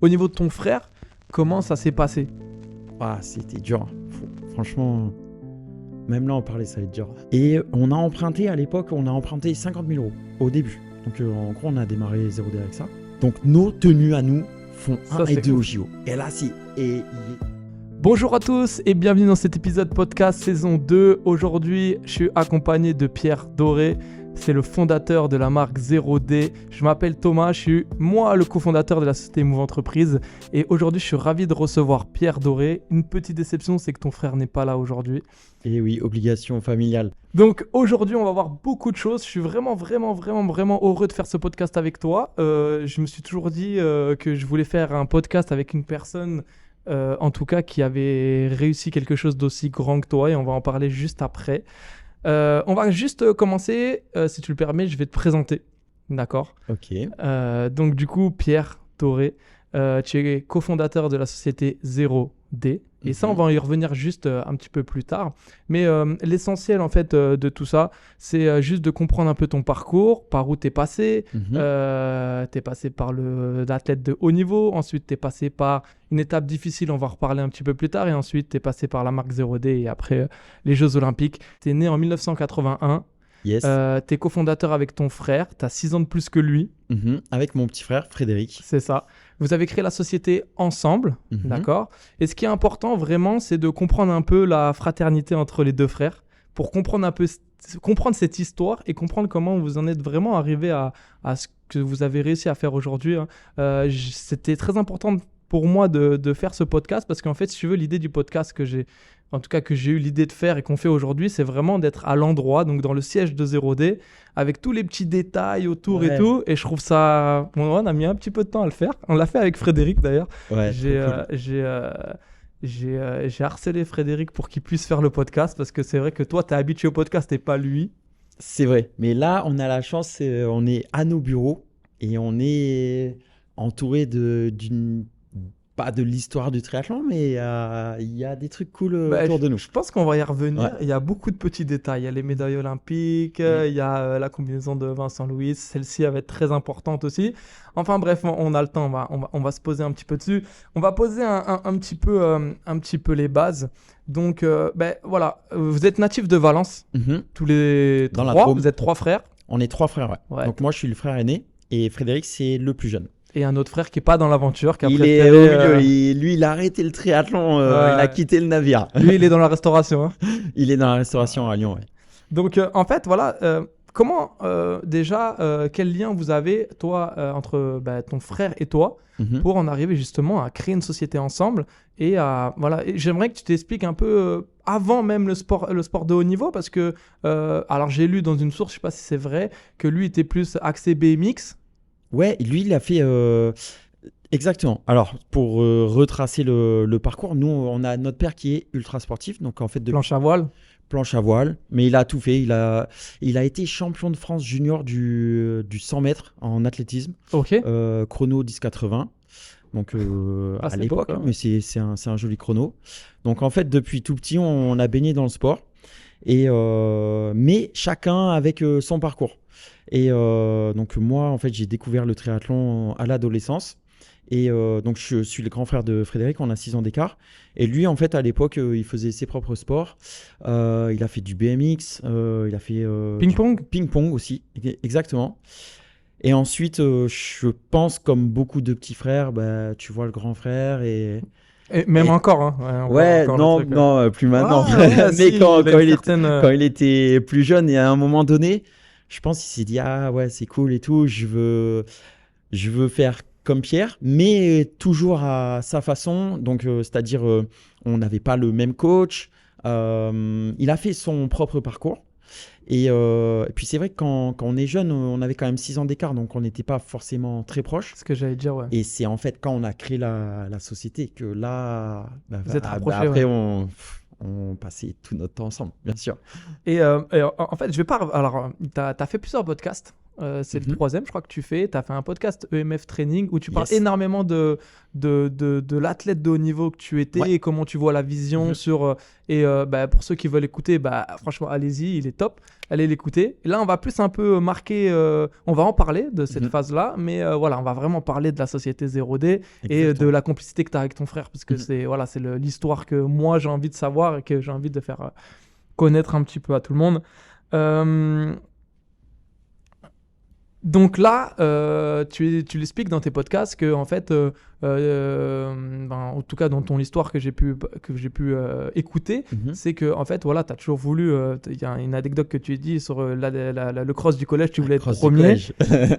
Au niveau de ton frère, comment ça s'est passé? Ah, c'était dur. Franchement, même là, on parlait, ça va être dur. Et on a emprunté à l'époque, 50 000 euros au début. Donc en gros, on a démarré 0D avec ça. Donc nos tenues à nous font Ça, 1 et c'est 2 cool. au JO. Et là, c'est... Bonjour à tous et bienvenue dans cet épisode podcast saison 2. Aujourd'hui, je suis accompagné de Pierre Doré. C'est le fondateur de la marque 0D. Je m'appelle Thomas, je suis moi le cofondateur de la société Move Entreprise. Et aujourd'hui, je suis ravi de recevoir Pierre Doré. Une petite déception, c'est que ton frère n'est pas là aujourd'hui. Et oui, obligation familiale. Donc aujourd'hui, on va voir beaucoup de choses. Je suis vraiment heureux de faire ce podcast avec toi. Je me suis toujours dit que je voulais faire un podcast avec une personne, en tout cas, qui avait réussi quelque chose d'aussi grand que toi, et on va en parler juste après. On va juste commencer, si tu le permets, je vais te présenter. D'accord. Ok. Donc du coup, Pierre Doré, tu es cofondateur de la société 0D. Et ça, on va y revenir juste un petit peu plus tard. Mais l'essentiel, en fait, de tout ça, c'est juste de comprendre un peu ton parcours, par où tu es passé. Tu es passé par l'athlète de haut niveau. Ensuite, tu es passé par une étape difficile, on va en reparler un petit peu plus tard. Et ensuite, tu es passé par la marque 0D et après les Jeux Olympiques. Tu es né en 1981. Yes. Tu es cofondateur avec ton frère. Tu as 6 ans de plus que lui. Avec mon petit frère, Frédéric. C'est ça. Vous avez créé la société ensemble, d'accord? Et ce qui est important vraiment, c'est de comprendre un peu la fraternité entre les deux frères pour comprendre un peu comprendre cette histoire et comprendre comment vous en êtes vraiment arrivé à ce que vous avez réussi à faire aujourd'hui. C'était très important pour moi de faire ce podcast parce qu'en fait, si tu veux, l'idée du podcast que j'ai eu l'idée de faire et qu'on fait aujourd'hui, c'est vraiment d'être à l'endroit, donc dans le siège de 0D, avec tous les petits détails autour et tout. Et je trouve ça... Bon, on a mis un petit peu de temps à le faire. On l'a fait avec Frédéric d'ailleurs. Ouais, J'ai harcelé Frédéric pour qu'il puisse faire le podcast parce que c'est vrai que toi, tu es habitué au podcast et pas lui. c'est vrai. Mais là, on a la chance, on est à nos bureaux et on est entouré d'une... Pas de l'histoire du triathlon, mais il y a des trucs cool autour de nous. Je pense qu'on va y revenir. Ouais. Il y a beaucoup de petits détails. Il y a les médailles olympiques, il y a la combinaison de Vincent Louis. Celle-ci va être très importante aussi. Enfin bref, on a le temps. On va se poser un petit peu dessus. On va poser un petit peu les bases. Donc voilà, vous êtes natifs de Valence, tous les Dans la trois. Drôme. Vous êtes 3 frères. On est 3 frères, ouais. Ouais. Donc moi, je suis le frère aîné et Frédéric, c'est le plus jeune. Et un autre frère qui n'est pas dans l'aventure, qui a Il est préféré, au milieu. Lui, il a arrêté le triathlon, il a quitté le navire. lui, il est dans la restauration. Hein. Il est dans la restauration à Lyon, ouais. Donc, en fait, voilà, comment déjà, quel lien vous avez, toi, entre ton frère et toi, pour en arriver justement à créer une société ensemble et voilà. Et j'aimerais que tu t'expliques un peu avant même le sport de haut niveau, parce que, alors j'ai lu dans une source, je sais pas si c'est vrai, que lui était plus axé BMX. Ouais, lui, il a fait... Exactement. Alors, pour retracer le parcours, nous, on a notre père qui est ultra sportif, donc en fait de Planche à voile. planche à voile, mais il a tout fait. Il a été champion de France junior du 100 mètres en athlétisme, Ok. chrono 10,80. Donc à c'est l'époque, beau, quoi. mais c'est un joli chrono. Donc en fait, depuis tout petit, on a baigné dans le sport, mais chacun avec son parcours. Et donc moi, en fait, j'ai découvert le triathlon à l'adolescence. Et donc, je suis le grand frère de Frédéric, on a 6 ans d'écart. Et lui, en fait, à l'époque, il faisait ses propres sports. Il a fait du BMX, il a fait Ping-pong. ping-pong aussi, exactement. Et ensuite, je pense, comme beaucoup de petits frères, bah, tu vois le grand frère et... Et même Et- encore, hein. On voit Ouais, encore le non, truc, non, plus maintenant. Ah, ouais, Mais si, quand il a une il certaine, quand il était plus jeune et à un moment donné, je pense qu'il s'est dit, ah ouais, c'est cool et tout, je veux faire comme Pierre, mais toujours à sa façon. Donc, c'est-à-dire, on n'avait pas le même coach. Il a fait son propre parcours. Et puis, c'est vrai que quand on est jeune, on avait quand même 6 ans d'écart, donc on n'était pas forcément très proches. ce que j'allais dire, ouais. Et c'est en fait quand on a créé la société que là, Vous êtes rapprochés, après, ouais. on passait tout notre temps ensemble, bien sûr. Et en fait, je vais pas. Alors, tu as fait plusieurs podcasts C'est le troisième, je crois que tu fais. Tu as fait un podcast EMF Training où tu parles Yes. énormément de l'athlète de haut niveau que tu étais et comment tu vois la vision sur. Pour ceux qui veulent écouter, franchement, allez-y, il est top. Allez l'écouter. Et là, on va plus un peu marquer. On va en parler de cette phase-là, mais voilà, on va vraiment parler de la société 0D et de la complicité que tu as avec ton frère, parce que c'est l'histoire que moi j'ai envie de savoir et que j'ai envie de faire connaître un petit peu à tout le monde. Donc là, tu l'expliques dans tes podcasts que en fait, en tout cas dans ton histoire que j'ai pu écouter, c'est que en fait, voilà, tu as toujours voulu. Il y a une anecdote que tu dis sur le cross du collège, tu voulais être premier.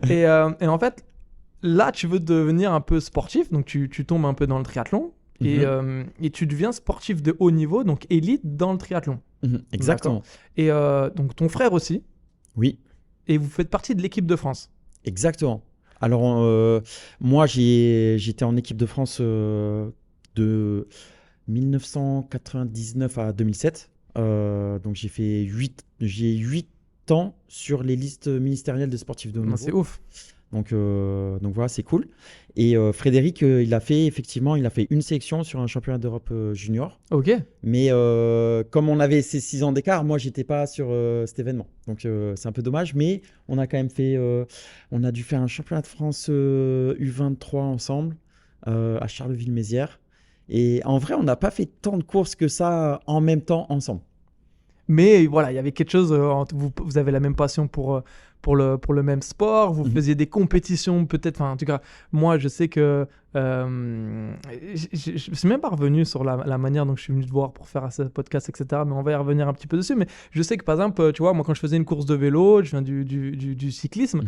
et en fait, là, tu veux devenir un peu sportif, donc tu tombes un peu dans le triathlon et tu deviens sportif de haut niveau, donc élite dans le triathlon. Exactement. Et donc ton frère aussi. Oui. Et vous faites partie de l'équipe de France. Exactement. Alors, moi, j'étais en équipe de France de 1999 à 2007. Donc, j'ai 8 ans sur les listes ministérielles de sportifs de haut niveau. C'est ouf. Donc voilà, c'est cool. Et Frédéric, il a fait une sélection sur un championnat d'Europe junior. Ok. Mais comme on avait ces 6 ans d'écart, moi, j'étais pas sur cet événement. Donc c'est un peu dommage. Mais on a quand même fait, on a dû faire un championnat de France U23 ensemble à Charleville-Mézières. Et en vrai, on n'a pas fait tant de courses que ça en même temps ensemble. Mais voilà, il y avait quelque chose, vous avez la même passion pour le même sport, vous faisiez des compétitions peut-être, en tout cas, moi je sais que je ne suis même pas revenu sur la manière dont je suis venu te voir pour faire ce podcast, etc. Mais on va y revenir un petit peu dessus. Mais je sais que par exemple, tu vois, moi quand je faisais une course de vélo, je viens du cyclisme,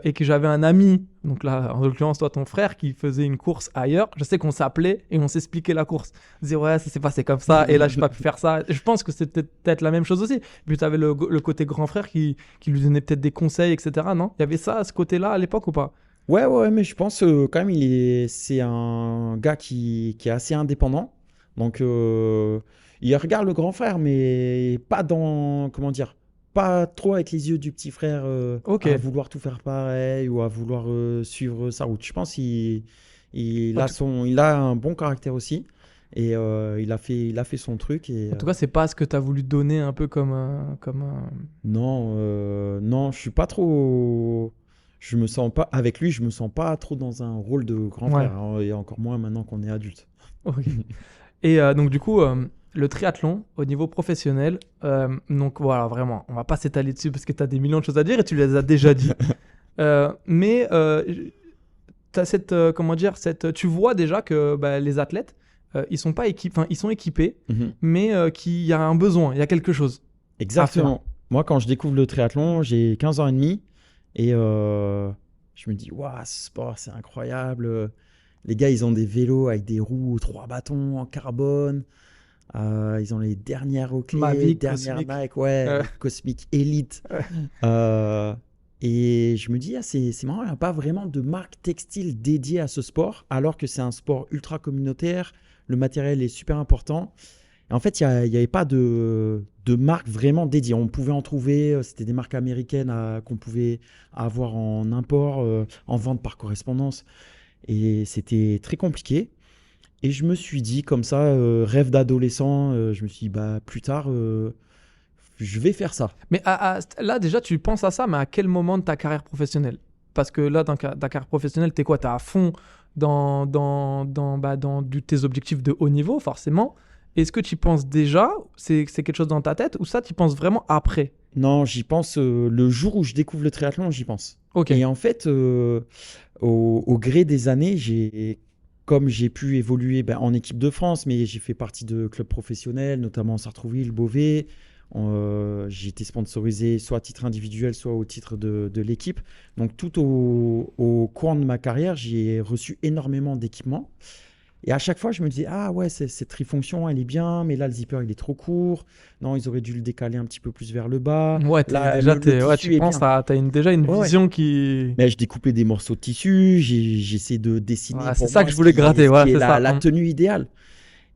et que j'avais un ami, donc là en l'occurrence toi ton frère, qui faisait une course ailleurs, je sais qu'on s'appelait et on s'expliquait la course. On disait ouais, ça s'est passé comme ça, et là je n'ai pas pu faire ça. Je pense que c'était peut-être la même chose aussi. Puis tu avais le côté grand frère qui lui donnait peut-être des conseils, etc. Non? Il y avait ça à ce côté-là à l'époque ou pas? Ouais, mais je pense quand même c'est un gars qui est assez indépendant. Donc il regarde le grand frère, mais pas pas trop avec les yeux du petit frère à vouloir tout faire pareil ou à vouloir suivre sa route. Je pense qu'il a un bon caractère aussi. Et il a fait son truc. En tout cas, c'est pas ce que tu as voulu donner un peu comme un... Non, je suis pas trop... Je me sens pas... Avec lui, je me sens pas trop dans un rôle de grand frère. Hein, et encore moins maintenant qu'on est adulte. Okay. Et donc du coup, le triathlon au niveau professionnel, donc voilà, vraiment, on va pas s'étaler dessus parce que tu as des millions de choses à dire et tu les as déjà dit. Mais tu as tu vois déjà que les athlètes, ils sont pas ils sont équipés, mais qu'il y a un besoin, il y a quelque chose. Exactement. Moi, quand je découvre le triathlon, j'ai 15 ans et demi et je me dis, waouh, ce sport, c'est incroyable. Les gars, ils ont des vélos avec des roues, 3 bâtons en carbone. Ils ont les dernières Oakley, Mavic, dernières Cosmic. Nike, Cosmic Elite. Et je me dis, c'est marrant, il n'y a pas vraiment de marque textile dédiée à ce sport, alors que c'est un sport ultra communautaire. Le matériel est super important. Et en fait, il n'y avait pas de marque vraiment dédiée. On pouvait en trouver, c'était des marques américaines qu'on pouvait avoir en import, en vente par correspondance. Et c'était très compliqué. Et je me suis dit, comme ça, rêve d'adolescent, je me suis dit, plus tard, je vais faire ça. Mais là, déjà, tu penses à ça, mais à quel moment de ta carrière professionnelle? Parce que là, dans ta carrière professionnelle, t'es quoi? T'es à fond dans tes objectifs de haut niveau, forcément. Est-ce que tu y penses déjà? C'est quelque chose dans ta tête? Ou ça, tu y penses vraiment après? Non, j'y pense le jour où je découvre le triathlon, j'y pense. Okay. Et en fait, au gré des années, comme j'ai pu évoluer en équipe de France, mais j'ai fait partie de clubs professionnels, notamment Sartrouville, Beauvais. J'ai été sponsorisé soit à titre individuel, soit au titre de l'équipe. Donc tout au cours de ma carrière, j'ai reçu énormément d'équipements. Et à chaque fois, je me disais, ah ouais, cette trifonction, elle est bien, mais là, le zipper, il est trop court. Non, ils auraient dû le décaler un petit peu plus vers le bas. Ouais, tu penses, tu as déjà une vision qui... Mais je découpais des morceaux de tissu, j'essaie de dessiner. C'est ça que je voulais gratter. C'est la tenue idéale.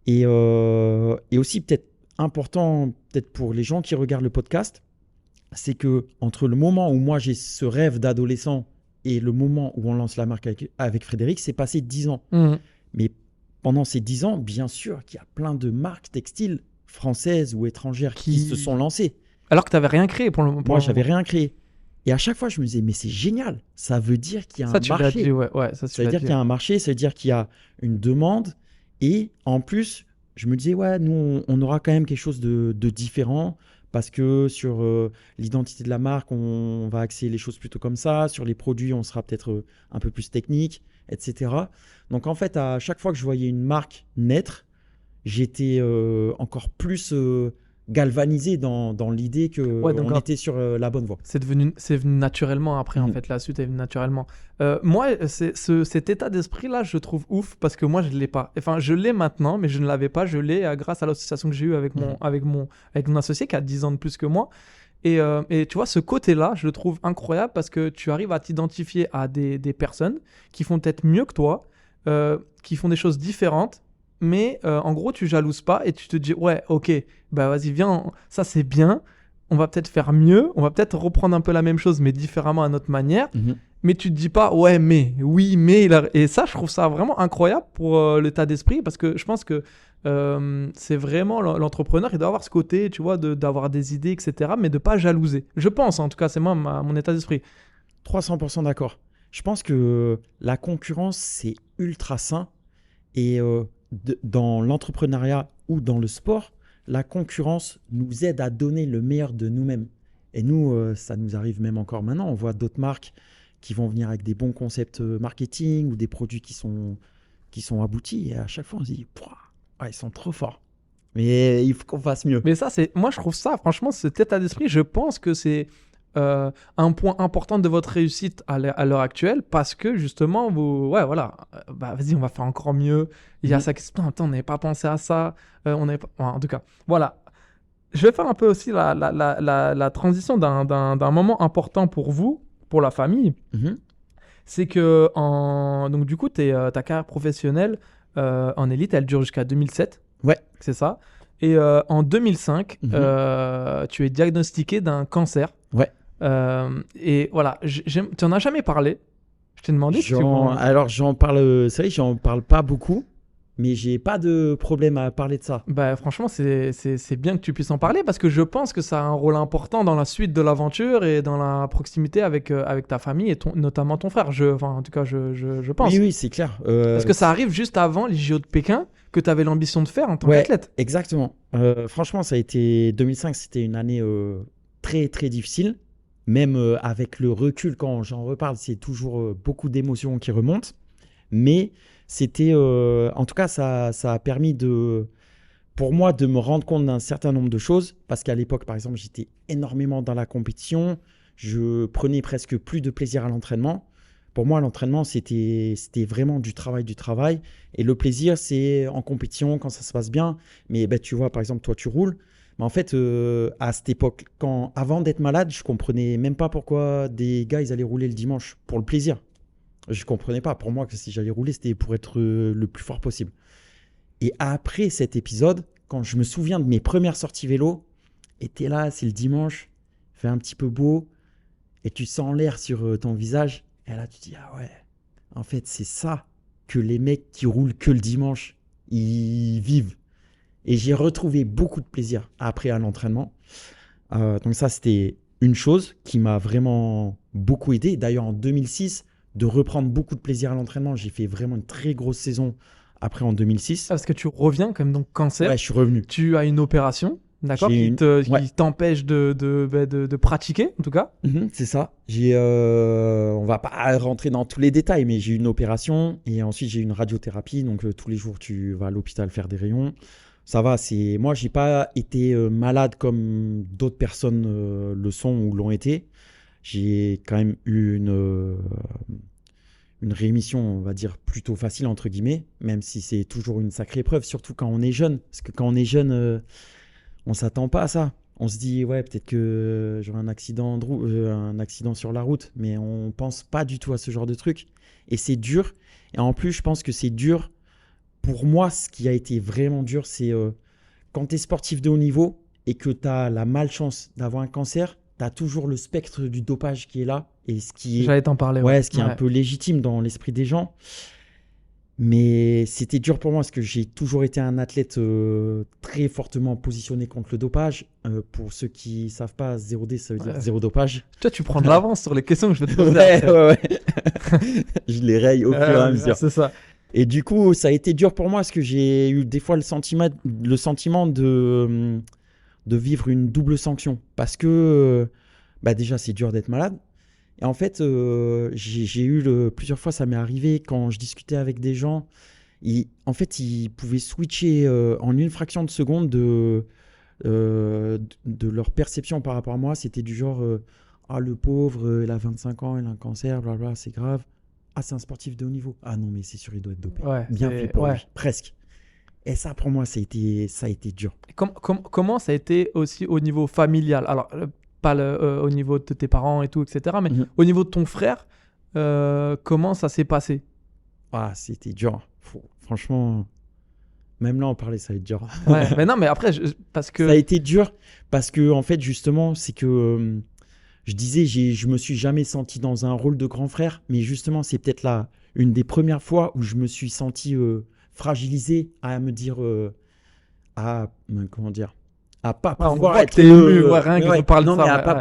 Et aussi, peut-être important, peut-être pour les gens qui regardent le podcast, c'est que entre le moment où moi j'ai ce rêve d'adolescent et le moment où on lance la marque avec Frédéric, c'est passé 10 ans. Mais pendant ces 10 ans, bien sûr qu'il y a plein de marques textiles françaises ou étrangères qui se sont lancées. Alors que tu n'avais rien créé pour le moment. Moi, j'avais rien créé. Et à chaque fois, je me disais, mais c'est génial. Ça veut dire qu'il y a un marché. Ça veut dire qu'il y a un marché, ça veut dire qu'il y a une demande. Et en plus, je me disais, ouais, nous, on aura quand même quelque chose de différent. Parce que sur l'identité de la marque, on va axer les choses plutôt comme ça. Sur les produits, on sera peut-être un peu plus technique, etc. Donc en fait, à chaque fois que je voyais une marque naître, j'étais encore plus galvanisé dans l'idée qu'on était sur la bonne voie. C'est venu naturellement après, en fait. La suite est venue naturellement. Moi, cet état d'esprit-là, je trouve ouf parce que moi, je ne l'ai pas. Enfin, je l'ai maintenant, mais je ne l'avais pas. Je l'ai grâce à l'association que j'ai eue avec mon associé qui a 10 ans de plus que moi. Et tu vois, ce côté-là, je le trouve incroyable parce que tu arrives à t'identifier à des personnes qui font peut-être mieux que toi, qui font des choses différentes. Mais en gros, tu jalouses pas et tu te dis, ouais, ok, bah vas-y, viens, ça c'est bien, on va peut-être faire mieux, on va peut-être reprendre un peu la même chose, mais différemment à notre manière. Mais tu te dis pas, ouais, oui, mais. Et ça, je trouve ça vraiment incroyable pour l'état d'esprit parce que je pense que c'est vraiment l'entrepreneur, il doit avoir ce côté, tu vois, d'avoir des idées, etc., mais de pas jalouser. Je pense, en tout cas, c'est moi, mon état d'esprit. 300% d'accord. Je pense que la concurrence, c'est ultra sain et dans l'entrepreneuriat ou dans le sport, la concurrence nous aide à donner le meilleur de nous-mêmes. Et nous, ça nous arrive même encore maintenant. On voit d'autres marques qui vont venir avec des bons concepts marketing ou des produits qui sont aboutis. Et à chaque fois, on se dit, ils sont trop forts. Mais il faut qu'on fasse mieux. Mais ça, moi, je trouve ça, franchement, cet état d'esprit, je pense que c'est un point important de votre réussite à l'heure actuelle parce que justement, vas-y, on va faire encore mieux. Il y a ça qui se passe, on n'avait pas pensé à ça. En tout cas, voilà. Je vais faire un peu aussi la transition d'un moment important pour vous, pour la famille. C'est que, donc du coup, ta carrière professionnelle en élite, elle dure jusqu'à 2007. Ouais. C'est ça. Et en 2005, tu es diagnostiqué d'un cancer. Ouais. Et voilà, tu n'en as jamais parlé. Je t'ai demandé Alors, j'en parle, c'est vrai, j'en parle pas beaucoup, mais j'ai pas de problème à parler de ça. Bah, franchement, c'est bien que tu puisses en parler parce que je pense que ça a un rôle important dans la suite de l'aventure et dans la proximité avec ta famille et notamment ton frère. En tout cas, je pense. Oui, c'est clair. Parce que ça arrive juste avant les JO de Pékin que tu avais l'ambition de faire en tant qu'athlète. Exactement. Franchement, 2005, c'était une année très, très difficile. Même avec le recul, quand j'en reparle, c'est toujours beaucoup d'émotions qui remontent. Mais c'était, en tout cas, ça a permis pour moi de me rendre compte d'un certain nombre de choses. Parce qu'à l'époque, par exemple, j'étais énormément dans la compétition. Je prenais presque plus de plaisir à l'entraînement. Pour moi, l'entraînement, c'était vraiment du travail. Et le plaisir, c'est en compétition, quand ça se passe bien. Mais tu vois, par exemple, toi, tu roules. Mais en fait, à cette époque, avant d'être malade, je ne comprenais même pas pourquoi des gars, ils allaient rouler le dimanche pour le plaisir. Je ne comprenais pas. Pour moi, que si j'allais rouler, c'était pour être le plus fort possible. Et après cet épisode, quand je me souviens de mes premières sorties vélo, et tu es là, c'est le dimanche, il fait un petit peu beau, et tu sens l'air sur ton visage. Et là, tu te dis, ah ouais, en fait, c'est ça que les mecs qui roulent que le dimanche, ils vivent. Et j'ai retrouvé beaucoup de plaisir après à l'entraînement. Donc ça, c'était une chose qui m'a vraiment beaucoup aidé. D'ailleurs, en 2006, de reprendre beaucoup de plaisir à l'entraînement, j'ai fait vraiment une très grosse saison après en 2006. Parce que tu reviens quand même donc cancer. Ouais, je suis revenu. Tu as une opération. D'accord, qui t'empêche de pratiquer, en tout cas. C'est ça. On va pas rentrer dans tous les détails, mais j'ai eu une opération et ensuite j'ai eu une radiothérapie. Donc tous les jours, tu vas à l'hôpital faire des rayons. Ça va, moi, j'ai pas été malade comme d'autres personnes le sont ou l'ont été. J'ai quand même eu une rémission, on va dire, plutôt facile, entre guillemets, même si c'est toujours une sacrée épreuve, surtout quand on est jeune. Parce que quand on est jeune, on ne s'attend pas à ça. On se dit, ouais, peut-être que j'aurai un accident sur la route, mais on ne pense pas du tout à ce genre de truc. Et c'est dur. Et en plus, je pense que c'est dur. Pour moi, ce qui a été vraiment dur, c'est quand tu es sportif de haut niveau et que tu as la malchance d'avoir un cancer, as toujours le spectre du dopage qui est là. Et ce qui est, J'allais t'en parler. ce qui est un peu légitime dans l'esprit des gens. Mais c'était dur pour moi parce que j'ai toujours été un athlète très fortement positionné contre le dopage. Pour ceux qui ne savent pas, 0D, ça veut dire zéro dopage. Toi, tu prends de l'avance sur les questions que je vais te poser. Ouais. Je les raye au fur et à mesure. C'est ça. Et du coup, ça a été dur pour moi parce que j'ai eu des fois le sentiment de vivre une double sanction. Parce que déjà, c'est dur d'être malade. Et en fait, j'ai eu plusieurs fois, ça m'est arrivé quand je discutais avec des gens. En fait, ils pouvaient switcher en une fraction de seconde de leur perception par rapport à moi. C'était du genre ah, le pauvre, il a 25 ans, il a un cancer, blablabla, c'est grave. Ah, c'est un sportif de haut niveau. Ah non, mais c'est sûr, il doit être dopé. Bien fait pour lui, presque. Et ça, pour moi, ça a été dur. Comment ça a été aussi au niveau familial? Alors, pas au niveau de tes parents et tout, etc. Mais au niveau de ton frère, comment ça s'est passé? Ah, c'était dur. Franchement, même là, en parler, ça va être dur. Ouais, mais non, mais après, parce que... Ça a été dur parce que, en fait, justement, c'est que... je disais, je me suis jamais senti dans un rôle de grand frère, mais justement, c'est peut-être là une des premières fois où je me suis senti fragilisé à me dire, comment dire, à pas pouvoir être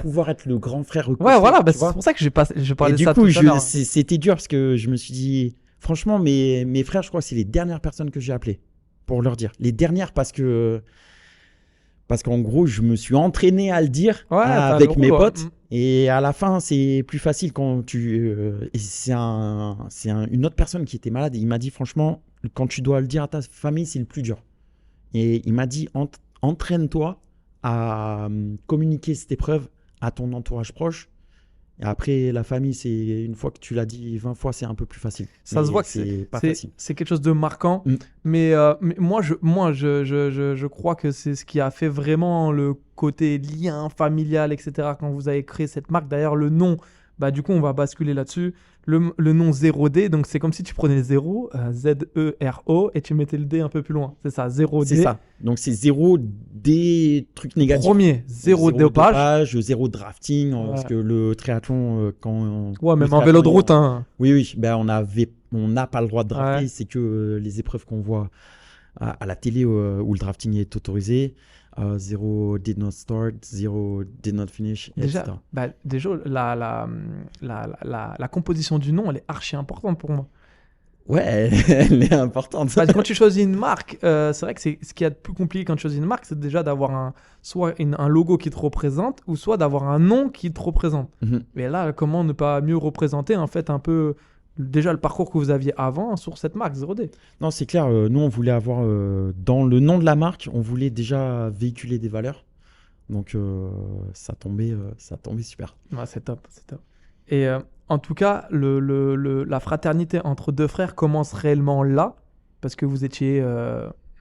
pouvoir être le grand frère. Ouais, voilà, c'est pour ça que je parlais de ça tout à l'heure. C'était dur parce que je me suis dit, franchement, mes frères, je crois que c'est les dernières personnes que j'ai appelées pour leur dire. Les dernières parce qu'en gros, je me suis entraîné à le dire avec mes potes. Et à la fin, c'est plus facile quand c'est une autre personne qui était malade. Et il m'a dit, franchement, quand tu dois le dire à ta famille, c'est le plus dur. Et il m'a dit, entraîne-toi à communiquer cette épreuve à ton entourage proche. Et après, la famille, c'est une fois que tu l'as dit 20 fois, c'est un peu plus facile. Ça se voit que c'est quelque chose de marquant. Mais moi, je crois que c'est ce qui a fait vraiment le côté lien familial, etc. Quand vous avez créé cette marque, d'ailleurs, le nom, du coup, on va basculer là-dessus. Le nom 0D, donc c'est comme si tu prenais le 0, Z-E-R-O, et tu mettais le D un peu plus loin. C'est ça, 0D. C'est ça. Donc c'est 0D, truc négatif. Premier, 0 dopage. 0 drafting, parce que le triathlon, quand... même en vélo de route. Hein. Oui, on n'a pas le droit de drafter. C'est que les épreuves qu'on voit à la télé où le drafting est autorisé. 0 did not start, 0 did not finish, etc. Déjà la composition du nom, elle est archi importante pour moi. Ouais, elle est importante. Quand tu choisis une marque, c'est vrai que ce qui est plus compliqué quand tu choisis une marque, c'est déjà d'avoir soit un logo qui te représente, ou soit d'avoir un nom qui te représente. Mais là, comment ne pas mieux représenter en fait un peu déjà le parcours que vous aviez avant sur cette marque 0D? Non, c'est clair. Nous, on voulait avoir dans le nom de la marque, on voulait déjà véhiculer des valeurs. Donc, ça tombait super. Ouais, c'est top. Et en tout cas, la fraternité entre deux frères commence réellement là, parce que vous étiez,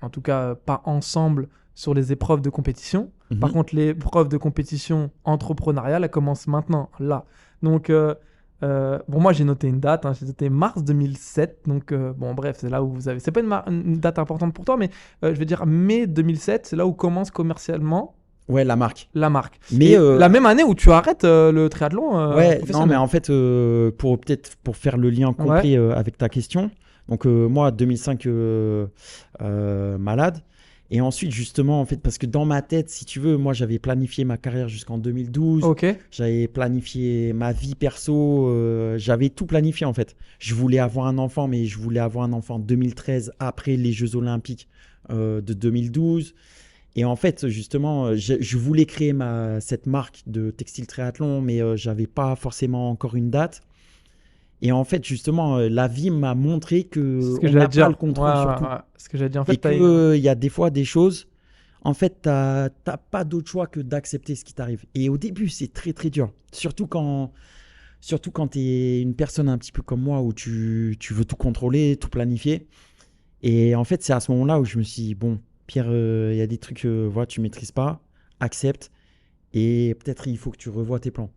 en tout cas, pas ensemble sur les épreuves de compétition. Par contre, les épreuves de compétition entrepreneuriale, elles commencent maintenant, là. Donc, moi, j'ai noté une date. J'ai noté mars 2007. Donc, bref, c'est là où vous avez... C'est pas une date importante pour toi, mais je vais dire mai 2007, c'est là où commence commercialement... Ouais, la marque. Mais la même année où tu arrêtes le triathlon. Non, mais en fait, pour faire le lien complet avec ta question, donc moi, 2005, malade. Et ensuite, justement, en fait, parce que dans ma tête, si tu veux, moi, j'avais planifié ma carrière jusqu'en 2012. J'avais planifié ma vie perso. J'avais tout planifié, en fait. Je voulais avoir un enfant, mais je voulais avoir un enfant en 2013, après les Jeux Olympiques de 2012. Et en fait, justement, je voulais créer cette marque de textile triathlon, mais je n'avais pas forcément encore une date. Et en fait, justement, la vie m'a montré qu'on n'a pas le contrôle sur tout. Ce que j'ai dit, en fait, et qu'il y a des fois des choses, en fait, tu n'as pas d'autre choix que d'accepter ce qui t'arrive. Et au début, c'est très, très dur. Surtout quand tu es une personne un petit peu comme moi, où tu veux tout contrôler, tout planifier. Et en fait, c'est à ce moment-là où je me suis dit, bon, Pierre, il y a des trucs que tu ne maîtrises pas, accepte. Et peut-être il faut que tu revoies tes plans.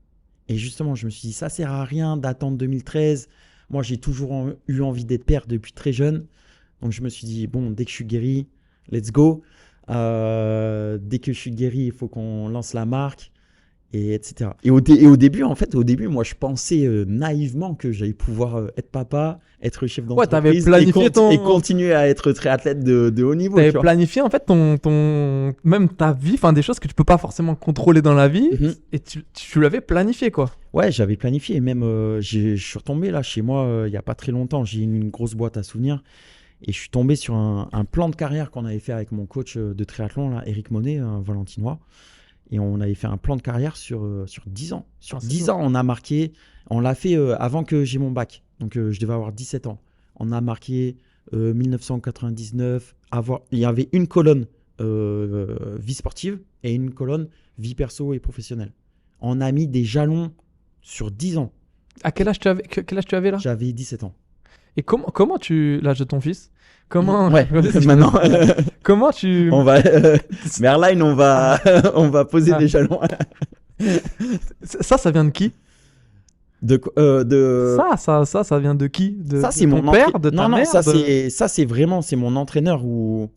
Et justement, je me suis dit, ça ne sert à rien d'attendre 2013. Moi, j'ai toujours eu envie d'être père depuis très jeune. Donc, je me suis dit, bon, dès que je suis guéri, let's go. Dès que je suis guéri, il faut qu'on lance la marque. et etc. Et au début, en fait, moi, je pensais naïvement que j'allais pouvoir être papa, être chef Ouais, t'avais d'entreprise planifié et continuer à être triathlète de haut niveau. T'avais Tu vois. planifié en fait même ta vie, enfin des choses que tu peux pas forcément contrôler dans la vie, Mhm. et tu l'avais planifié quoi. Ouais, j'avais planifié. Et même, je suis retombé là chez moi il n'y a pas très longtemps. J'ai une grosse boîte à souvenirs. Et je suis tombé sur un plan de carrière qu'on avait fait avec mon coach de triathlon, là, Eric Monet, un Valentinois. Et on avait fait un plan de carrière sur 10 ans. Sur 10 ans, on a marqué. On l'a fait avant que j'ai mon bac. Donc, je devais avoir 17 ans. On a marqué 1999. Il y avait une colonne vie sportive et une colonne vie perso et professionnelle. On a mis des jalons sur 10 ans. À quel âge quel âge tu avais là? J'avais 17 ans. Et comment l'âge de ton fils? Comment Ouais, Vas-y, maintenant. comment tu On va Merline, on va poser des jalons. ça vient de qui? De Ça vient de qui? ça, De c'est ton mon père, de ta non, mère, c'est vraiment c'est mon entraîneur où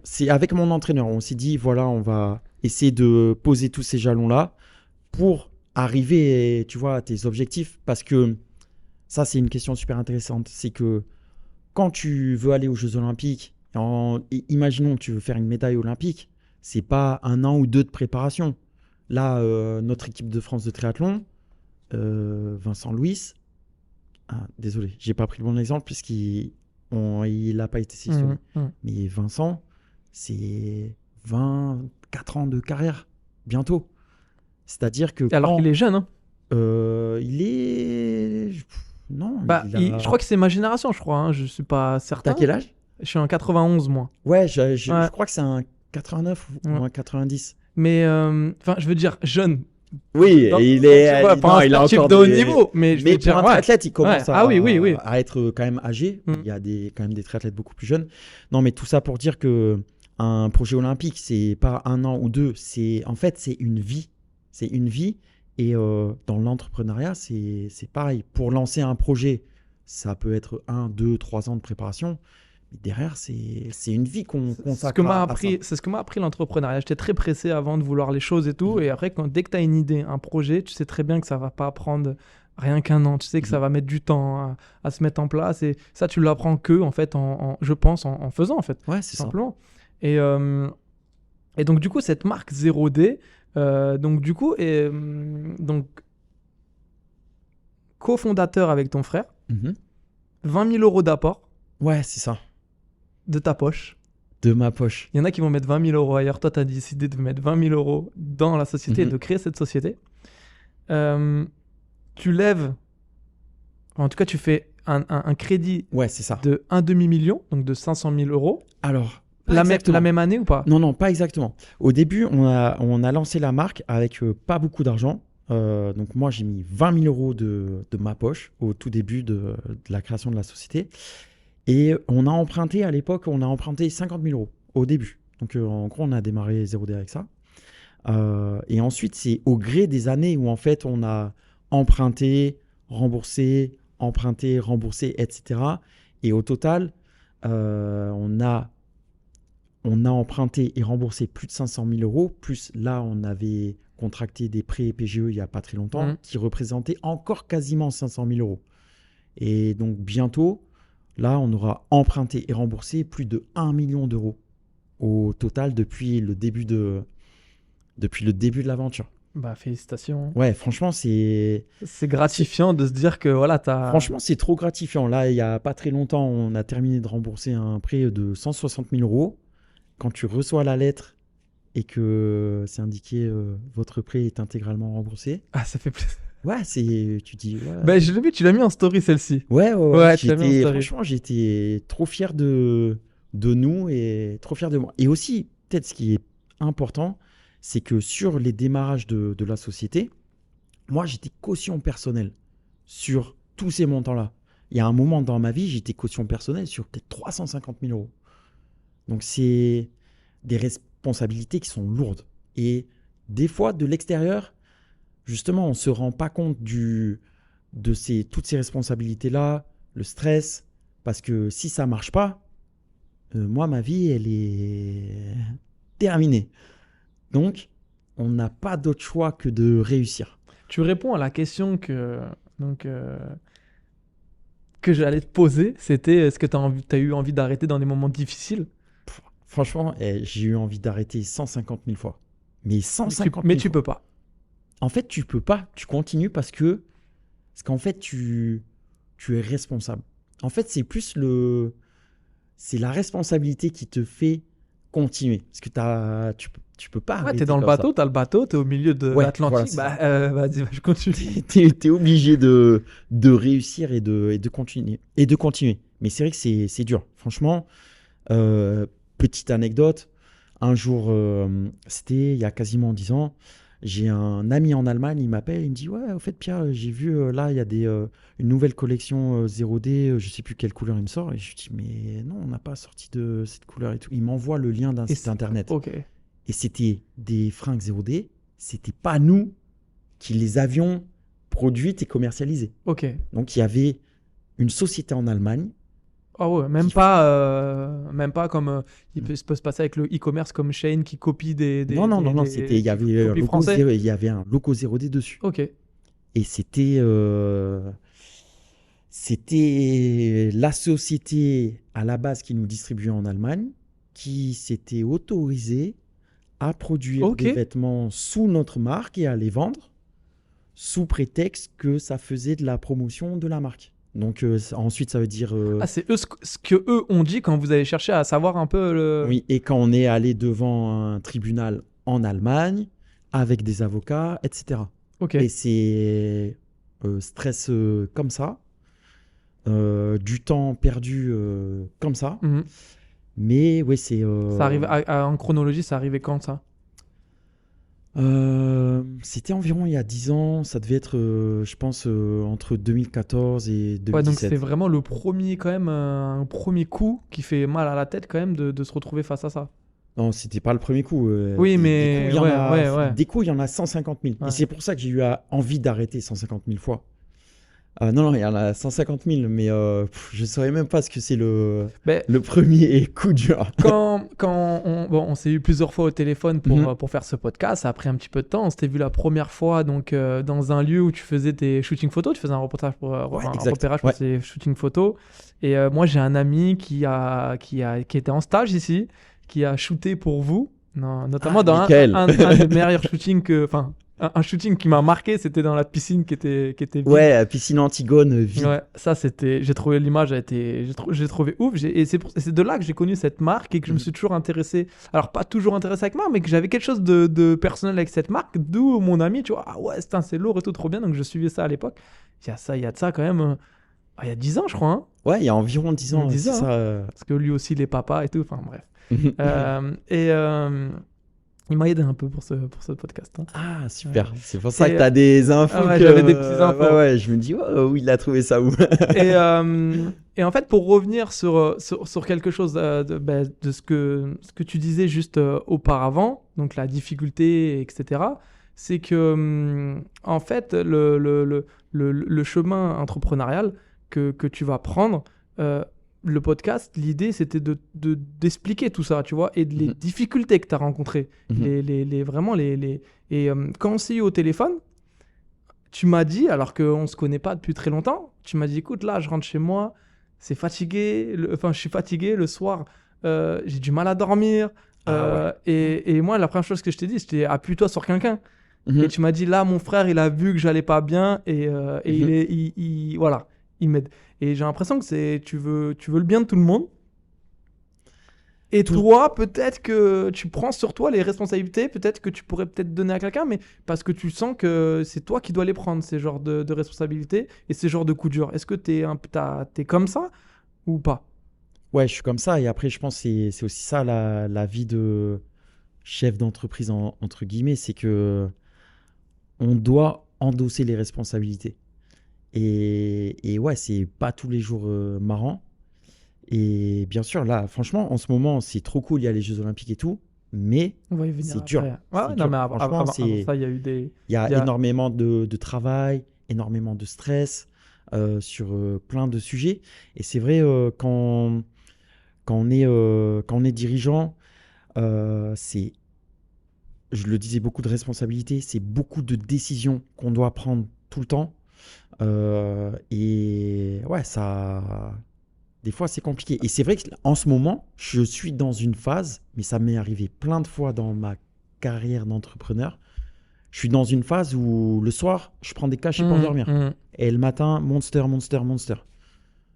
c'est avec mon entraîneur. On s'est dit voilà, on va essayer de poser tous ces jalons là pour arriver, tu vois, à tes objectifs. Parce que ça, c'est une question super intéressante. C'est que quand tu veux aller aux Jeux Olympiques, imaginons que tu veux faire une médaille olympique, c'est pas 1 an ou 2 de préparation. Là, notre équipe de France de triathlon, Vincent Louis, désolé, j'ai pas pris le bon exemple puisqu'il n'a pas été sélectionné. Mais Vincent, c'est 24 ans de carrière, bientôt. C'est-à-dire que Alors qu'il est jeune, hein. il est... Non, Bah, je crois que c'est ma génération, je crois, hein. Je suis pas certain. T'as quel âge? Je suis en 91, moi. Ouais, je crois que c'est un 89 ou un 90. Mais, enfin, je veux dire, jeune. Oui, il est il a encore de haut niveau. Mais pour un triathlète, il commence oui. à être quand même âgé. Mm. Il y a quand même des triathlètes beaucoup plus jeunes. Non, mais tout ça pour dire que un projet olympique, c'est pas 1 an ou 2. En fait, c'est une vie. C'est une vie. Et dans l'entrepreneuriat, c'est pareil. Pour lancer un projet, ça peut être 1, 2, 3 ans de préparation. Mais derrière, c'est une vie qu'on consacre c'est ce que m'a appris l'entrepreneuriat. J'étais très pressé avant de vouloir les choses et tout. Et après, dès que tu as une idée, un projet, tu sais très bien que ça va pas prendre rien qu'un an. Tu sais que ça va mettre du temps à se mettre en place. Et ça, tu l'apprends que, en fait, je pense, en faisant, en fait. Ouais, c'est simplement. Et donc, du coup, cette marque 0D, donc, du coup, donc, cofondateur avec ton frère, 20 000 euros d'apport. Ouais, c'est ça. De ta poche. De ma poche. Il y en a qui vont mettre 20 000 euros ailleurs. Toi, tu as décidé de mettre 20 000 euros dans la société et de créer cette société. Tu lèves, en tout cas, tu fais un crédit c'est ça. de 1 demi-million, donc de 500 000 euros. Alors, la même année ou pas? Non, pas exactement. Au début, on a lancé la marque avec pas beaucoup d'argent. Donc moi, j'ai mis 20 000 euros de ma poche au tout début de la création de la société. Et on a emprunté, à l'époque, 50 000 euros au début. Donc en gros, on a démarré 0D avec ça. Et ensuite, c'est au gré des années où en fait, on a emprunté, remboursé, etc. Et au total, on a emprunté et remboursé plus de 500 000 euros. Plus là, on avait contracté des prêts PGE il n'y a pas très longtemps qui représentaient encore quasiment 500 000 euros. Et donc bientôt, là, on aura emprunté et remboursé plus de 1 million d'euros au total depuis le début de l'aventure. Bah, félicitations. Ouais, franchement, c'est gratifiant de se dire que voilà, Franchement, c'est trop gratifiant. Là, il n'y a pas très longtemps, on a terminé de rembourser un prêt de 160 000 euros. Quand tu reçois la lettre et que c'est indiqué votre prêt est intégralement remboursé. Ah, ça fait plaisir. Ouais, tu dis. Ouais. Bah, je l'ai vu, tu l'as mis en story celle-ci. Ouais, franchement, j'étais trop fier de nous et trop fier de moi. Et aussi, peut-être ce qui est important, c'est que sur les démarrages de la société, moi, j'étais caution personnelle sur tous ces montants-là. Il y a un moment dans ma vie, j'étais caution personnelle sur peut-être 350 000 euros. Donc, c'est des responsabilités qui sont lourdes. Et des fois, de l'extérieur, justement, on ne se rend pas compte de toutes ces responsabilités-là, le stress, parce que si ça ne marche pas, moi, ma vie, elle est terminée. Donc, on n'a pas d'autre choix que de réussir. Tu réponds à la question que j'allais te poser. C'était est-ce que tu as eu envie d'arrêter dans des moments difficiles? Franchement, j'ai eu envie d'arrêter 150 000 fois. Mais 150 Mais 000 tu fois. peux pas. En fait, tu peux pas. Tu continues parce qu'en fait, tu es responsable. En fait, c'est la responsabilité qui te fait continuer. Parce que tu peux pas Ouais, arrêter t'es dans le comme bateau, t'as le bateau, t'es au milieu de Ouais, l'Atlantique. voilà, Vas-y, je continue. t'es obligé de réussir et de continuer. Mais c'est vrai que c'est dur. Franchement, petite anecdote. Un jour, c'était il y a quasiment 10 ans, j'ai un ami en Allemagne, il m'appelle, il me dit ouais, au fait Pierre, j'ai vu là, il y a une nouvelle collection 0D, je sais plus quelle couleur il me sort. Et je lui dis mais non, on n'a pas sorti de cette couleur et tout. Il m'envoie le lien d'un site internet. Ok. Et c'était des fringues 0D, c'était pas nous qui les avions produites et commercialisées. Ok. Donc il y avait une société en Allemagne. Ah ouais, même pas comme il peut se passer avec le e-commerce comme Shein qui copie Non, c'était, il y avait un copie logo français. il y avait un logo 0D dessus. Ok. Et c'était la société à la base qui nous distribuait en Allemagne qui s'était autorisée à produire des vêtements sous notre marque et à les vendre sous prétexte que ça faisait de la promotion de la marque. Donc ensuite, ça veut dire... c'est eux ce que eux ont dit quand vous avez cherché à savoir un peu le... Oui, et quand on est allé devant un tribunal en Allemagne avec des avocats, etc. Ok. Et c'est stress comme ça, du temps perdu comme ça. Mhm. Mais oui, c'est... Ça arrive en chronologie, ça arrivait quand ça? C'était environ il y a 10 ans. Ça devait être, je pense, entre 2014 et 2017. Ouais, donc c'est vraiment le premier, quand même, un premier coup qui fait mal à la tête, quand même, de se retrouver face à ça. Non, c'était pas le premier coup. Oui, mais des coups, il y en a 150 000. Ouais. Et c'est pour ça que j'ai eu envie d'arrêter 150 000 fois. Non, il y en a 150 000, mais je ne saurais même pas ce que c'est le premier coup dur. Quand on s'est eu plusieurs fois au téléphone pour faire ce podcast, ça a pris un petit peu de temps. On s'était vu la première fois donc, dans un lieu où tu faisais tes shooting photos, tu faisais un reportage pour un repérage pour tes shooting photos. Et moi, j'ai un ami qui était en stage ici, qui a shooté pour vous, notamment dans un des meilleurs shootings un shooting qui m'a marqué, c'était dans la piscine qui était vide. Ouais, la piscine Antigone vide. Ouais, ça c'était, j'ai trouvé l'image, j'ai trouvé ouf. Et c'est de là que j'ai connu cette marque et que je me suis toujours intéressé. Alors pas toujours intéressé avec marque, mais que j'avais quelque chose de personnel avec cette marque. D'où mon ami, tu vois, ah ouais, c'est lourd et tout, trop bien. Donc je suivais ça à l'époque. Il y a de ça quand même. Il y a 10 ans, je crois. Hein. Ouais, il y a environ 10 ans. 10 ans, ça, parce que lui aussi, les papas et tout. Enfin bref. Il m'a aidé un peu pour ce podcast. Hein. Ah, super. Ouais. C'est pour ça que tu as des infos. Ah ouais, j'avais des petits infos. Ouais, je me dis, où il a trouvé ça où et en fait, pour revenir sur quelque chose de ce que tu disais juste auparavant, donc la difficulté, etc., c'est que, en fait, le chemin entrepreneurial que tu vas prendre, le podcast, l'idée, c'était d'expliquer tout ça, tu vois, et les difficultés que tu as rencontrées. Vraiment, et quand on s'est eu au téléphone, tu m'as dit, alors qu'on ne se connaît pas depuis très longtemps, tu m'as dit, écoute, là, je rentre chez moi, je suis fatigué le soir, j'ai du mal à dormir. Et moi, la première chose que je t'ai dit, c'était, appuie-toi sur quelqu'un. Et tu m'as dit, là, mon frère, il a vu que j'allais pas bien, et voilà, il m'aide. Et j'ai l'impression que tu veux le bien de tout le monde. Et toi, peut-être que tu prends sur toi les responsabilités, peut-être que tu pourrais peut-être donner à quelqu'un, mais parce que tu sens que c'est toi qui dois les prendre, ces genres de responsabilités et ces genres de coups durs. Est-ce que t'es comme ça ou pas? Ouais, je suis comme ça. Et après, je pense que c'est aussi ça la vie de chef d'entreprise, entre guillemets, c'est que on doit endosser les responsabilités. Et ouais, c'est pas tous les jours marrant. Et bien sûr, là, franchement, en ce moment, c'est trop cool. Il y a les Jeux Olympiques et tout, mais c'est dur. Non, mais avant ça, il y a eu il y a énormément de travail, énormément de stress sur plein de sujets. Et c'est vrai, quand on est dirigeant, c'est je le disais, beaucoup de responsabilités. C'est beaucoup de décisions qu'on doit prendre tout le temps. Et ouais, ça, des fois, c'est compliqué. Et c'est vrai qu'en ce moment, je suis dans une phase, mais ça m'est arrivé plein de fois dans ma carrière d'entrepreneur. Je suis dans une phase où le soir, je prends des cachets pour dormir. Et le matin, Monster.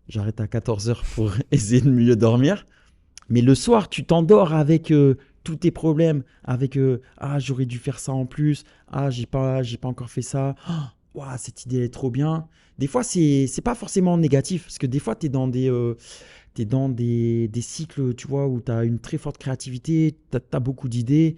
J'arrête à 14h pour essayer de mieux dormir. Mais le soir, tu t'endors avec tous tes problèmes, avec ah, j'aurais dû faire ça en plus, ah, j'ai pas encore fait ça, oh, wow, cette idée est trop bien. Des fois, c'est pas forcément négatif, parce que des fois, tu es dans des cycles, tu vois, où tu as une très forte créativité, tu as beaucoup d'idées,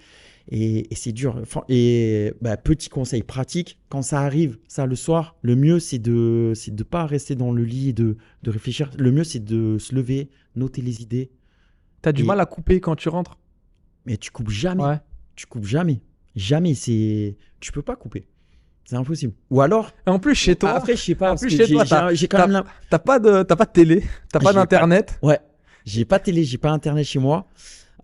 et c'est dur. Enfin, et bah, petit conseil pratique, quand ça arrive, ça le soir, le mieux, c'est de pas rester dans le lit et de réfléchir. Le mieux, c'est de se lever, noter les idées. T'as du mal à couper quand tu rentres? Mais tu coupes jamais. Ouais. Tu coupes jamais. Jamais. Tu peux pas couper. C'est impossible. Ou alors. Et en plus, chez toi. Après, je sais pas. En plus, chez toi, j'ai quand même. T'as pas de télé, t'as pas d'internet. Ouais. J'ai pas de télé, j'ai pas internet chez moi.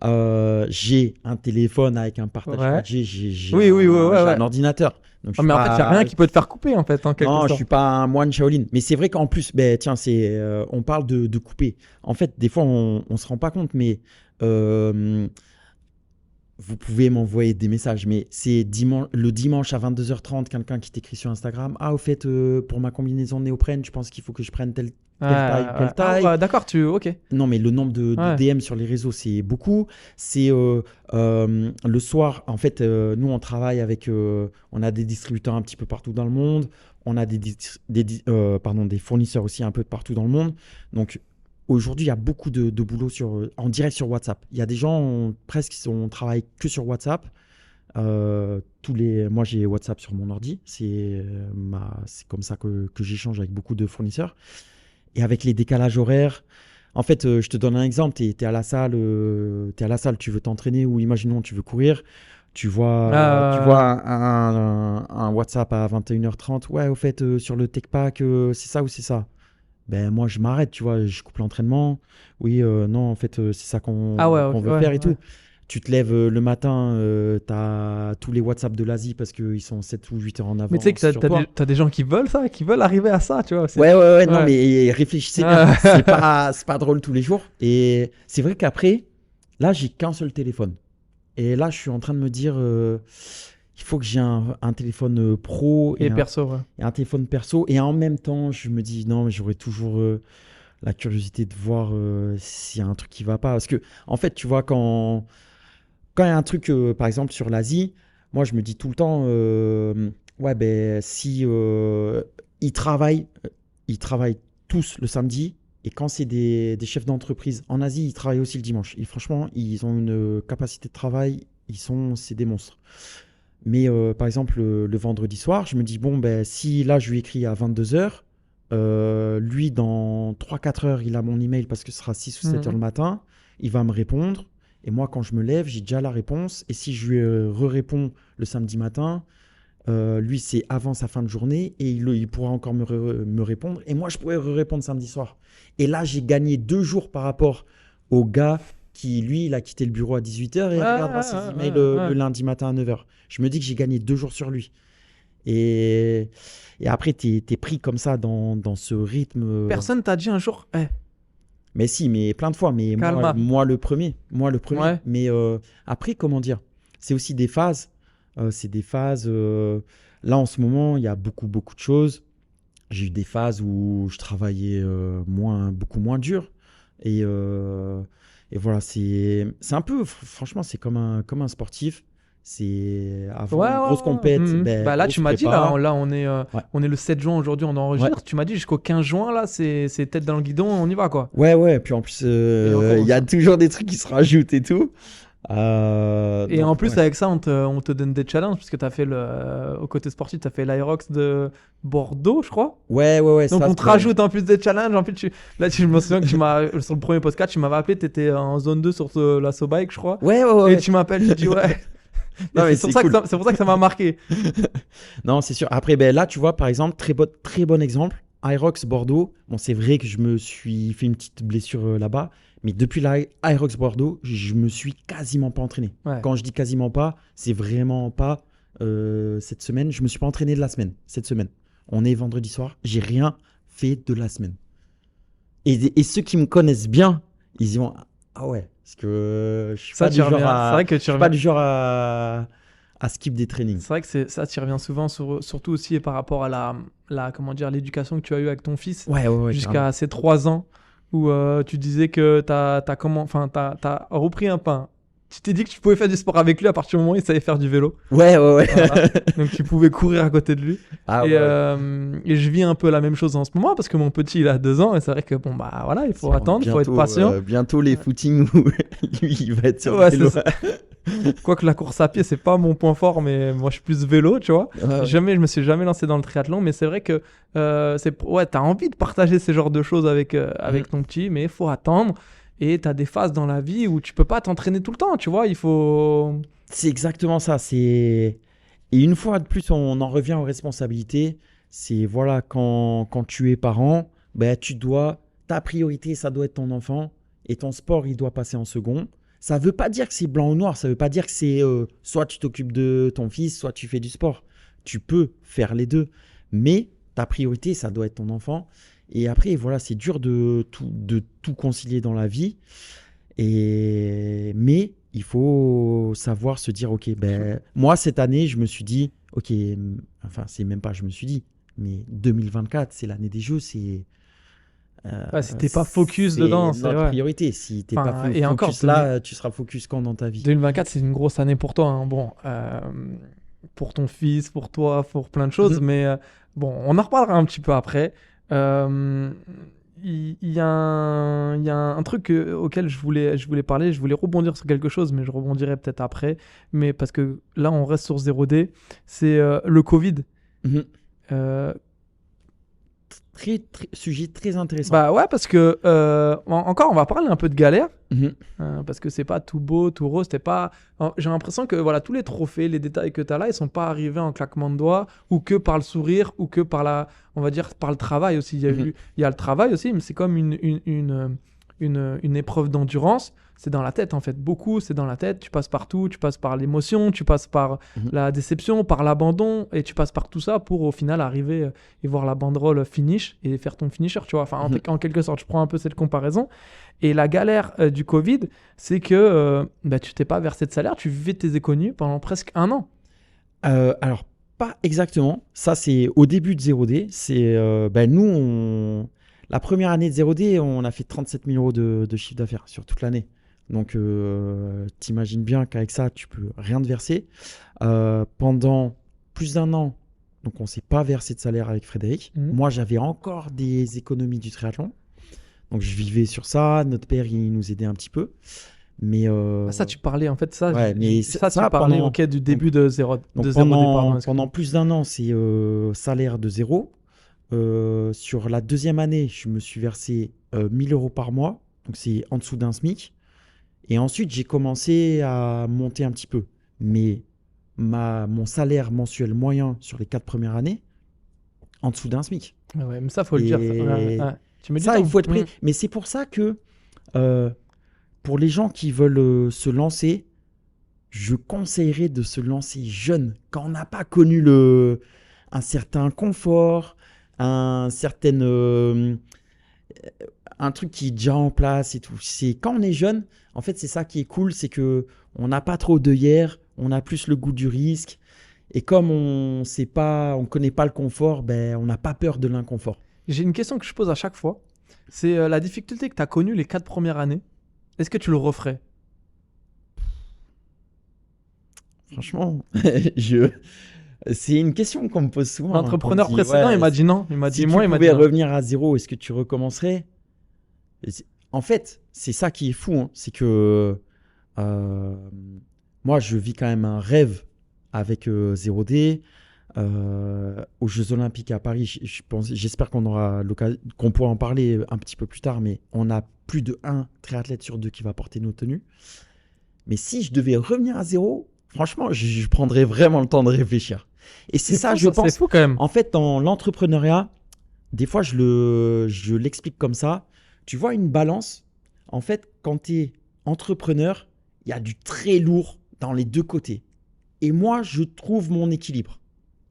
J'ai un téléphone avec un partage 4G. J'ai un ordinateur. Donc, mais en fait, il n'y a rien qui peut te faire couper en fait. Non, je suis pas un moine Shaolin. Mais c'est vrai qu'en plus, tiens, on parle de couper. En fait, des fois, on se rend pas compte, mais vous pouvez m'envoyer des messages. Mais c'est le dimanche à 22h30, quelqu'un qui t'écrit sur Instagram. Ah, au fait, pour ma combinaison néoprène, je pense qu'il faut que je prenne telle taille. D'accord, ok. Non, mais le nombre de DM sur les réseaux, c'est beaucoup. C'est le soir, en fait, nous, on travaille avec, on a des distributeurs un petit peu partout dans le monde. On a des fournisseurs aussi un peu de partout dans le monde. Donc, aujourd'hui, il y a beaucoup de boulot en direct sur WhatsApp. Il y a des gens, on travaille que sur WhatsApp. Moi, j'ai WhatsApp sur mon ordi. C'est comme ça que j'échange avec beaucoup de fournisseurs. Et avec les décalages horaires, en fait, je te donne un exemple. Tu es à la salle, tu veux t'entraîner ou imaginons, tu veux courir. Tu vois un WhatsApp à 21h30. Ouais, au fait, sur le TechPack, c'est ça ou c'est ça? Ben, moi, je m'arrête, tu vois, je coupe l'entraînement. Oui, non, en fait, c'est ça qu'on veut faire et tout. Tu te lèves le matin, tu as tous les WhatsApp de l'Asie parce qu'ils sont 7 ou 8 heures en avance. Mais tu sais que tu as des gens qui veulent ça, qui veulent arriver à ça, tu vois. Ouais, non, mais réfléchissez bien. C'est pas drôle tous les jours. Et c'est vrai qu'après, là, j'ai qu'un seul téléphone. Et là, je suis en train de me dire, il faut que j'ai un téléphone pro et perso. Et un téléphone perso. Et en même temps, je me dis, non, mais j'aurais toujours la curiosité de voir s'il y a un truc qui va pas. Parce que, en fait, tu vois, quand il y a un truc, par exemple, sur l'Asie, moi, je me dis tout le temps, ouais, ben, si ils travaillent tous le samedi, et quand c'est des chefs d'entreprise en Asie, ils travaillent aussi le dimanche. Et franchement, ils ont une capacité de travail, c'est des monstres. Mais par exemple, le vendredi soir, je me dis, bon, ben, si là, je lui écris à 22h, lui, dans 3-4 heures, il a mon email parce que ce sera 6 ou 7 heures le matin, il va me répondre. Et moi, quand je me lève, j'ai déjà la réponse. Et si je lui réponds le samedi matin, lui, c'est avant sa fin de journée et il pourra encore me répondre. Et moi, je pourrais répondre samedi soir. Et là, j'ai gagné 2 jours par rapport au gars qui, lui, il a quitté le bureau à 18h et il regardera ses emails le lundi matin à 9h. Je me dis que j'ai gagné 2 jours sur lui. Et après, t'es pris comme ça dans ce rythme. Personne t'a dit un jour, Mais si, mais plein de fois. Mais moi le premier. Ouais. Mais après, comment dire? C'est aussi des phases. C'est des phases. Là, en ce moment, il y a beaucoup de choses. J'ai eu des phases où je travaillais beaucoup moins dur. Et voilà, c'est un peu, franchement, c'est comme un sportif. C'est avant une grosse compète. Là, tu m'as dit, là, on est le 7 juin aujourd'hui, on enregistre. Tu m'as dit jusqu'au 15 juin, là, c'est tête dans le guidon, on y va, quoi. Ouais. Puis en plus, il y a toujours des trucs qui se rajoutent et tout. Et en plus, avec ça, on te donne des challenges, puisque tu as fait au côté sportif, tu as fait l'Aerox de Bordeaux, je crois. Ouais. Donc on te rajoute en plus des challenges. En plus, je me souviens que sur le premier podcast, tu m'avais appelé, tu étais en zone 2 sur la SoBike, je crois. Ouais. Et tu m'appelles, tu dis ouais. Non, mais c'est pour ça que ça m'a marqué. Non, c'est sûr. Après, là, tu vois, par exemple, très bon exemple. Irox Bordeaux, bon, c'est vrai que je me suis fait une petite blessure là-bas, mais depuis Irox Bordeaux, je me suis quasiment pas entraîné. Ouais. Quand je dis quasiment pas, c'est vraiment pas cette semaine. Je me suis pas entraîné de la semaine, cette semaine. On est vendredi soir, j'ai rien fait de la semaine. Et ceux qui me connaissent bien, ils y vont, ah ouais, parce que je suis Ça, pas tu du genre reviens. à, C'est vrai que je tu suis reviens. pas du genre à skip des trainings. C'est vrai que ça, tu reviens souvent, surtout aussi par rapport à comment dire, l'éducation que tu as eue avec ton fils Ouais, carrément. jusqu'à ses 3 ans, où tu disais que t'as repris un pain. Tu t'es dit que tu pouvais faire du sport avec lui à partir du moment où il savait faire du vélo. Ouais. Voilà. Donc tu pouvais courir à côté de lui. Ah et, ouais. et je vis un peu la même chose en ce moment parce que mon petit il a 2 ans et c'est vrai que bon bah voilà, il faut attendre, il faut être patient. Bientôt les footings où lui il va être sur Ouais, le vélo. c'est ça. Quoique la course à pied c'est pas mon point fort, mais moi je suis plus vélo, tu vois. Ouais. Je me suis jamais lancé dans le triathlon, mais c'est vrai que t'as envie de partager ces genres de choses avec ton petit, mais il faut attendre. Et t'as des phases dans la vie où tu peux pas t'entraîner tout le temps, tu vois. Il faut. C'est exactement ça. Et une fois de plus, on en revient aux responsabilités. C'est voilà, quand tu es parent, ben, ta priorité, ça doit être ton enfant. Et ton sport, il doit passer en second. Ça ne veut pas dire que c'est blanc ou noir. Ça ne veut pas dire que c'est soit tu t'occupes de ton fils, soit tu fais du sport. Tu peux faire les deux. Mais ta priorité, ça doit être ton enfant. Et après, voilà, c'est dur de tout concilier dans la vie. Mais il faut savoir se dire, OK, ben, moi, cette année, je me suis dit, OK, enfin, c'est même pas, je me suis dit, mais 2024, c'est l'année des Jeux, c'est... si t'es pas focus dedans, c'est notre vrai. priorité. Si t'es Enfin, pas focus et encore, là, tu seras focus quand dans ta vie? 2024, c'est une grosse année pour toi, hein. Bon, pour ton fils, pour toi, pour plein de choses. Mais bon, on en reparlera un petit peu après. Il y a un truc auquel je voulais parler. Je voulais rebondir sur quelque chose, mais je rebondirai peut-être après. Mais parce que là, on reste sur 0D. C'est le Covid. Sujet très intéressant. Bah ouais, parce que encore, on va parler un peu de galère. Mhm. Parce que c'est pas tout beau, tout rose. J'ai l'impression que voilà, tous les trophées, les détails que tu as là, ils sont pas arrivés en claquement de doigts ou que par le sourire ou que on va dire, par le travail aussi. Il y a le travail aussi, mais c'est comme une épreuve d'endurance. C'est dans la tête en fait. Beaucoup, c'est dans la tête. Tu passes par tout. Tu passes par l'émotion, tu passes par la déception, par l'abandon et tu passes par tout ça pour au final arriver et voir la banderole finish et faire ton finisher. Tu vois. Enfin, en quelque sorte, je prends un peu cette comparaison. Et la galère du Covid, c'est que tu t'es pas versé de salaire. Tu vivais tes économies pendant presque 1 an. Alors, pas exactement. Ça, c'est au début de 0D. C'est nous, la première année de 0D, on a fait 37 000 euros de chiffre d'affaires sur toute l'année. Donc, t'imagines bien qu'avec ça, tu peux rien te verser. Pendant plus d'1 an, donc on ne s'est pas versé de salaire avec Frédéric. Moi, j'avais encore des économies du triathlon. Donc, je vivais sur ça. Notre père, il nous aidait un petit peu. Mais ça, tu parlais en fait, ça, ouais, mais tu parlais du début de 0D. Pendant plus d'1 an, c'est salaire de 0. Sur la deuxième année, je me suis versé 1 000 euros par mois. Donc, c'est en dessous d'un SMIC. Et ensuite, j'ai commencé à monter un petit peu. Mais mon salaire mensuel moyen sur les 4 premières années, en dessous d'un SMIC. Ouais, mais ça, faut le dire. Tu me dis ça, il faut être prêt. Mais c'est pour ça que pour les gens qui veulent se lancer, je conseillerais de se lancer jeune, quand on n'a pas connu un certain confort, un truc qui est déjà en place et tout. C'est quand on est jeune, en fait, c'est ça qui est cool, c'est que on n'a pas trop d'œillères, on a plus le goût du risque. Et comme on connaît pas le confort, ben, on n'a pas peur de l'inconfort. J'ai une question que je pose à chaque fois. C'est la difficulté que tu as connue les 4 premières années. Est-ce que tu le referais? Franchement, c'est une question qu'on me pose souvent. L'entrepreneur précédent, il m'a dit non. Il m'a dit moi, il m'a dit non. Si tu pouvais revenir à 0, est-ce que tu recommencerais? En fait, c'est ça qui est fou. Hein. C'est que moi, je vis quand même un rêve avec 0D. Aux Jeux Olympiques à Paris, j'espère qu'on pourra en parler un petit peu plus tard, mais on a plus de 1 triathlète sur 2 qui va porter nos tenues. Mais si je devais revenir à 0, franchement, je prendrais vraiment le temps de réfléchir. Et c'est ça, je pense. C'est fou quand même. En fait, dans l'entrepreneuriat, des fois, je l'explique comme ça. Tu vois, une balance, en fait, quand tu es entrepreneur, il y a du très lourd dans les deux côtés. Et moi, je trouve mon équilibre.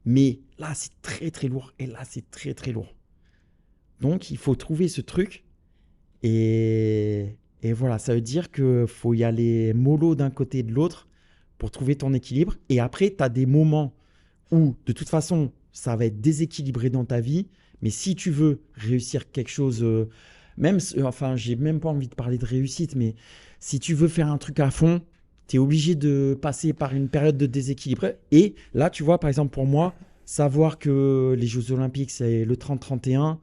Mais là, c'est très, très lourd. Et là, c'est très, très lourd. Donc, il faut trouver ce truc. Et voilà, ça veut dire qu'il faut y aller mollo d'un côté et de l'autre pour trouver ton équilibre. Et après, tu as des moments où, de toute façon, ça va être déséquilibré dans ta vie. Mais si tu veux réussir quelque chose, enfin, j'ai même pas envie de parler de réussite, mais si tu veux faire un truc à fond, tu es obligé de passer par une période de déséquilibre. Et là, tu vois, par exemple, pour moi, savoir que les Jeux Olympiques, c'est le 30-31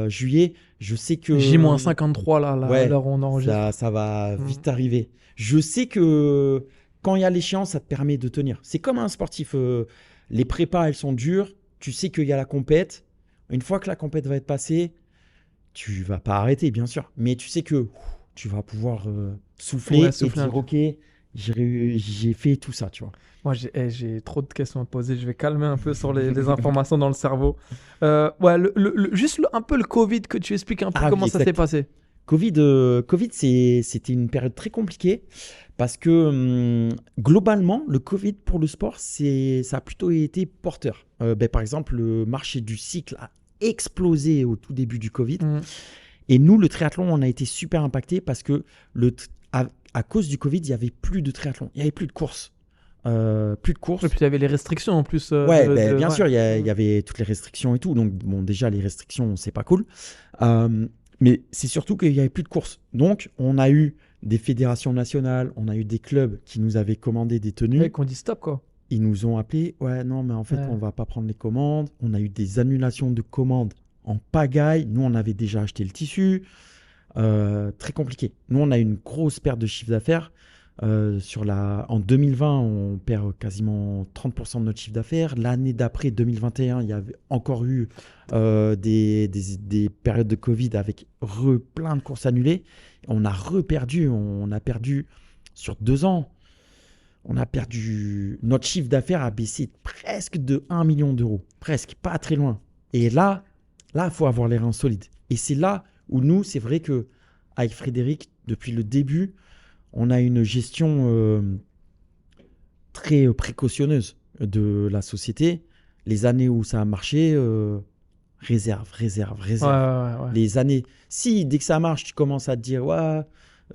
juillet, je sais que. J-53, là, Ouais, l'heure où on enregistre. ça va Mm. vite arriver. Je sais que quand il y a l'échéance, ça te permet de tenir. C'est comme un sportif. Les prépas, elles sont dures. Tu sais qu'il y a la compète. Une fois que la compète va être passée, tu vas pas arrêter, bien sûr. Mais tu sais que tu vas pouvoir souffler Ouais, et souffler un dire, peu. OK, j'ai fait tout ça, tu vois. Moi, j'ai trop de questions à te poser. Je vais calmer un peu sur les informations dans le cerveau. Ouais, un peu le Covid, que tu expliques un peu Ah oui, comment ça s'est exact. passé. Covid, c'était une période très compliquée parce que globalement, le Covid pour le sport, ça a plutôt été porteur. Par exemple, le marché du cycle a explosé au tout début du Covid. Mm. Et nous, le triathlon, on a été super impacté parce que à cause du Covid, il n'y avait plus de triathlon, il n'y avait plus de courses. Plus de Et courses. puis, il y avait les restrictions en plus. Ouais, bien Ouais. sûr, il y Mm. avait toutes les restrictions et tout. Donc, bon, déjà, les restrictions, c'est pas cool. Mais c'est surtout qu'il n'y avait plus de courses. Donc, on a eu des fédérations nationales, on a eu des clubs qui nous avaient commandé des Ouais, tenues. qu'on dit stop, quoi. Ils nous ont appelés. Ouais, non, mais en fait, Ouais. on va pas prendre les commandes. On a eu des annulations de commandes en pagaille. Nous, on avait déjà acheté le tissu. Très compliqué. Nous, on a eu une grosse perte de chiffre d'affaires. En 2020, on perd quasiment 30% de notre chiffre d'affaires. L'année d'après, 2021, il y avait encore eu des périodes de Covid avec plein de courses annulées. On a reperdu, on a perdu sur 2 ans, on a perdu, notre chiffre d'affaires a baissé presque de 1 million d'euros. Presque, pas très loin. Et là, il faut avoir les reins solides. Et c'est là où nous, c'est vrai que avec Frédéric, depuis le début, on a une gestion très précautionneuse de la société. Les années où ça a marché, réserve, réserve, Ouais, réserve. ouais, ouais. Les années, si dès que ça marche, tu commences à te dire, ouais,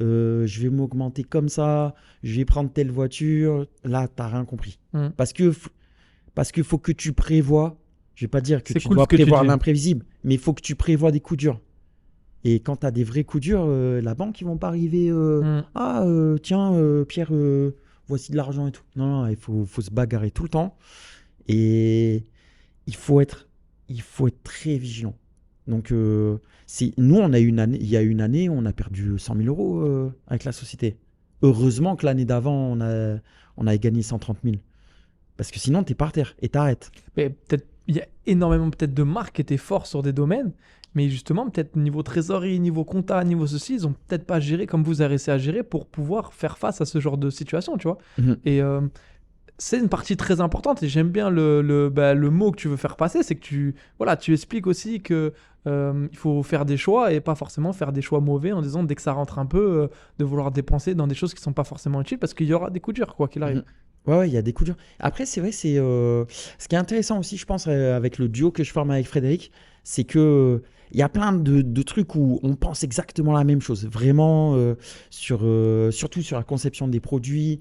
je vais m'augmenter comme ça, je vais prendre telle voiture, là, tu n'as rien compris. Mm. Parce qu'il faut que tu prévois, je ne vais pas dire que C'est tu cool ce dois que tu prévoir dis. l'imprévisible, mais il faut que tu prévois des coups durs. Et quand tu as des vrais coups durs, la banque, ils vont pas arriver. Mm. Tiens, Pierre, voici de l'argent et tout. Non, non, faut se bagarrer tout le temps. Et il faut être, il faut être très vigilant. Donc, nous, il y a une année, on a perdu 100 000 euros avec la société. Heureusement que l'année d'avant, on a gagné 130 000. Parce que sinon, tu es par terre et t'arrêtes. Mais peut-être, il y a énormément peut-être de marques qui étaient fortes sur des domaines, mais justement, peut-être niveau trésorerie, niveau compta, niveau ceci, ils ont peut-être pas géré comme vous avez réussi à gérer pour pouvoir faire face à ce genre de situation, tu vois. Mhm. Et c'est une partie très importante et j'aime bien le mot que tu veux faire passer, c'est que tu expliques aussi que il faut faire des choix et pas forcément faire des choix mauvais en disant dès que ça rentre un peu, de vouloir dépenser dans des choses qui sont pas forcément utiles parce qu'il y aura des coups durs, quoi qu'il arrive. Mhm. Ouais, il y a des coups durs. Après, c'est vrai, ce qui est intéressant aussi, je pense, avec le duo que je forme avec Frédéric, c'est que il y a plein de trucs où on pense exactement la même chose, vraiment, surtout sur la conception des produits,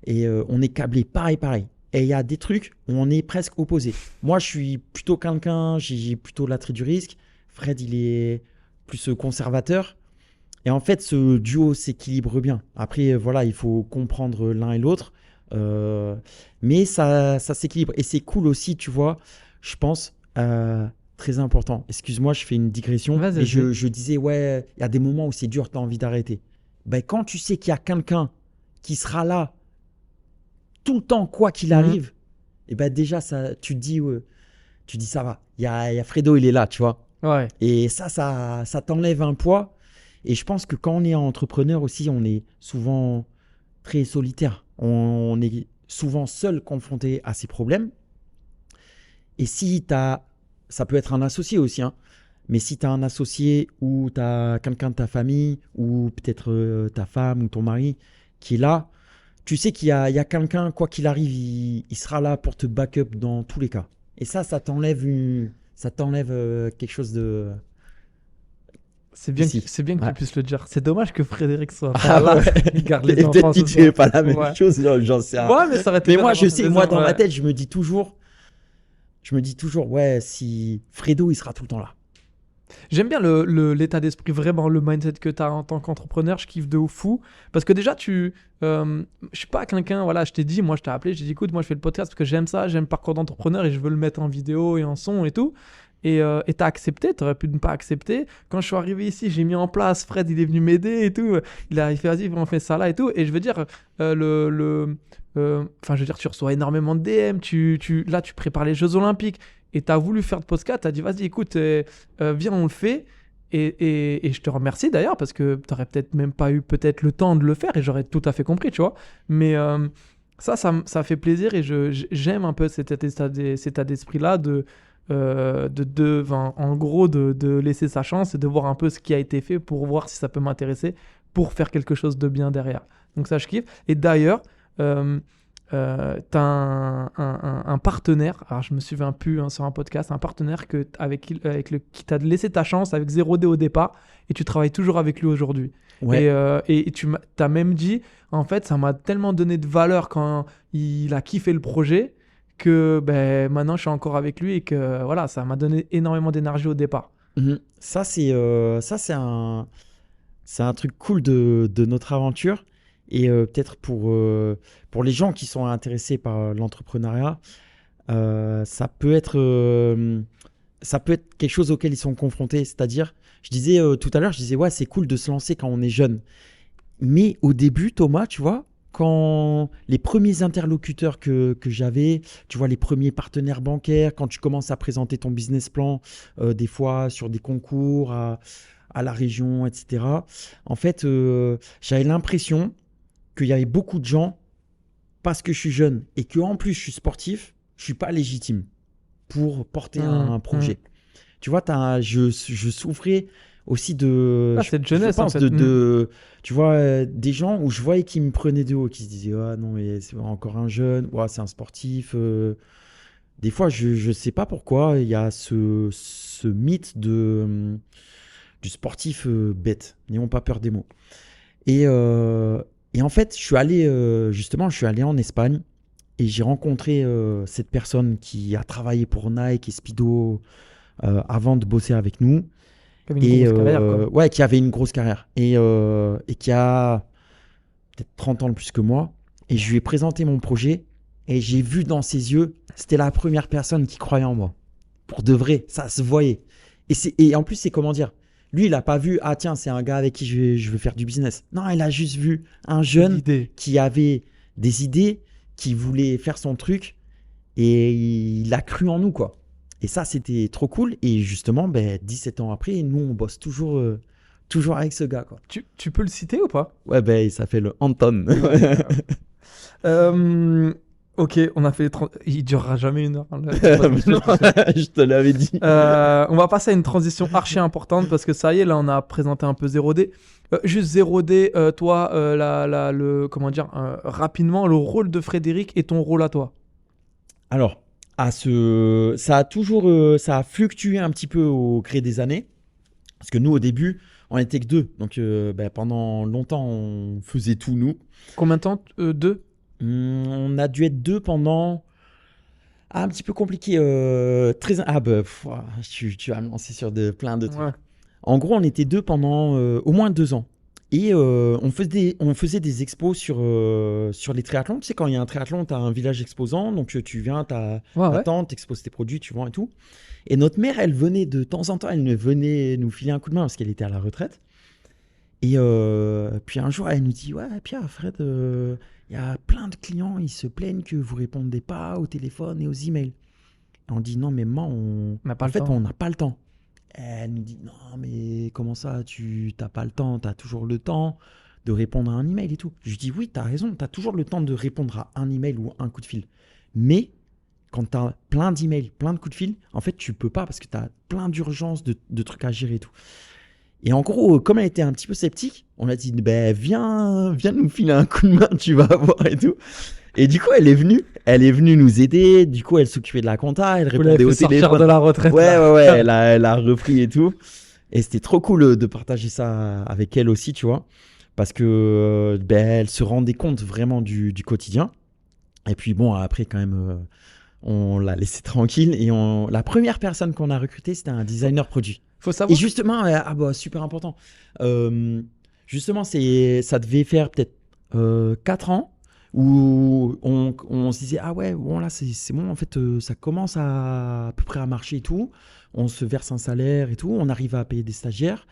et on est câblé pareil, pareil. Et il y a des trucs où on est presque opposé. Moi, je suis plutôt quelqu'un, j'ai plutôt l'attrait du risque. Fred, il est plus conservateur. Et en fait, ce duo s'équilibre bien. Après, voilà, il faut comprendre l'un et l'autre. Euh, mais ça s'équilibre. Et c'est cool aussi, tu vois, je pense, très important. Excuse-moi, je fais une digression. Vas-y, Mais vas-y. je disais, ouais, il y a des moments où c'est dur, tu as envie d'arrêter. Ben, quand tu sais qu'il y a quelqu'un qui sera là tout le temps, quoi qu'il Mhm. arrive, et ben déjà, tu dis ça va. Il y a Fredo, il est là, tu vois. Ouais. Et ça t'enlève un poids. Et je pense que quand on est entrepreneur aussi, on est souvent très solitaire. On est souvent seul confronté à ces problèmes. Et si tu as ça peut être un associé aussi, hein. Mais si tu as un associé ou tu as quelqu'un de ta famille ou peut-être ta femme ou ton mari qui est là, tu sais il y a quelqu'un, quoi qu'il arrive, il sera là pour te back-up dans tous les cas. Et ça t'enlève quelque chose de... Ici. C'est bien que Ouais. tu puisses le dire. C'est dommage que Frédéric soit pas Ah là. ouais. Il garde Et les enfants peut-être ce qu'il soir. dirait pas la même Ouais. chose, j'en sais rien. Ouais, mais ça aurait été Mais bien moi, d'avoir je sais, raison, moi, dans ma ouais. tête, je me dis toujours, ouais, si Fredo, il sera tout le temps là. J'aime bien l'état d'esprit, vraiment, le mindset que tu as en tant qu'entrepreneur. Je kiffe de ouf fou. Parce que déjà, je suis pas quelqu'un, voilà, je t'ai dit, moi, je t'ai appelé, j'ai dit, écoute, moi, je fais le podcast parce que j'aime ça, j'aime le parcours d'entrepreneur et je veux le mettre en vidéo et en son et tout. Et t'as accepté, t'aurais pu ne pas accepter. Quand je suis arrivé ici, j'ai mis en place, Fred, il est venu m'aider et tout. Il fait, vas-y, on fait ça là et tout. Et je veux dire, enfin, je veux dire, tu reçois énormément de DM, là, tu prépares les Jeux Olympiques et tu as voulu faire de podcast, tu as dit, vas-y, écoute, viens, on le fait. Et je te remercie d'ailleurs parce que tu n'aurais peut-être même pas eu peut-être le temps de le faire et j'aurais tout à fait compris, tu vois. Mais ça fait plaisir et j'aime un peu cet état d'esprit-là en gros, de laisser sa chance et de voir un peu ce qui a été fait pour voir si ça peut m'intéresser pour faire quelque chose de bien derrière. Donc ça, je kiffe. Et d'ailleurs, t'as un partenaire, alors je me souviens plus sur un podcast, un partenaire qui t'a laissé ta chance avec 0D au départ et tu travailles toujours avec lui aujourd'hui. Ouais. Et tu t'as même dit, en fait, ça m'a tellement donné de valeur quand il a kiffé le projet que ben, maintenant je suis encore avec lui et que voilà, ça m'a donné énormément d'énergie au départ. Ça, c'est un truc cool de notre aventure. Et peut-être pour les gens qui sont intéressés par l'entrepreneuriat, ça peut être quelque chose auquel ils sont confrontés. C'est-à-dire, je disais tout à l'heure, ouais, c'est cool de se lancer quand on est jeune. Mais au début, Thomas, tu vois, quand les premiers interlocuteurs que j'avais, tu vois, les premiers partenaires bancaires, quand tu commences à présenter ton business plan, des fois sur des concours à la région, etc., en fait, j'avais l'impression qu'il y avait beaucoup de gens, parce que je suis jeune et qu'en plus je suis sportif, je suis pas légitime pour porter un projet. Tu vois, je souffrais aussi cette jeunesse, je pense, en fait. tu vois, des gens où je voyais qui me prenaient de haut, qui se disaient, ah non, mais c'est encore un jeune, ouais, c'est un sportif. Des fois, je sais pas pourquoi, il y a ce mythe du sportif bête. N'ayons pas peur des mots. Et en fait, je suis allé en Espagne et j'ai rencontré cette personne qui a travaillé pour Nike et Speedo avant de bosser avec nous. Qui avait une grosse carrière, quoi. Ouais, qui avait une grosse carrière et qui a peut-être 30 ans de plus que moi. Et je lui ai présenté mon projet et j'ai vu dans ses yeux, c'était la première personne qui croyait en moi. Pour de vrai, ça se voyait. Et en plus, c'est comment dire, lui, il n'a pas vu, ah tiens, c'est un gars avec qui je veux faire du business. Non, il a juste vu un jeune qui avait des idées, qui voulait faire son truc et il a cru en nous, quoi. Et ça, c'était trop cool. Et justement, 17 ans après, nous, on bosse toujours avec ce gars, quoi. Tu peux le citer ou pas? Ouais, il s'appelle Anton. Ok, on a fait il durera jamais 1 heure. Hein, non, je te l'avais dit. On va passer à une transition archi importante parce que ça y est, là, on a présenté un peu 0D. Juste 0D, toi, comment dire, rapidement, le rôle de Frédéric et ton rôle à toi. Alors, ça a fluctué un petit peu au gré des années. Parce que nous, au début, on n'était que 2. Donc, pendant longtemps, on faisait tout, nous. Combien de temps 2 ? On a dû être 2 pendant... un petit peu compliqué. Tu vas me lancer sur plein de trucs. Ouais. En gros, on était 2 pendant au moins 2 ans. Et on faisait des expos sur les triathlons. Tu sais, quand il y a un triathlon, tu as un village exposant. Donc, tu viens, tu as ta tente, tu exposes tes produits, tu vends et tout. Et notre mère, elle venait de temps en temps, elle venait nous filer un coup de main parce qu'elle était à la retraite. Et puis un jour, elle nous dit, ouais, Pierre, Fred, il y a plein de clients, ils se plaignent que vous ne répondez pas au téléphone et aux emails. Et on dit, non, mais moi, on n'a pas le temps. Elle nous dit, non, mais comment ça, tu n'as pas le temps, tu as toujours le temps de répondre à un email et tout. Je dis, oui, tu as raison, tu as toujours le temps de répondre à un email ou un coup de fil. Mais quand tu as plein d'emails, plein de coups de fil, en fait, tu peux pas parce que tu as plein d'urgences, de trucs à gérer et tout. Et en gros, comme elle était un petit peu sceptique, on a dit, viens nous filer un coup de main, tu vas voir et tout. Et du coup, elle est venue nous aider. Du coup, elle s'occupait de la compta, elle répondait au téléphone. Sortir de la retraite. Ouais, elle a repris et tout. Et c'était trop cool de partager ça avec elle aussi, tu vois. Parce que elle se rendait compte vraiment du quotidien. Et puis bon, après quand même, on l'a laissé tranquille. Et la première personne qu'on a recrutée, c'était un designer produit. Faut savoir. Et justement, super important. Justement, ça devait faire peut-être 4 ans où on se disait, ah ouais, bon là c'est bon, en fait, ça commence à peu près à marcher et tout. On se verse un salaire et tout. On arrive à payer des stagiaires.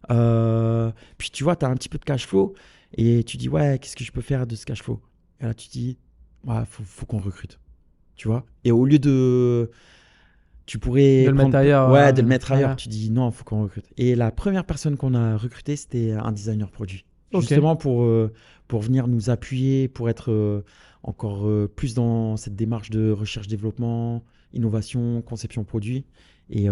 Puis tu vois, tu as un petit peu de cash flow et tu dis, ouais, qu'est-ce que je peux faire de ce cash flow? Et là, tu dis, ouais, faut qu'on recrute. Tu vois? Et au lieu de. Tu pourrais. De le mettre ailleurs. Ouais, de le mettre ailleurs. Tu dis, non, faut qu'on recrute. Et la première personne qu'on a recrutée, c'était un designer produit. Ok. Justement pour venir nous appuyer, pour être encore plus dans cette démarche de recherche-développement, innovation, conception produit. Et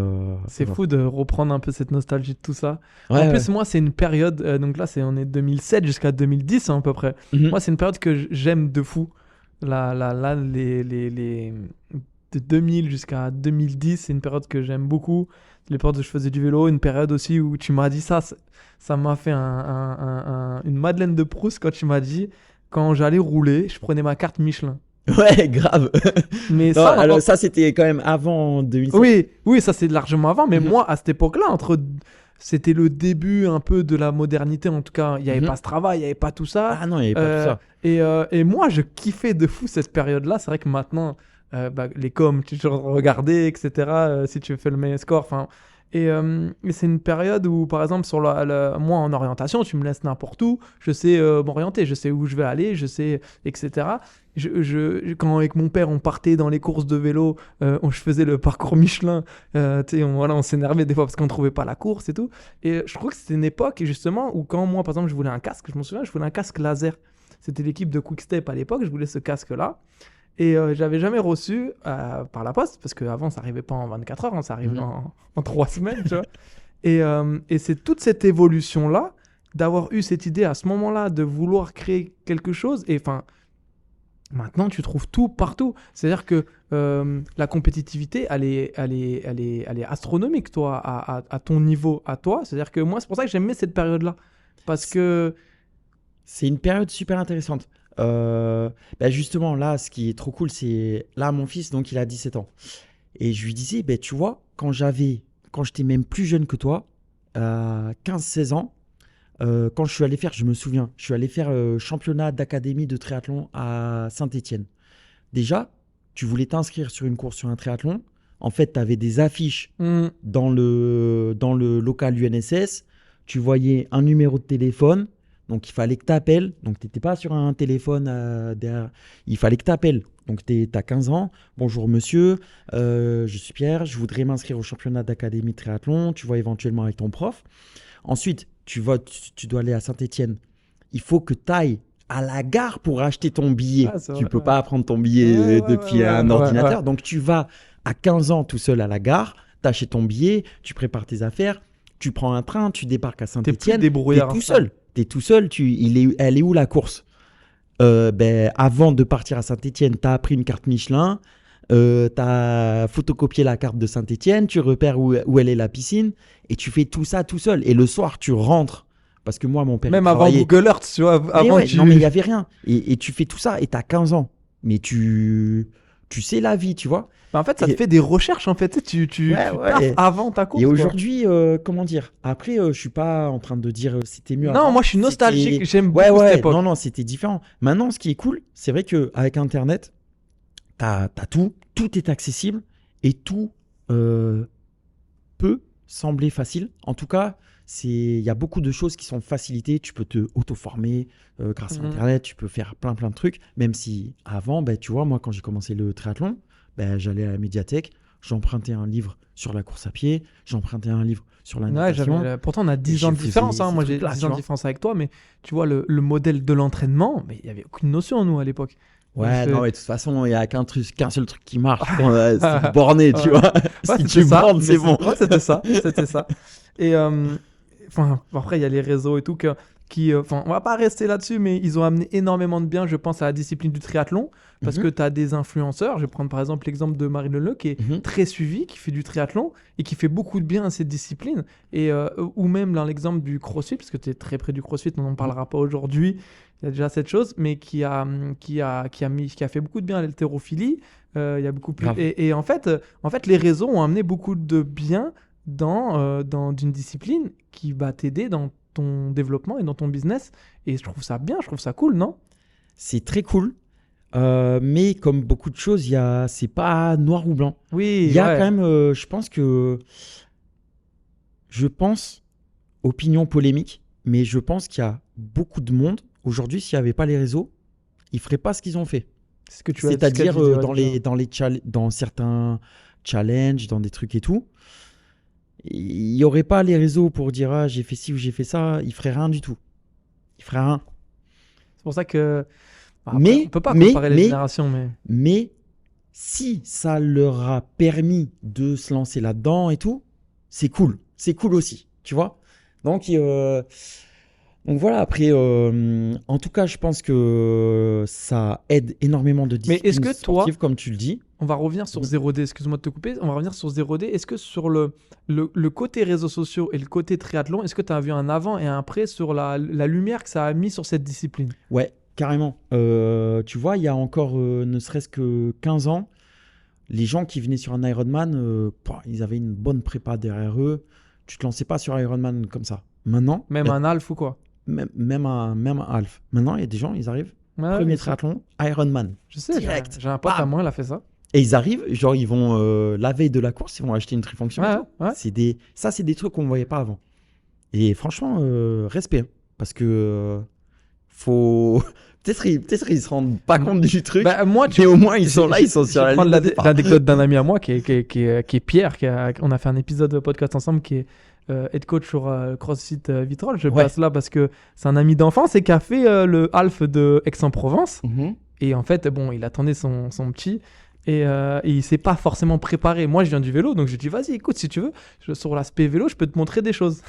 c'est fou de reprendre un peu cette nostalgie de tout ça. Ouais, en plus, moi, c'est une période. Donc là, on est 2007 jusqu'à 2010 hein, à peu près. Mhm. Moi, c'est une période que j'aime de fou. Là, de 2000 jusqu'à 2010, c'est une période que j'aime beaucoup. Les périodes où je faisais du vélo, une période aussi où tu m'as dit ça m'a fait une Madeleine de Proust quand tu m'as dit quand j'allais rouler, je prenais ma carte Michelin. Ouais, grave. Mais Non, alors ça, c'était quand même avant 2007. Oui, ça c'est largement avant. Mais Mhm. moi, à cette époque-là, c'était le début un peu de la modernité. En tout cas, il n'y avait Mhm. pas ce travail, il n'y avait pas tout ça. Ah non, il n'y avait pas tout ça. Et moi, je kiffais de fou cette période-là. C'est vrai que maintenant, les coms, tu te regardais, etc. Si tu fais le meilleur score. Et c'est une période où, par exemple, moi en orientation, tu me laisses n'importe où, je sais m'orienter, je sais où je vais aller, je sais, etc. Quand avec mon père, on partait dans les courses de vélo, je faisais le parcours Michelin, on s'énervait des fois parce qu'on ne trouvait pas la course et tout. Et je trouve que c'était une époque, justement, où quand moi, par exemple, je voulais un casque, je me souviens, je voulais un casque laser. C'était l'équipe de Quickstep à l'époque, je voulais ce casque-là. Et j'avais jamais reçu par la poste, parce qu'avant, ça n'arrivait pas en 24 heures, hein, ça arrivait en 3 semaines, tu vois. Et c'est toute cette évolution-là, d'avoir eu cette idée à ce moment-là, de vouloir créer quelque chose. Et enfin, maintenant, tu trouves tout partout. C'est-à-dire que la compétitivité, elle est astronomique, toi, à ton niveau, à toi. C'est-à-dire que moi, c'est pour ça que j'aimais cette période-là. Parce que... C'est une période super intéressante. Justement, là, ce qui est trop cool, c'est... Là, mon fils, donc, il a 17 ans. Et je lui disais, tu vois, quand j'étais même plus jeune que toi, 15-16 ans, quand je me souviens, je suis allé faire championnat d'académie de triathlon à Saint-Étienne. Déjà, tu voulais t'inscrire sur une course, sur un triathlon. En fait, tu avais des affiches dans le local UNSS. Tu voyais un numéro de téléphone. Donc, il fallait que tu appelles. Donc, tu n'étais pas sur un téléphone derrière. Il fallait que tu appelles. Donc, tu as 15 ans. Bonjour, monsieur. Je suis Pierre. Je voudrais m'inscrire au championnat d'académie de triathlon. Tu vois éventuellement avec ton prof. Ensuite, tu dois aller à Saint-Étienne. Il faut que tu ailles à la gare pour acheter ton billet. Tu ne peux pas prendre ton billet depuis un ordinateur. Donc, tu vas à 15 ans tout seul à la gare. Tu achètes ton billet. Tu prépares tes affaires. Tu prends un train. Tu débarques à Saint-Étienne. Tu es tout seul. Tu es tout seul. Elle est où la course? Avant de partir à Saint-Étienne, tu as pris une carte Michelin. Tu as photocopié la carte de Saint-Étienne, tu repères où elle est la piscine et tu fais tout ça tout seul. Et le soir, tu rentres. Parce que moi, mon père. Même avant Google Earth, tu vois. Non, mais il n'y avait rien. Et tu fais tout ça et tu as 15 ans. Mais tu sais la vie, tu vois. En fait, ça te fait des recherches, en fait. Tu taffes avant ta course. Et aujourd'hui, comment dire? Après, je ne suis pas en train de dire c'était mieux. Non, moi, je suis nostalgique. J'aime beaucoup cette époque. Non, c'était différent. Maintenant, ce qui est cool, c'est vrai qu'avec Internet, t'as tout est accessible et tout peut sembler facile. En tout cas, il y a beaucoup de choses qui sont facilitées. Tu peux te auto-former grâce à Internet, tu peux faire plein de trucs. Même si avant, tu vois, moi, quand j'ai commencé le triathlon, j'allais à la médiathèque, j'empruntais un livre sur la course à pied, j'empruntais un livre sur la natation. Pourtant, on a 10 ans de différence. Moi, j'ai 10 ans de différence avec toi, mais tu vois, le modèle de l'entraînement, mais il n'y avait aucune notion, nous, à l'époque. Ouais, non, mais de toute façon, il n'y a qu'un seul truc qui marche. C'est borné, tu vois. Ouais, Si tu bornes, c'est bon. Ouais, c'était ça. C'était ça. Et après, il y a les réseaux et tout on va pas rester là-dessus, mais ils ont amené énormément de bien, je pense, à la discipline du triathlon. Parce que tu as des influenceurs. Je vais prendre par exemple l'exemple de Marine Leleu, qui est très suivie, qui fait du triathlon et qui fait beaucoup de bien à cette discipline. Et, ou même dans l'exemple du crossfit, parce que tu es très près du crossfit, on n'en parlera pas aujourd'hui. Il y a déjà cette chose, mais qui a fait beaucoup de bien à l'haltérophilie. Il y a beaucoup plus. Et en fait, les réseaux ont amené beaucoup de bien dans une discipline qui va t'aider dans ton développement et dans ton business. Et je trouve ça bien, je trouve ça cool, non? C'est très cool. Mais comme beaucoup de choses, c'est pas noir ou blanc. Oui, il y a quand même, je pense, opinion polémique, mais je pense qu'il y a beaucoup de monde. Aujourd'hui, s'il n'y avait pas les réseaux, ils ne feraient pas ce qu'ils ont fait. C'est-à-dire dans certains challenges, dans des trucs et tout, il n'y aurait pas les réseaux pour dire ah, j'ai fait ci ou j'ai fait ça. Ils ne feraient rien du tout. Ils ne feraient rien. C'est pour ça que... Après, on peut pas comparer les générations, mais si ça leur a permis de se lancer là-dedans et tout, c'est cool. C'est cool aussi, tu vois. Donc voilà, après, en tout cas, je pense que ça aide énormément de disciplines sportives, comme tu le dis. On va revenir sur 0D, excuse-moi de te couper, on va revenir sur 0D. Est-ce que sur le côté réseaux sociaux et le côté triathlon, est-ce que tu as vu un avant et un après sur la lumière que ça a mis sur cette discipline? Ouais, carrément. Tu vois, il y a encore ne serait-ce que 15 ans, les gens qui venaient sur un Ironman, ils avaient une bonne prépa derrière eux. Tu te lançais pas sur Ironman comme ça. Maintenant, même un half ou quoi? Même un half. Maintenant, il y a des gens, ils arrivent, premier triathlon, Ironman. Je sais, j'ai un pote à moi, il a fait ça. Et ils arrivent, genre ils vont la veille de la course, ils vont acheter une trifonction. Ouais. C'est des trucs qu'on ne voyait pas avant. Et franchement, respect. Parce que faut... Peut-être ils se rendent pas compte du truc, mais au moins ils sont là, ils sont sur la ligne de départ. L'anecdote d'un ami à moi qui est Pierre, on a fait un épisode de podcast ensemble qui est head coach sur CrossFit Vitrolles. Je passe là parce que c'est un ami d'enfance et qui a fait le half de Aix-en-Provence. Et en fait, bon, il attendait son petit et il s'est pas forcément préparé. Moi, je viens du vélo, donc je lui dis vas-y, écoute, si tu veux, sur l'aspect vélo, je peux te montrer des choses.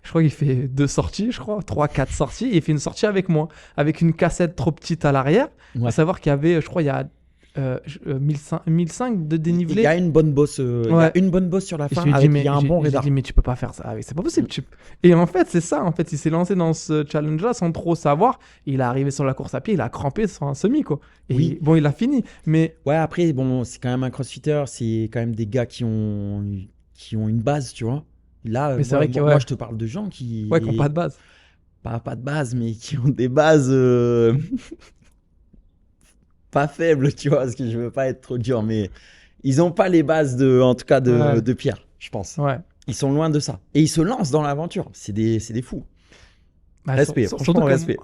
Je crois qu'il fait 2 sorties, 3-4 sorties. Et il fait une sortie avec moi, avec une cassette trop petite à l'arrière. Il faut savoir qu'il y avait, je crois, il y a 1005 de dénivelé. Il y a une bonne bosse, il y a une bonne bosse sur la fin. Il y a un bon radar. Je lui ai dit, mais tu peux pas faire ça. C'est pas possible. Et en fait, c'est ça. En fait, il s'est lancé dans ce challenge-là sans trop savoir. Il est arrivé sur la course à pied, il a crampé sur un semi, quoi. Et bon, il a fini. Mais ouais, après, bon, c'est quand même un crossfitter. C'est quand même des gars qui ont une base, tu vois. Là, mais c'est vrai que, moi, je te parle de gens qui n'ont pas de base. Pas de base, mais qui ont des bases pas faibles, tu vois, parce que je veux pas être trop dur, mais ils n'ont pas les bases en tout cas de Pierre, je pense. Ouais. Ils sont loin de ça. Et ils se lancent dans l'aventure. C'est des fous. Respect, franchement, respect.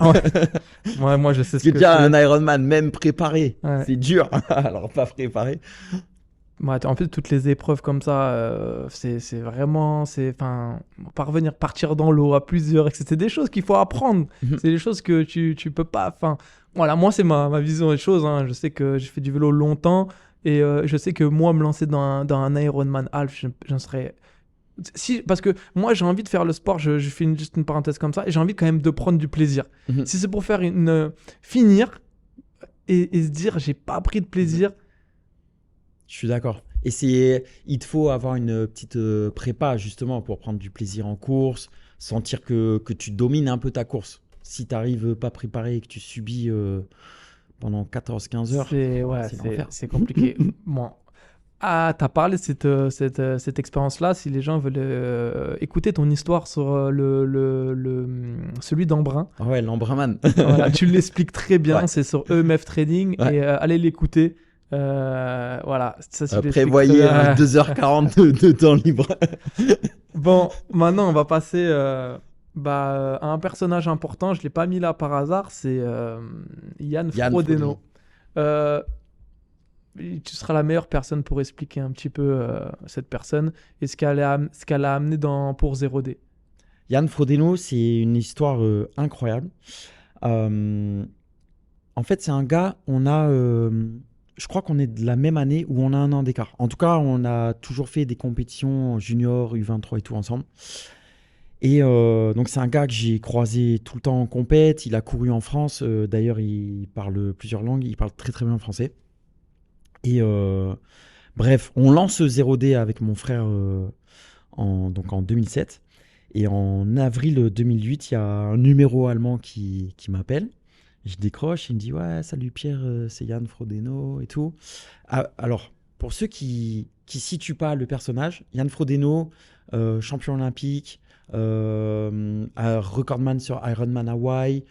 Ouais, moi, je sais ce que déjà, un Ironman, même préparé, c'est dur. Alors, pas préparé. En fait, toutes les épreuves comme ça, c'est vraiment, partir dans l'eau à plusieurs, c'est des choses qu'il faut apprendre. C'est des choses que tu peux pas. Voilà, moi c'est ma vision des choses. Hein. Je sais que j'ai fait du vélo longtemps et je sais que moi me lancer dans un Ironman half, j'en serais. Parce que moi j'ai envie de faire le sport. Je fais juste une parenthèse comme ça et j'ai envie quand même de prendre du plaisir. Si c'est pour faire finir et se dire j'ai pas pris de plaisir. Je suis d'accord. Et il te faut avoir une petite prépa justement pour prendre du plaisir en course, sentir que tu domines un peu ta course. Si tu n'arrives pas préparé et que tu subis pendant 14-15 heures, c'est compliqué. Bon. Ah, tu as parlé de cette expérience-là. Si les gens veulent écouter ton histoire sur celui d'Embrun. Ah ouais, l'Embrunman. Voilà, tu l'expliques très bien. C'est sur EMF Trading et allez l'écouter. Voilà. Ça, prévoyez 2h40 de temps libre. Bon, maintenant on va passer à un personnage important. Je ne l'ai pas mis là par hasard. C'est Yann Frodeno. Tu seras la meilleure personne pour expliquer un petit peu cette personne et ce qu'elle a amené pour 0D. Yann Frodeno, c'est une histoire incroyable. En En fait, c'est un gars, je crois qu'on est de la même année ou on a un an d'écart. En tout cas, on a toujours fait des compétitions junior, U23 et tout ensemble. Et donc, c'est un gars que j'ai croisé tout le temps en compète. Il a couru en France. D'ailleurs, il parle plusieurs langues. Il parle très, très bien français. Et bref, on lance 0D avec mon frère donc en 2007. Et en avril 2008, il y a un numéro allemand qui m'appelle. Je décroche, il me dit « Ouais, salut Pierre, c'est Yann Frodeno et tout. » Alors, pour ceux qui situent pas le personnage, Yann Frodeno, champion olympique, recordman sur Ironman Hawaii,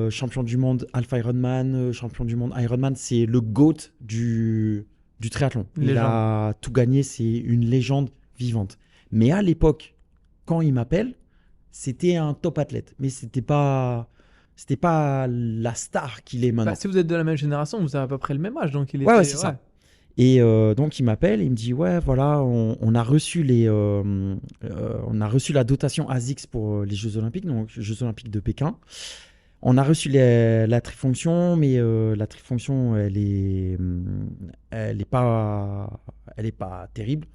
champion du monde Alpha Ironman, champion du monde Ironman, c'est le GOAT du triathlon. Il a tout gagné, c'est une légende vivante. Mais à l'époque, quand il m'appelle, c'était un top athlète, mais c'était pas la star qu'il est maintenant. Si vous êtes de la même génération, vous avez à peu près le même âge, donc il était. Ouais, c'est ça. Et donc il m'appelle et il me dit ouais voilà on a reçu la dotation ASICS pour les Jeux Olympiques, donc Jeux Olympiques de Pékin. On a reçu la trifonction, mais la trifonction elle est pas terrible.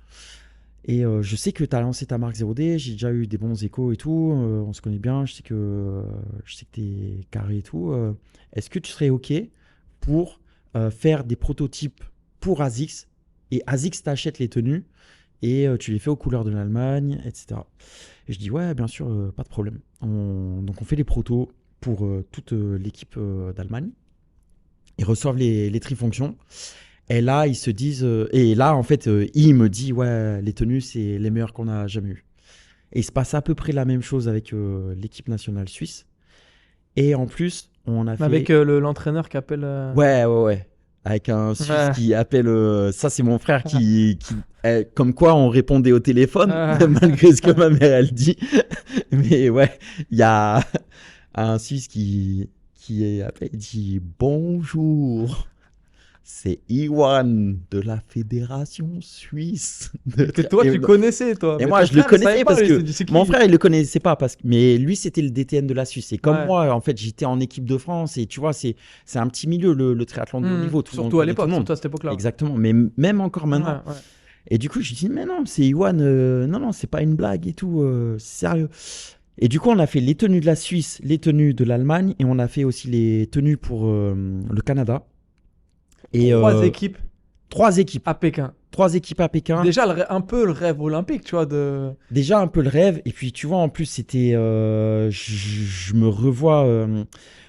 Et je sais que tu as lancé ta marque 0D, j'ai déjà eu des bons échos et tout, on se connaît bien, je sais que tu es carré et tout. Est-ce que tu serais OK pour faire des prototypes pour ASICS et ASICS t'achète les tenues et tu les fais aux couleurs de l'Allemagne, etc. Et je dis ouais, bien sûr, pas de problème. Donc on fait les protos pour toute l'équipe d'Allemagne. Ils reçoivent les trifonctions. Et là, ils se disent... et là, en fait, il me dit, ouais, les tenues, c'est les meilleures qu'on a jamais eues. Et il se passe à peu près la même chose avec l'équipe nationale suisse. Et en plus, on a fait... Avec l'entraîneur qui appelle... Ouais. Avec un Suisse qui appelle... ça, c'est mon frère qui comme quoi, on répondait au téléphone, malgré ce que ma mère, elle dit. Mais ouais, il y a un Suisse qui appelle, il dit « Bonjour ». C'est Iwan de la Fédération Suisse. Que toi, tu connaissais, toi. Et moi, je le connaissais parce que mon frère, il le connaissait pas. Mais lui, c'était le DTN de la Suisse. Et comme moi, en fait, j'étais en équipe de France. Et tu vois, c'est un petit milieu, le triathlon de haut niveau. Surtout à l'époque, surtout à cette époque-là. Exactement. Mais même encore maintenant. Ouais. Et du coup, je dis, mais non, c'est Iwan. Non, c'est pas une blague et tout. C'est sérieux. Et du coup, on a fait les tenues de la Suisse, les tenues de l'Allemagne. Et on a fait aussi les tenues pour le Canada. Et Trois équipes à Pékin. 3 équipes à Pékin. Déjà, un peu le rêve olympique, tu vois. Déjà, un peu le rêve. Et puis, tu vois, en plus, c'était... je me revois...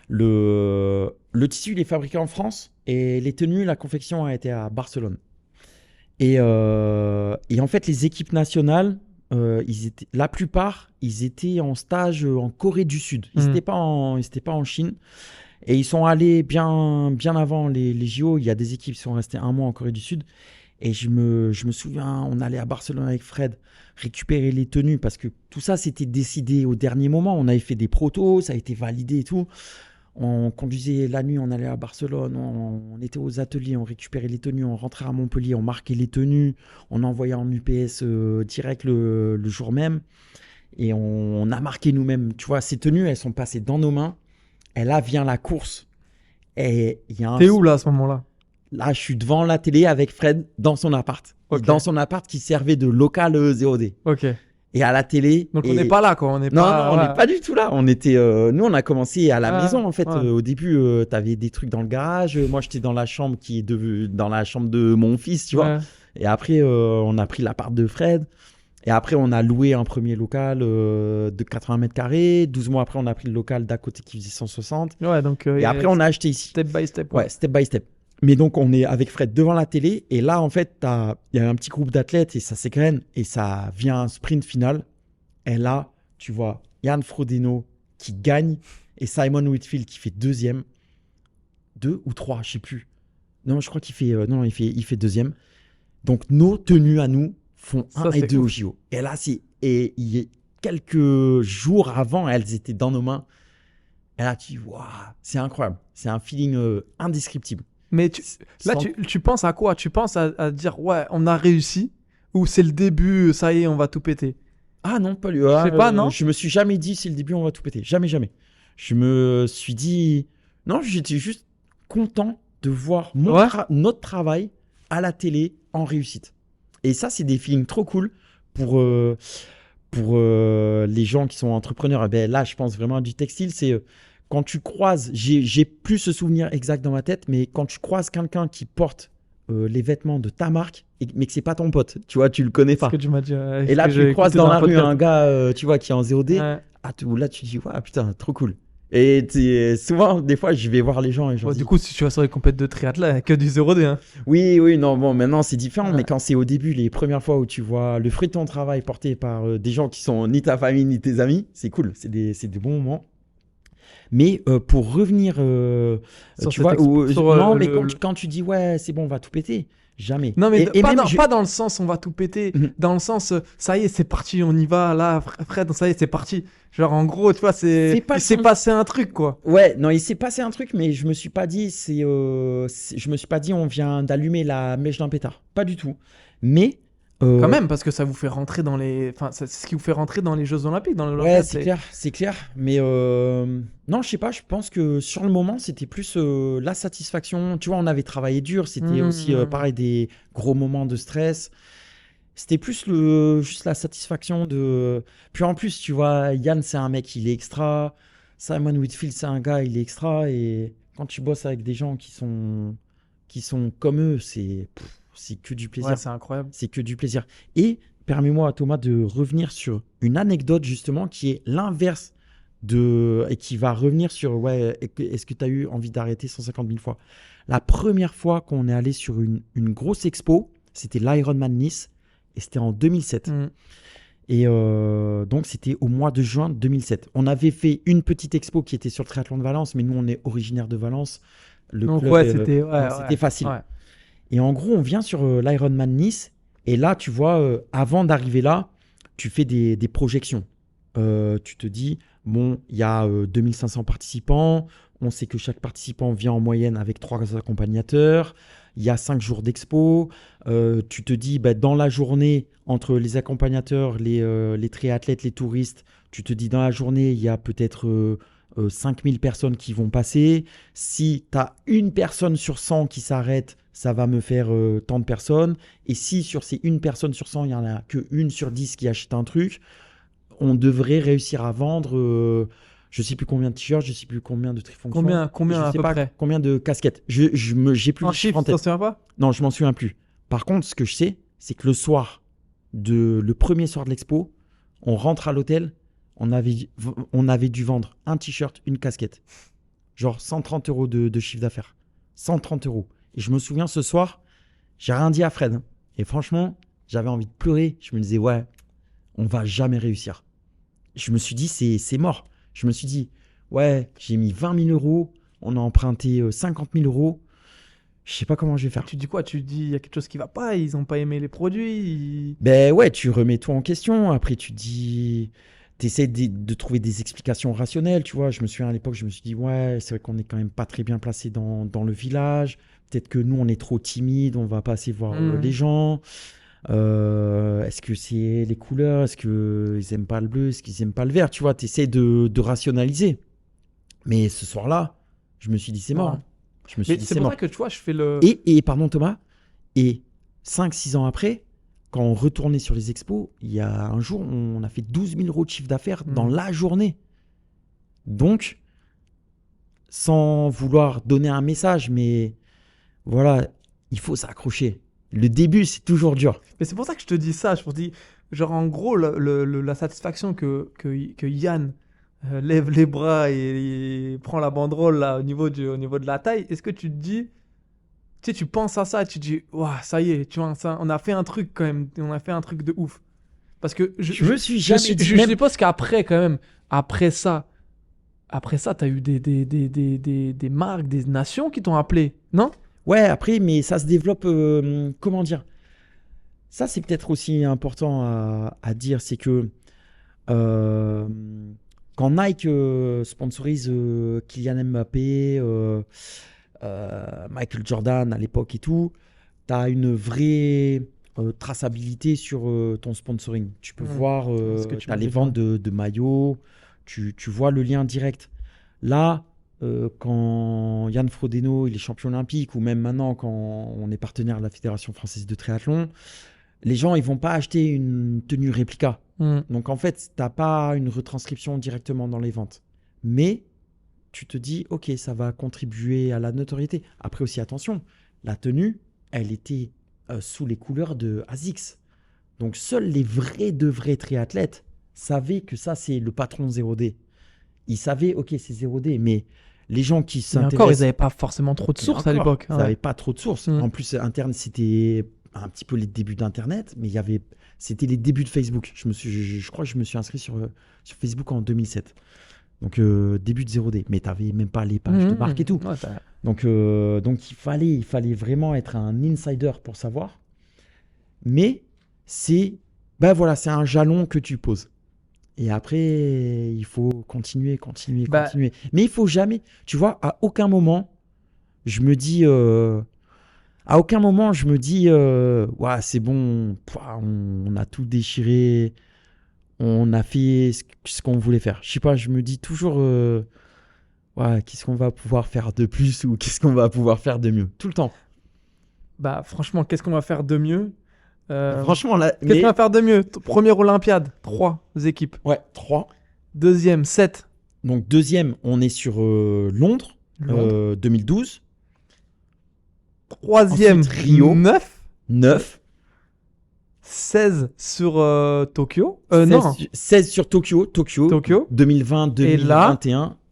le tissu, il est fabriqué en France. Et les tenues, la confection a été à Barcelone. Et en fait, les équipes nationales, la plupart, ils étaient en stage en Corée du Sud. Ils n'étaient pas en Chine. Et ils sont allés bien avant les JO. Il y a des équipes qui sont restées un mois en Corée du Sud. Et je me souviens, on allait à Barcelone avec Fred récupérer les tenues parce que tout ça, c'était décidé au dernier moment. On avait fait des protos, ça a été validé et tout. On conduisait la nuit, on allait à Barcelone, on était aux ateliers, on récupérait les tenues, on rentrait à Montpellier, on marquait les tenues, on envoyait en UPS direct le jour même. Et on a marqué nous-mêmes. Tu vois, ces tenues, elles sont passées dans nos mains. Et là vient la course. Et T'es où là à ce moment-là? Là, je suis devant la télé avec Fred dans son appart. Okay. Dans son appart qui servait de local 0D. Ok. Et à la télé. Donc on n'est pas là, quoi. On n'est non, on n'est pas du tout là. On était, nous, on a commencé à la maison en fait. Au début, tu avais des trucs dans le garage. Moi, j'étais dans la chambre dans la chambre de mon fils, tu vois. Et après, on a pris l'appart de Fred. Et après, on a loué un premier local de 80 mètres carrés. 12 mois après, on a pris le local d'à côté qui faisait 160. Ouais, donc, et après, on a acheté ici. Step by step. Ouais, step by step. Mais donc, on est avec Fred devant la télé. Et là, en fait, il y a un petit groupe d'athlètes et ça s'égrène. Et ça vient un sprint final. Et là, tu vois Yann Frodeno qui gagne et Simon Whitfield qui fait deuxième. 2 ou 3, je sais plus. Non, je crois qu'il fait, il fait deuxième. Donc, nos tenues à nous font 1 et 2 au JO. Et là, quelques jours avant, elles étaient dans nos mains. Et là, tu vois, c'est incroyable. C'est un feeling indescriptible. Mais tu penses à quoi? Tu penses à dire, ouais, on a réussi? Ou c'est le début, ça y est, on va tout péter? Ah non, pas lui. Je sais pas, non? Je me suis jamais dit, c'est le début, on va tout péter. Jamais, jamais. Je me suis dit... Non, j'étais juste content de voir notre travail à la télé en réussite. Et ça, c'est des feelings trop cool pour les gens qui sont entrepreneurs. Et ben là, je pense vraiment à du textile. C'est quand tu croises, j'ai plus ce souvenir exact dans ma tête, mais quand tu croises quelqu'un qui porte les vêtements de ta marque, mais que c'est pas ton pote, tu vois, tu le connais pas. Ce que tu m'as dit. Et là, tu croises dans la rue un gars, tu vois, qui est en 0D. Ouais. Là, tu dis, ouais, putain, trop cool. Et souvent, des fois, je vais voir les gens et je leur dis, Du coup, si tu vas sur les compètes de triathlon, il n'y a que du 0D. Hein. oui, non, bon, maintenant c'est différent, mais quand c'est au début, les premières fois où tu vois le fruit de ton travail porté par des gens qui sont ni ta famille ni tes amis, c'est cool, c'est des bons moments. Mais pour revenir, tu vois, non, mais quand tu dis ouais, c'est bon, on va tout péter, jamais. Non, mais pas dans le sens on va tout péter, dans le sens ça y est, c'est parti, on y va, là, Fred, ça y est, c'est parti. Genre, en gros, tu vois, il s'est passé un truc, quoi. Ouais, non, il s'est passé un truc, mais je me suis pas dit, on vient d'allumer la mèche d'un pétard. Pas du tout. Mais. Quand même, parce que ça vous fait rentrer dans les. Enfin, c'est ce qui vous fait rentrer dans les Jeux Olympiques. Ouais, c'est clair. Mais non, je sais pas, je pense que sur le moment, c'était plus la satisfaction. Tu vois, on avait travaillé dur, c'était aussi pareil, des gros moments de stress. C'était plus juste la satisfaction de. Puis en plus, tu vois, Yann, c'est un mec, il est extra. Simon Whitfield, c'est un gars, il est extra. Et quand tu bosses avec des gens qui sont comme eux, c'est que du plaisir. Ouais, c'est incroyable. C'est que du plaisir. Et permets-moi, Thomas, de revenir sur une anecdote justement qui est l'inverse et qui va revenir sur est-ce que tu as eu envie d'arrêter 150 000 fois. La première fois qu'on est allé sur une grosse expo, c'était l'Ironman Nice et c'était en 2007. Et donc, c'était au mois de juin 2007. On avait fait une petite expo qui était sur le triathlon de Valence, mais nous, on est originaire de Valence. Donc, c'était facile. Ouais. Et en gros, on vient sur l'Ironman Nice. Et là, tu vois, avant d'arriver là, tu fais des projections. Tu te dis, bon, il y a 2500 participants. On sait que chaque participant vient en moyenne avec 3 accompagnateurs. Il y a 5 jours d'expo. Tu te dis, dans la journée, entre les accompagnateurs, les triathlètes, les touristes, tu te dis, dans la journée, il y a peut-être 5000 personnes qui vont passer. Si tu as une personne sur 100 qui s'arrête, ça va me faire tant de personnes. Et si sur ces une personne sur 100, il n'y en a qu'une sur 10 qui achète un truc, on devrait réussir à vendre, je ne sais plus combien de t-shirts, je ne sais plus combien de trifonctions. Combien à peu près. Combien de casquettes. J'ai plus un chiffre en tête. Tu t'en souviens pas? Non, je m'en souviens plus. Par contre, ce que je sais, c'est que le premier soir de l'expo, on rentre à l'hôtel, on avait dû vendre un t-shirt, une casquette. Genre 130 € de chiffre d'affaires. 130 €. Et je me souviens, ce soir, j'ai rien dit à Fred. Et franchement, j'avais envie de pleurer. Je me disais, ouais, on va jamais réussir. Je me suis dit, c'est mort. Je me suis dit, ouais, j'ai mis 20 000 €, on a emprunté 50 000 €. Je sais pas comment je vais faire. Tu dis quoi? Tu dis, il y a quelque chose qui va pas, ils ont pas aimé les produits. Ben ouais, tu remets tout en question. Après, tu dis, t'essaies de trouver des explications rationnelles. Tu vois, je me souviens à l'époque, je me suis dit, ouais, c'est vrai qu'on est quand même pas très bien placé dans le village. Peut-être que nous, on est trop timide, on va pas assez voir les gens. Est-ce que c'est les couleurs? Est-ce qu'ils aiment pas le bleu? Est-ce qu'ils aiment pas le vert? Tu vois, tu essaies de rationaliser. Mais ce soir-là, je me suis dit, c'est mort. Je me suis dit, c'est pour ça que tu vois, je fais le. Et pardon Thomas, et 5-6 ans après, quand on retournait sur les expos, il y a un jour, on a fait 12 000 € de chiffre d'affaires dans la journée. Donc, sans vouloir donner un message, mais voilà, il faut s'accrocher. Le début, c'est toujours dur. Mais c'est pour ça que je te dis ça. Je te dis, genre, en gros, la satisfaction que Yann lève les bras et prend la banderole là, au niveau de la taille, est-ce que tu te dis, tu sais, tu penses à ça et tu te dis, waouh, ça y est, tu vois, ça, on a fait un truc quand même, on a fait un truc de ouf. Parce que je me suis jamais dit. Je suppose qu'après, quand même, après ça, tu as eu des marques, des nations qui t'ont appelé, non? Ouais, après, mais ça se développe, comment dire? Ça, c'est peut-être aussi important à dire, c'est que quand Nike sponsorise Kylian Mbappé, Michael Jordan à l'époque et tout, tu as une vraie traçabilité sur ton sponsoring. Tu peux voir, tu as les ventes de maillots, tu vois le lien direct. Là, quand Yann Frodeno il est champion olympique, ou même maintenant quand on est partenaire de la Fédération française de triathlon, les gens ils vont pas acheter une tenue réplica. Donc en fait, tu n'as pas une retranscription directement dans les ventes. Mais tu te dis, ok, ça va contribuer à la notoriété. Après aussi, attention, la tenue, elle était sous les couleurs de ASICS. Donc seuls les vrais triathlètes savaient que ça, c'est le patron 0D. Ils savaient, ok, c'est 0D, mais les gens qui s'intéressent... encore, ils n'avaient pas forcément trop de sources à l'époque. Ils n'avaient pas trop de sources. En plus, c'était un petit peu les débuts d'Internet, mais c'était les débuts de Facebook. Je crois que je me suis inscrit sur Facebook en 2007. Donc, début de 0D. Mais tu n'avais même pas les pages de marque et tout. Ouais, donc il fallait vraiment être un insider pour savoir. Mais c'est un jalon que tu poses. Et après, il faut continuer. Mais il faut jamais... Tu vois, à aucun moment, je me dis... ouais, c'est bon, on a tout déchiré, on a fait ce qu'on voulait faire. Je sais pas, je me dis toujours, ouais, qu'est-ce qu'on va pouvoir faire de plus ou qu'est-ce qu'on va pouvoir faire de mieux, tout le temps. Bah, franchement, qu'est-ce qu'on va faire de mieux Franchement, là. Qu'est-ce qu'on va faire de mieux Première Olympiade, 3 équipes. Ouais, 3. Deuxième, 7. Donc, deuxième, on est sur Londres. 2012. Troisième, ensuite, Rio. 9. 16 sur Tokyo. 16 sur Tokyo. 2020, 2021. Et là,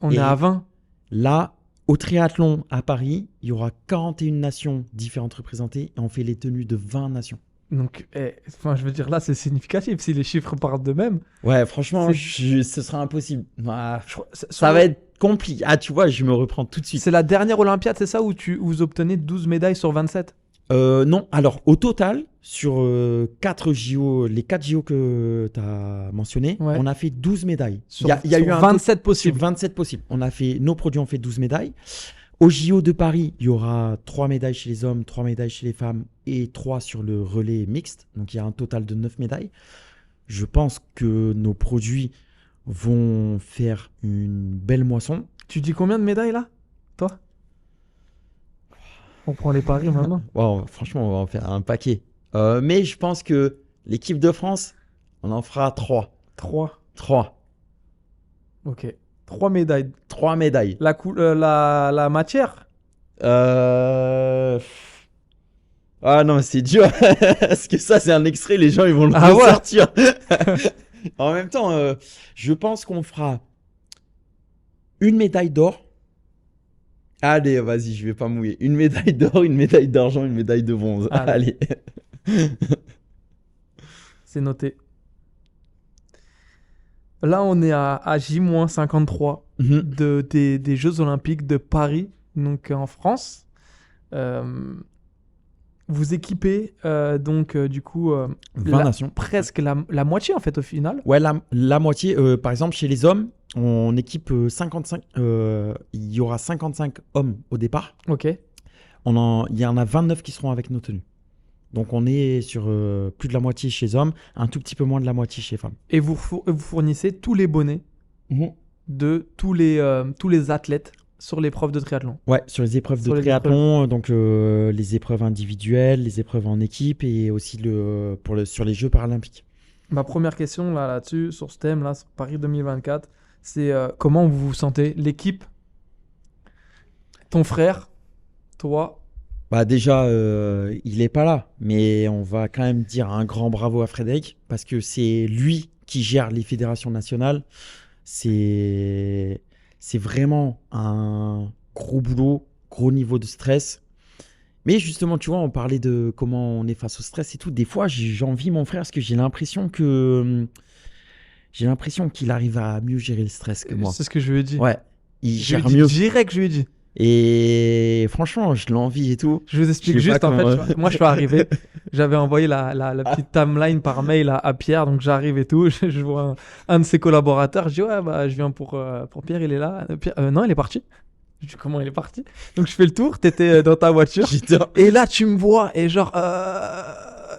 on est à 20. Là, au triathlon à Paris, il y aura 41 nations différentes représentées et on fait les tenues de 20 nations. Donc, je veux dire, là, c'est significatif si les chiffres parlent d'eux-mêmes. Ouais, franchement, ce sera impossible. Ça va être compliqué. Ah, tu vois, je me reprends tout de suite. C'est la dernière Olympiade, c'est ça, où vous obtenez 12 médailles sur 27 ? Non, alors au total, sur 4 JO, les 4 JO que tu as mentionnés, on a fait 12 médailles. Il y a eu 27 possibles. Sur 27 possibles. Nos produits ont fait 12 médailles. Au JO de Paris, il y aura 3 médailles chez les hommes, 3 médailles chez les femmes et 3 sur le relais mixte. Donc il y a un total de 9 médailles. Je pense que nos produits vont faire une belle moisson. Tu dis combien de médailles là, toi ? On prend les paris maintenant. Wow, franchement, on va en faire un paquet. Mais je pense que l'équipe de France, on en fera 3. 3. Ok. 3 médailles. 3 médailles. La matière Ah non, c'est dur. Parce que ça, c'est un extrait, les gens, ils vont le ressortir. En même temps, je pense qu'on fera une médaille d'or. Allez, vas-y, je vais pas mouiller. Une médaille d'or, une médaille d'argent, une médaille de bronze. Allez. C'est noté. Là, on est à J-53 des Jeux Olympiques de Paris, donc en France. Vous équipez du coup 20 nations. Presque la moitié en fait au final. Ouais, la moitié. Par exemple, chez les hommes, on équipe 55. Il y aura 55 hommes au départ. Ok. Il y en a 29 qui seront avec nos tenues. Donc on est sur plus de la moitié chez les hommes, un tout petit peu moins de la moitié chez les femmes. Et vous fournissez tous les bonnets de tous les athlètes sur l'épreuve de triathlon. Ouais, sur les épreuves de triathlon, donc les épreuves individuelles, les épreuves en équipe et aussi sur les Jeux paralympiques. Ma première question là-dessus, sur ce thème, là, sur Paris 2024, c'est comment vous vous sentez, l'équipe, ton frère, toi? Bah déjà, il n'est pas là, mais on va quand même dire un grand bravo à Frédéric parce que c'est lui qui gère les fédérations nationales. C'est vraiment un gros boulot, gros niveau de stress. Mais justement, tu vois, on parlait de comment on est face au stress et tout. Des fois, j'envie mon frère parce que j'ai l'impression qu'il arrive à mieux gérer le stress que moi. C'est ce que je lui ai dit. Ouais, il gère mieux. Direct, je lui ai dit. Et franchement, je l'envie et tout. Je vous explique juste, en fait, moi je suis arrivé, j'avais envoyé la petite timeline par mail à Pierre, donc j'arrive et tout, je vois un de ses collaborateurs, je dis ouais, bah je viens pour Pierre, il est là. Pierre, non, il est parti. Je dis comment il est parti? Donc je fais le tour, t'étais dans ta voiture, et là tu me vois, et genre,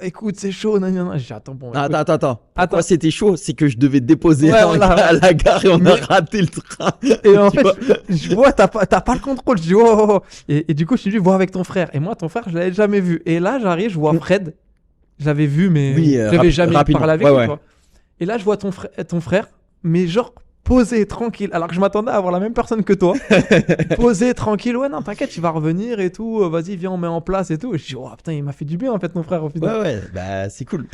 écoute, c'est chaud. Nan, nan, nan. J'ai dit, attends, bon. écoute. Attends. Pourquoi Attends. c'était chaud? C'est que je devais déposer Ouais, voilà. à la gare et on a Mais- raté le train. Et en Tu fait, vois. je vois, t'as pas le contrôle. Je dis, oh, oh, oh. Et du coup, je suis dit, vois avec ton frère. Et moi, ton frère, je l'avais jamais vu. Et là, j'arrive, je vois Fred. Je l'avais vu, mais Oui, j'avais jamais rapidement. parlé avec Ouais, lui. ouais. Tu vois. Et là, je vois ton frère, mais genre posé, tranquille. Alors que je m'attendais à avoir la même personne que toi. Posé, tranquille. Ouais, non, t'inquiète, il va revenir et tout. Vas-y, viens, on met en place et tout. Et je dis, oh putain, il m'a fait du bien, en fait, mon frère, au final. Ouais, bah c'est cool.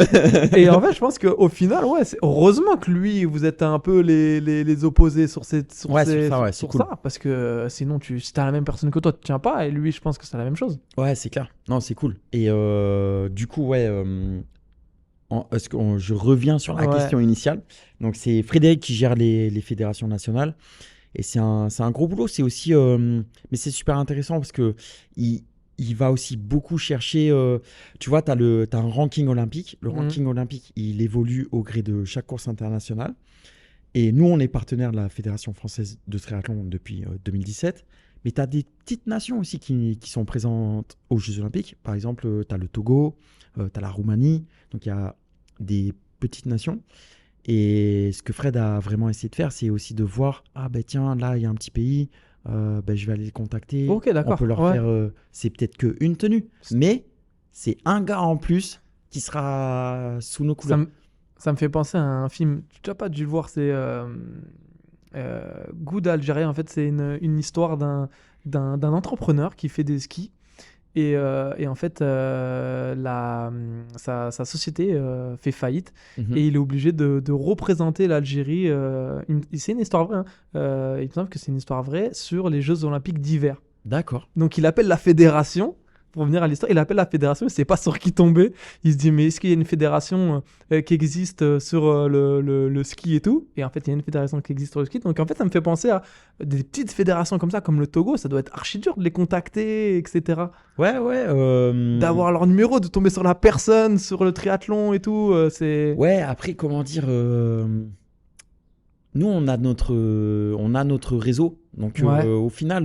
Et en fait, je pense qu'au final, ouais, heureusement que lui, vous êtes un peu les opposés sur Ouais, sur ça, ouais, c'est cool. ça. Parce que sinon, si t'as la même personne que toi, tu tiens pas. Et lui, je pense que c'est la même chose. Ouais, c'est clair. Non, c'est cool. Et du coup, ouais, je reviens sur la Ouais. question initiale. Donc, c'est Frédéric qui gère les fédérations nationales. Et c'est un gros boulot. C'est aussi, mais c'est super intéressant parce que il va aussi beaucoup chercher. Tu vois, t'as un ranking olympique. Le ranking olympique, il évolue au gré de chaque course internationale. Et nous, on est partenaire de la Fédération française de triathlon depuis 2017. Mais tu as des petites nations aussi qui sont présentes aux Jeux Olympiques. Par exemple, tu as le Togo, tu as la Roumanie. Donc, il y a des petites nations. Et ce que Fred a vraiment essayé de faire, c'est aussi de voir, ah ben tiens, là, il y a un petit pays, je vais aller les contacter. Ok, d'accord. On peut leur Ouais. faire, c'est peut-être qu'une tenue, mais c'est un gars en plus qui sera sous nos couleurs. Ça me fait penser à un film, tu n'as pas dû le voir, c'est Good Algérien. En fait, c'est une histoire d'un entrepreneur qui fait des skis. Et en fait, sa société fait faillite Mhm. et il est obligé de représenter l'Algérie. C'est une histoire vraie, hein. Il me semble que c'est une histoire vraie sur les Jeux Olympiques d'hiver. D'accord. Donc il appelle la fédération. Pour venir à l'histoire, il appelle la fédération, il ne sait pas sur qui tomber. Il se dit, mais est-ce qu'il y a une fédération qui existe sur le ski et tout? Et en fait, il y a une fédération qui existe sur le ski. Donc en fait, ça me fait penser à des petites fédérations comme ça, comme le Togo. Ça doit être archi dur de les contacter, etc. Ouais. D'avoir leur numéro, de tomber sur la personne, sur le triathlon et tout. C'est... Ouais, après, comment dire, nous, on a notre réseau. Donc, Ouais. au final,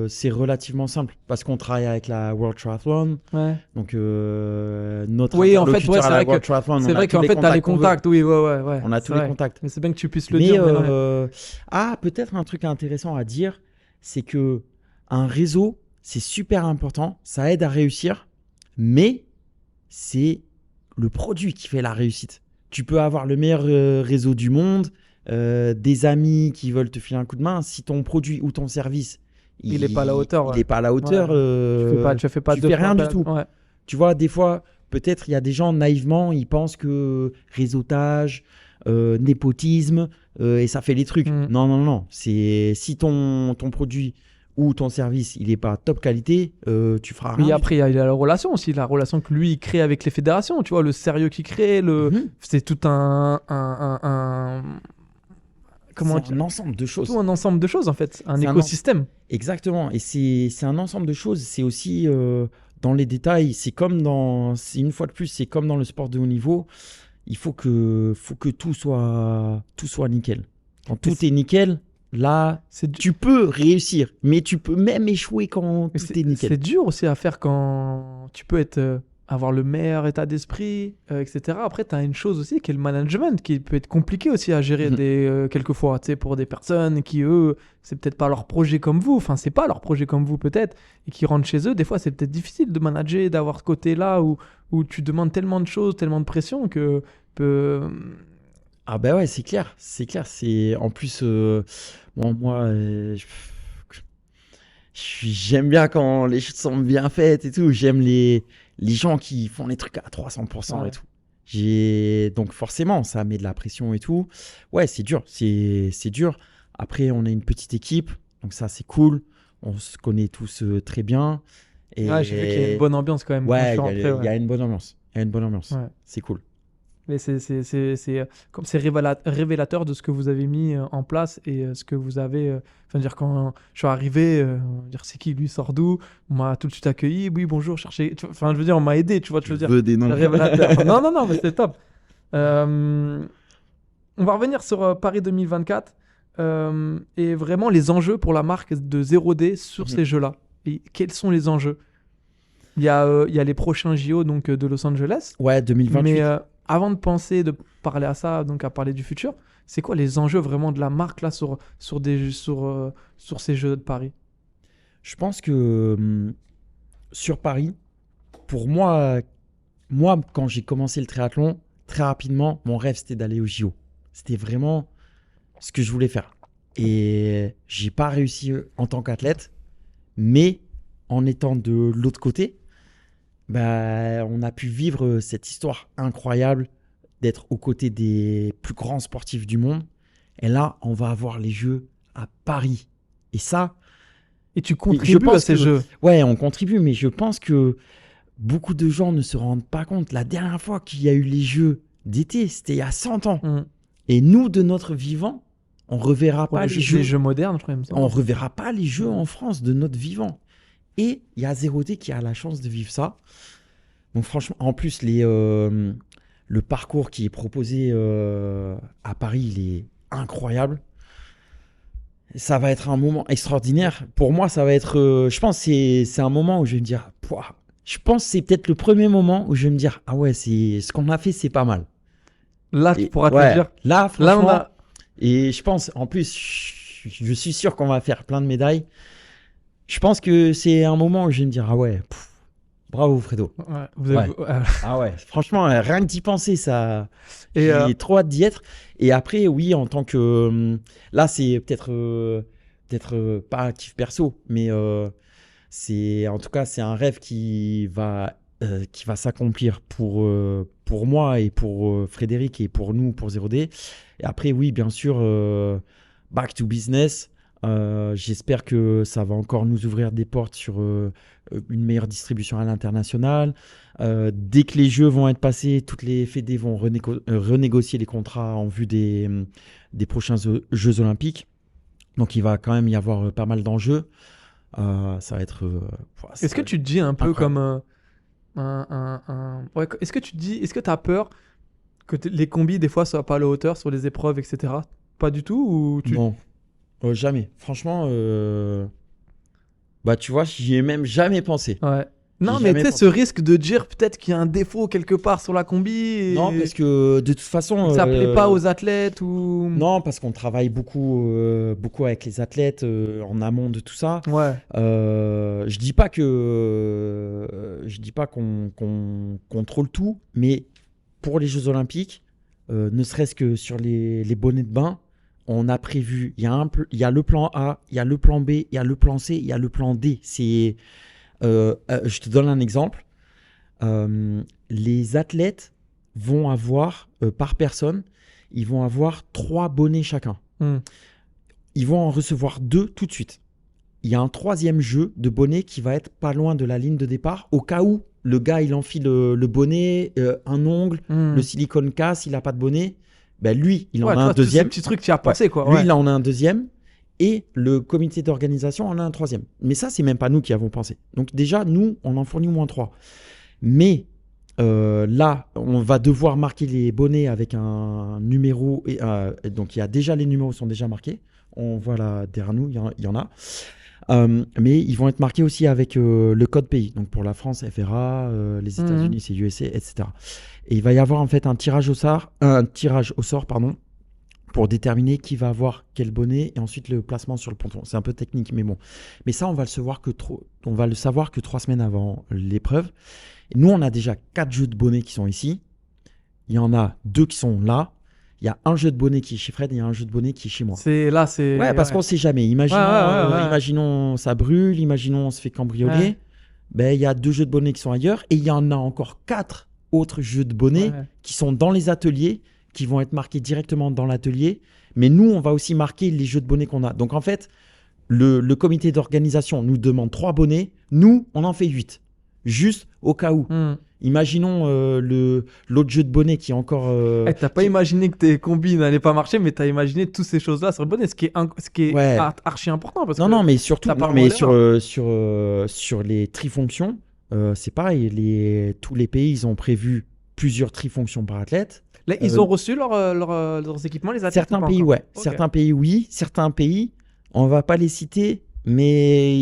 c'est relativement simple parce qu'on travaille avec la World Triathlon. Ouais. Donc, notre Oui, en fait, interlocuteur ouais, à c'est la vrai World que- Triathlon, C'est on a vrai tous qu'en fait, t'as les qu'on veut. contacts. Oui, ouais. On a c'est tous les vrai. contacts. Mais c'est bien que tu puisses le Mais dire. Mais non, peut-être un truc intéressant à dire, c'est que un réseau, c'est super important, ça aide à réussir, mais c'est le produit qui fait la réussite. Tu peux avoir le meilleur réseau du monde, des amis qui veulent te filer un coup de main, si ton produit ou ton service, Il est pas à la hauteur, il ouais. est pas à la hauteur, tu fais pas tu deux fais fois rien du appel tout. à- Ouais. Tu vois, des fois, peut-être il y a des gens naïvement, ils pensent que réseautage, népotisme, et ça fait les trucs. Mm. Non. C'est si ton produit ou ton service, il n'est pas top qualité, tu feras rien. Oui, du après, il y a la relation aussi, la relation que lui, il crée avec les fédérations, tu vois, le sérieux qu'il crée, Mhm. c'est tout comment C'est un ensemble de choses. tout un ensemble de choses, en fait, un C'est un écosystème. Exactement. Et c'est un ensemble de choses. C'est aussi dans les détails. Une fois de plus, c'est comme dans le sport de haut niveau. Il faut que tout soit nickel. Quand Mais tout est nickel, là, C'est tu peux réussir. Mais tu peux même échouer quand Mais tout est nickel. c'est dur aussi à faire quand tu peux avoir le meilleur état d'esprit, etc. Après, tu as une chose aussi qui est le management, qui peut être compliqué aussi à gérer Mhm. quelquefois, tu sais, pour des personnes qui, eux, c'est peut-être pas leur projet comme vous, enfin, c'est pas leur projet comme vous peut-être, et qui rentrent chez eux. Des fois, c'est peut-être difficile de manager, d'avoir ce côté-là où tu demandes tellement de choses, tellement de pression que Ah bah ouais, c'est clair. C'est en plus moi j'aime bien quand les choses sont bien faites et tout. J'aime les gens qui font les trucs à 300% Ouais. et tout. Donc forcément, ça met de la pression et tout. Ouais, c'est dur. C'est dur. Après, on est une petite équipe, donc ça c'est cool. On se connaît tous très bien. Et Ouais, j'ai vu qu'il y a une bonne ambiance quand même. quand je ouais, suis rentré, il y a une bonne ambiance. Ouais. C'est cool. Mais comme c'est révélateur de ce que vous avez mis en place et ce que vous avez. Enfin, dire quand je suis arrivé, dire c'est qui lui, sort d'où? On m'a tout de suite accueilli. Oui, bonjour, cherchez. Enfin, je veux dire, on m'a aidé, tu vois, je veux dire. veux des noms. C'est révélateur. Non, mais c'est top. On va revenir sur Paris 2024 et vraiment les enjeux pour la marque de 0D sur Mhm. ces jeux-là. Et quels sont les enjeux? Il y a les prochains JO donc, de Los Angeles. Ouais, 2028. Mais avant de parler à ça, donc à parler du futur, c'est quoi les enjeux vraiment de la marque là sur ces Jeux de Paris? Je pense que sur Paris, pour moi, quand j'ai commencé le triathlon, très rapidement, mon rêve, c'était d'aller au JO. C'était vraiment ce que je voulais faire. Et j'ai pas réussi en tant qu'athlète, mais en étant de l'autre côté, bah, on a pu vivre cette histoire incroyable d'être aux côtés des plus grands sportifs du monde. Et là, on va avoir les Jeux à Paris. Et ça, Et tu je contribues à pense ces que, Jeux. ouais, on contribue, mais je pense que beaucoup de gens ne se rendent pas compte. La dernière fois qu'il y a eu les Jeux d'été, c'était il y a 100 ans. Et nous, de notre vivant, on reverra pas les Jeux. Les Jeux modernes, je crois. On reverra pas les Jeux en France de notre vivant. Et il y a 0D qui a la chance de vivre ça. Donc franchement, en plus, le parcours qui est proposé à Paris, il est incroyable. Ça va être un moment extraordinaire. Pour moi, ça va être... je pense que c'est un moment où je vais me dire... Pouah. Je pense que c'est peut-être le premier moment où je vais me dire, ah ouais, ce qu'on a fait, c'est pas mal. Là, tu pourras ouais, te dire. Là, franchement, on a... et je pense, en plus, je suis sûr qu'on va faire plein de médailles. Je pense que c'est un moment où je vais me dire, ah ouais, bravo Fredo. Ouais, vous avez... Ah ouais, franchement, rien que d'y penser, ça. Et j'ai trop hâte d'y être. Et après, oui, en tant que. Là, c'est peut-être pas un kiff perso, mais en tout cas, c'est un rêve qui va s'accomplir pour moi et pour Frédéric et pour nous, pour 0D. Et après, oui, bien sûr, back to business. J'espère que ça va encore nous ouvrir des portes sur une meilleure distribution à l'international. Dès que les Jeux vont être passés, toutes les fédés vont renégocier les contrats en vue des prochains Jeux olympiques. Donc il va quand même y avoir pas mal d'enjeux. Ça va être... Est-ce que tu te dis un peu incroyable. comme ouais, est-ce que tu as peur que les combis des fois soient pas à la hauteur sur les épreuves, etc. Pas du tout ou tu... Non, jamais. Franchement, bah tu vois, j'y ai même jamais pensé. Ouais. Non, J'y ai mais jamais tu sais, pensé. ce risque de dire peut-être qu'il y a un défaut quelque part sur la combi et Non, parce que de toute façon... ça plaît pas aux athlètes ou... Non, parce qu'on travaille beaucoup avec les athlètes en amont de tout ça. Ouais. Je dis pas qu'on contrôle tout, mais pour les Jeux Olympiques, ne serait-ce que sur les bonnets de bain, on a prévu. Il y a le plan A, il y a le plan B, il y a le plan C, il y a le plan D. Je te donne un exemple. Les athlètes vont avoir par personne. Ils vont avoir 3 bonnets chacun. Ils vont en recevoir 2 tout de suite. Il y a un 3e jeu de bonnet qui va être pas loin de la ligne de départ. Au cas où le gars, il enfile le bonnet, un ongle, le silicone casse, il n'a pas de bonnet. Ben lui, il en a un deuxième. Petit truc, tu as pensé quoi. Lui, il en a un deuxième. Et le comité d'organisation en a un 3e. Mais ça, c'est même pas nous qui avons pensé. Donc déjà, nous, on en fournit moins 3. Mais... là, on va devoir marquer les bonnets avec un numéro. Donc, les numéros sont déjà marqués. On voit là derrière nous, il y en a. Mais ils vont être marqués aussi avec le code pays. Donc, pour la France, FRA, les États-Unis, c'est USA, etc. Et il va y avoir en fait un tirage au sort, pour déterminer qui va avoir quel bonnet et ensuite le placement sur le ponton. C'est un peu technique, mais bon. Mais ça, on va le savoir que 3 semaines avant l'épreuve. Et nous, on a déjà 4 jeux de bonnets qui sont ici. Il y en a 2 qui sont là. Il y a un jeu de bonnet qui est chez Fred et il y a un jeu de bonnet qui est chez moi. Ouais, parce qu'on ne sait jamais. Imaginons ça brûle, imaginons on se fait cambrioler. Ouais. Ben, il y a 2 jeux de bonnets qui sont ailleurs et il y en a encore 4 autres jeux de bonnets qui sont dans les ateliers, qui vont être marqués directement dans l'atelier. Mais nous, on va aussi marquer les jeux de bonnets qu'on a. Donc, en fait, le comité d'organisation nous demande 3 bonnets. Nous, on en fait 8. Juste au cas où. Imaginons l'autre jeu de bonnet qui est encore... t'as pas imaginé que tes combis n'allaient pas marcher, mais t'as imaginé toutes ces choses-là sur le bonnet, ce qui est archi important. Parce non, mais surtout, sur les trifonctions, c'est pareil. Tous les pays, ils ont prévu plusieurs trifonctions par athlète. Là, ils ont reçu leurs équipements, les athlètes? Certains pays, ouais. Okay. Certains pays, oui. Certains pays, on va pas les citer, mais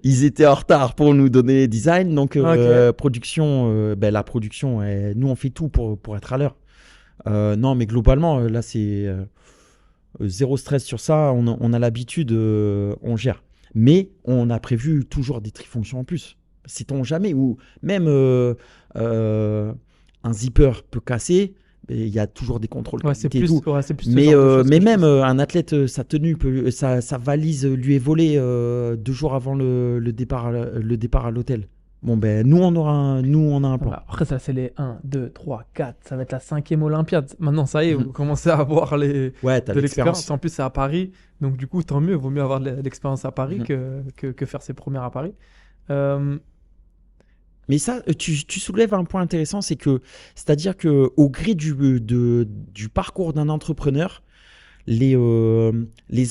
ils étaient en retard pour nous donner les designs. Donc, production, la production, nous, on fait tout pour être à l'heure. Non, mais globalement, là, c'est zéro stress sur ça. On a l'habitude, on gère. Mais on a prévu toujours des trifonctions en plus. Sait-on jamais, ou même un zipper peut casser. Il y a toujours des contrôles qualité et tout. C'est plus mais même un athlète, sa tenue, sa valise lui est volée 2 jours avant le départ à l'hôtel. Bon, ben, nous, on a un plan. Après, ça, c'est les 1, 2, 3, 4. Ça va être la 5e Olympiade. Maintenant, ça y est, vous commencez à avoir de l'expérience. En plus, c'est à Paris. Donc, du coup, tant mieux. Il vaut mieux avoir de l'expérience à Paris que faire ses premières à Paris. Mais ça, tu soulèves un point intéressant, c'est-à-dire qu'au gré du parcours d'un entrepreneur, les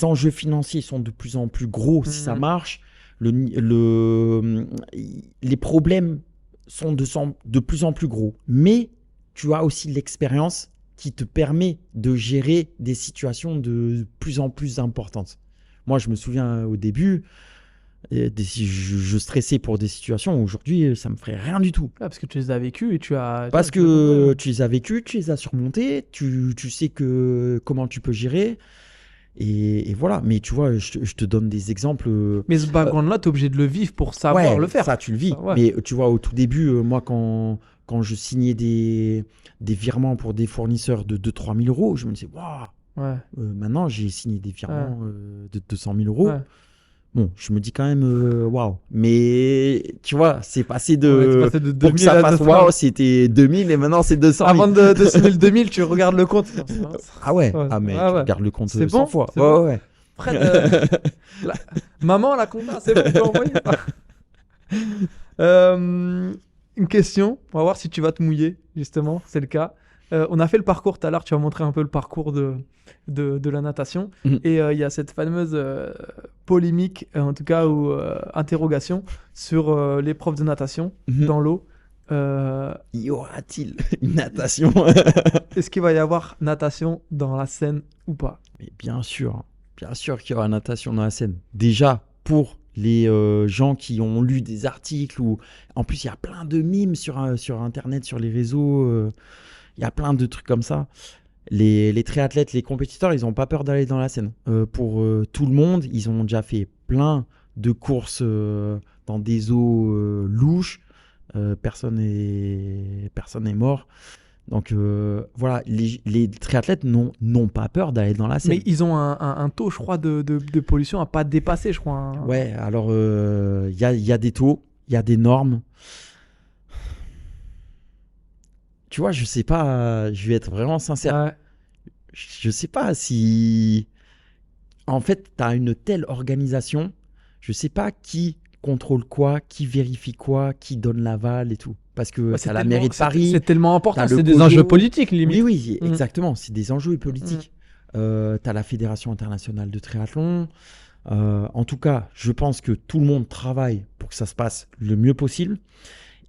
enjeux financiers sont de plus en plus gros si ça marche. Les problèmes sont de plus en plus gros. Mais tu as aussi l'expérience qui te permet de gérer des situations de plus en plus importantes. Moi, je me souviens au début, je stressais pour des situations. Aujourd'hui, ça me ferait rien du tout. Parce que tu les as vécues et tu as... Parce que tu les as vécues, tu les as surmontées, tu sais comment tu peux gérer. Et voilà, mais tu vois, je te donne des exemples. Mais ce background-là, tu es obligé de le vivre pour savoir le faire. Ça, tu le vis. Mais tu vois, au tout début, moi, quand je signais des virements pour des fournisseurs de 2-3 000 euros, je me disais, waouh, maintenant, j'ai signé des virements de 200 000 euros. Bon, je me dis quand même, waouh. Mais tu vois, c'est passé de 2000 pour que ça fasse waouh, c'était 2000 et maintenant c'est 200 000. Avant de signer le 2000, tu regardes le compte. Ah ouais, mais tu regardes le compte 100 fois. Ouais. Fred, maman, la compta, c'est bon, tu peux envoyer. Une question, on va voir si tu vas te mouiller, justement, c'est le cas. On a fait le parcours tout à l'heure, tu as montré un peu le parcours de la natation. Et il y a cette fameuse polémique, en tout cas, ou interrogation sur l'épreuve de natation dans l'eau. Y aura-t-il une natation? Est-ce qu'il va y avoir natation dans la Seine ou pas? Mais bien sûr qu'il y aura natation dans la Seine. Déjà, pour les gens qui ont lu des articles, ou en plus, il y a plein de mimes sur Internet, sur les réseaux. Il y a plein de trucs comme ça. Les triathlètes, les compétiteurs, ils n'ont pas peur d'aller dans la Seine. Pour tout le monde, ils ont déjà fait plein de courses dans des eaux louches. Personne n'est mort. Donc voilà, les triathlètes n'ont pas peur d'aller dans la Seine. Mais ils ont un taux, je crois, de pollution à pas dépasser, je crois. Ouais, alors il y a des taux, il y a des normes. Tu vois, je sais pas, je vais être vraiment sincère. Ouais. Je sais pas si... En fait, tu as une telle organisation, je sais pas qui contrôle quoi, qui vérifie quoi, qui donne l'aval et tout. Parce que c'est la mairie de Paris. C'est tellement important, c'est des enjeux politiques, limite. Oui, exactement, c'est des enjeux politiques. Tu as la Fédération internationale de triathlon. En tout cas, je pense que tout le monde travaille pour que ça se passe le mieux possible.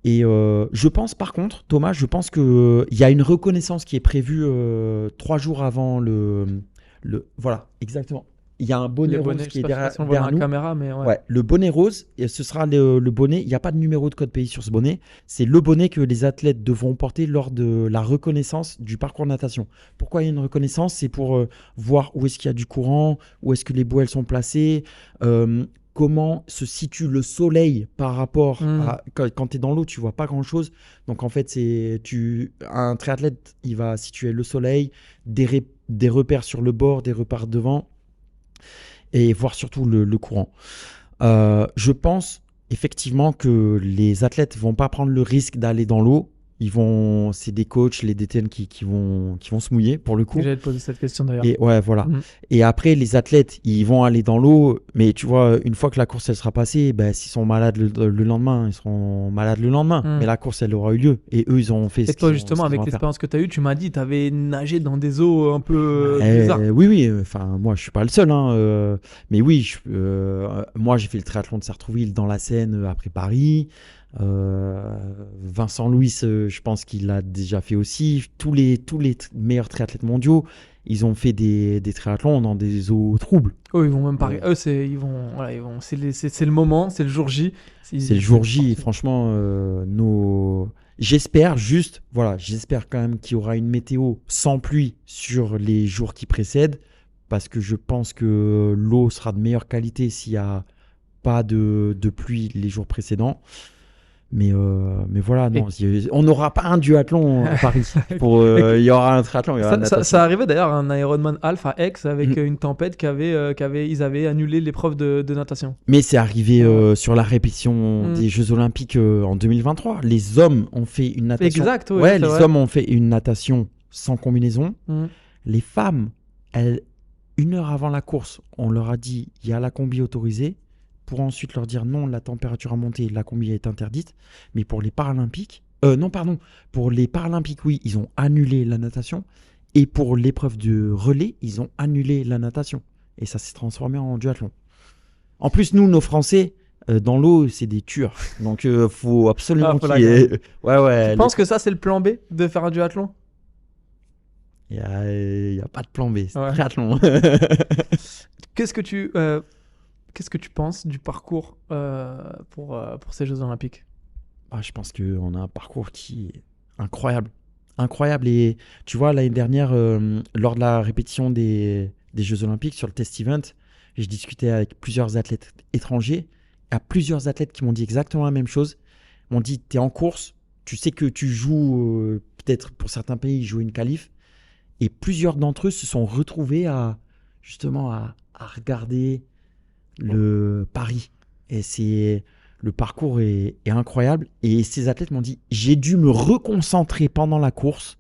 Et je pense par contre, Thomas, qu'il y a une reconnaissance qui est prévue 3 jours avant voilà, exactement. Il y a un bonnet rose qui est derrière nous. Caméra, mais ouais, le bonnet rose, et ce sera le bonnet. Il n'y a pas de numéro de code pays sur ce bonnet. C'est le bonnet que les athlètes devront porter lors de la reconnaissance du parcours de natation. Pourquoi il y a une reconnaissance? C'est pour voir où est-ce qu'il y a du courant, où est-ce que les bouées sont placées, comment se situe le soleil par rapport à... Quand tu es dans l'eau, tu vois pas grand-chose. Donc, en fait, un triathlète, il va situer le soleil, des repères sur le bord, des repères devant, et voir surtout le courant. Je pense effectivement que les athlètes vont pas prendre le risque d'aller dans l'eau. C'est des coachs, les DTN qui vont se mouiller pour le coup. J'allais te poser cette question d'ailleurs. Et ouais, voilà. Et après, les athlètes, ils vont aller dans l'eau, mais tu vois, une fois que la course elle sera passée, s'ils sont malades le lendemain, ils seront malades le lendemain. Mais la course elle aura eu lieu. Et eux, ils ont fait. Et toi, justement, avec l'expérience que tu as eue, tu m'as dit, tu avais nagé dans des eaux un peu bizarres. Oui. Enfin, moi, je suis pas le seul. Mais oui, moi, j'ai fait le triathlon de Sartrouville dans la Seine après Paris. Vincent Louis, je pense qu'il l'a déjà fait aussi. Tous les meilleurs triathlètes mondiaux, ils ont fait des triathlons dans des eaux troubles. Eux, ils vont même pas. Eux, ils vont. Voilà, ils vont. C'est le moment, c'est le jour J. C'est le jour J. Et franchement, j'espère quand même qu'il y aura une météo sans pluie sur les jours qui précèdent, parce que je pense que l'eau sera de meilleure qualité s'il n'y a pas de pluie les jours précédents. Mais voilà, non, on n'aura pas un duathlon à Paris. Il y aura un triathlon. Ça arrivait d'ailleurs à un Ironman Half à Aix avec une tempête ils avaient annulé l'épreuve de natation. Mais c'est arrivé sur la répétition des Jeux Olympiques en 2023. Les hommes ont fait une natation. Exact, oui. Ouais, les hommes ont fait une natation sans combinaison. Les femmes, une heure avant la course, on leur a dit il y a la combi autorisée. Pour ensuite leur dire non, la température a monté, la combi est interdite. Mais pour les Paralympiques, pour les Paralympiques, oui, ils ont annulé la natation. Et pour l'épreuve de relais, ils ont annulé la natation. Et ça s'est transformé en duathlon. En plus, nous, nos Français, dans l'eau, c'est des tueurs. Donc, faut absolument qu'il y ait... Tu penses que ça, c'est le plan B, de faire un duathlon ? Il n'y a pas de plan B, c'est un triathlon. Qu'est-ce que tu penses du parcours pour ces Jeux Olympiques ? Je pense qu'on a un parcours qui est incroyable. Incroyable. Et tu vois, l'année dernière, lors de la répétition des Jeux Olympiques, sur le test event, je discutais avec plusieurs athlètes étrangers. Il y a plusieurs athlètes qui m'ont dit exactement la même chose. Ils m'ont dit, tu es en course, tu sais que tu joues, peut-être pour certains pays, ils jouent une qualif. Et plusieurs d'entre eux se sont retrouvés à regarder le Paris. Et le parcours est incroyable. Et ces athlètes m'ont dit, j'ai dû me reconcentrer pendant la course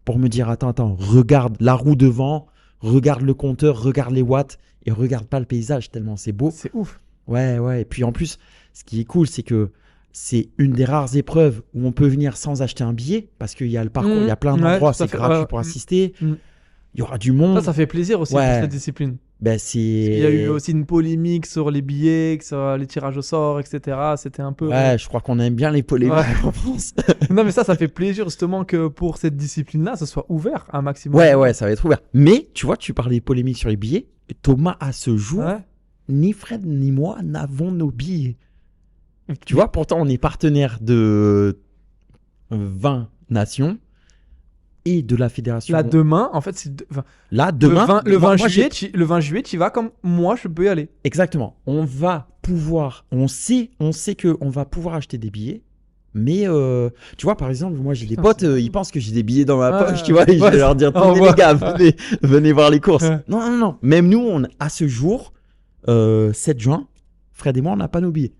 pour me dire, attends, regarde la roue devant, regarde le compteur, regarde les watts et regarde pas le paysage tellement c'est beau. C'est ouf. Ouais. Et puis en plus, ce qui est cool, c'est que c'est une des rares épreuves où on peut venir sans acheter un billet, parce qu'il y a le parcours, il y a plein d'endroits, c'est gratuit pour assister. Il y aura du monde. Ça fait plaisir aussi pour cette discipline. Il y a eu aussi une polémique sur les billets, sur les tirages au sort, etc. C'était un peu... Ouais, je crois qu'on aime bien les polémiques en France. Non, mais ça fait plaisir justement que pour cette discipline-là, ça soit ouvert un maximum. Ouais, ça va être ouvert. Mais, tu vois, tu parlais de polémiques sur les billets. Thomas, à ce jour, ni Fred ni moi n'avons nos billets. Tu vois, pourtant, on est partenaire de 20 nations et de la fédération. Là, demain, en fait, demain, le 20 juillet, tu y vas comme moi, je peux y aller. Exactement. On sait qu'on va pouvoir acheter des billets. Mais tu vois, par exemple, moi j'ai des potes, ils pensent que j'ai des billets dans ma poche, tu vois, et je vais leur dire, tenez les gars, venez voir les courses. Non. Même nous, à ce jour, 7 juin, Fred et moi, on n'a pas nos billets.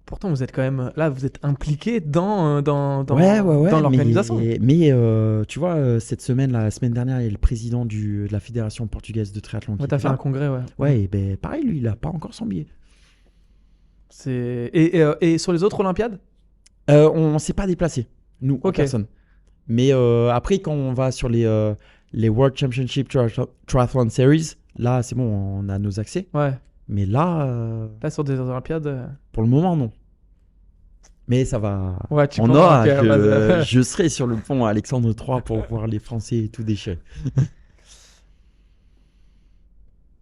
Pourtant, vous êtes quand même là, vous êtes impliqués dans l'organisation. Mais tu vois, cette semaine, la semaine dernière, il y a le président de la Fédération portugaise de triathlon. T'as fait un congrès, Ouais, et ben pareil, lui, il n'a pas encore son billet. Et sur les autres Olympiades, on ne s'est pas déplacé, nous, en personne. Mais après, quand on va sur les World Championship Triathlon Series, là, c'est bon, on a nos accès. Ouais. Mais là sur des Olympiades... Pour le moment, non. Mais ça va. Ouais, je serai sur le pont Alexandre III pour voir les Français tout déchirés.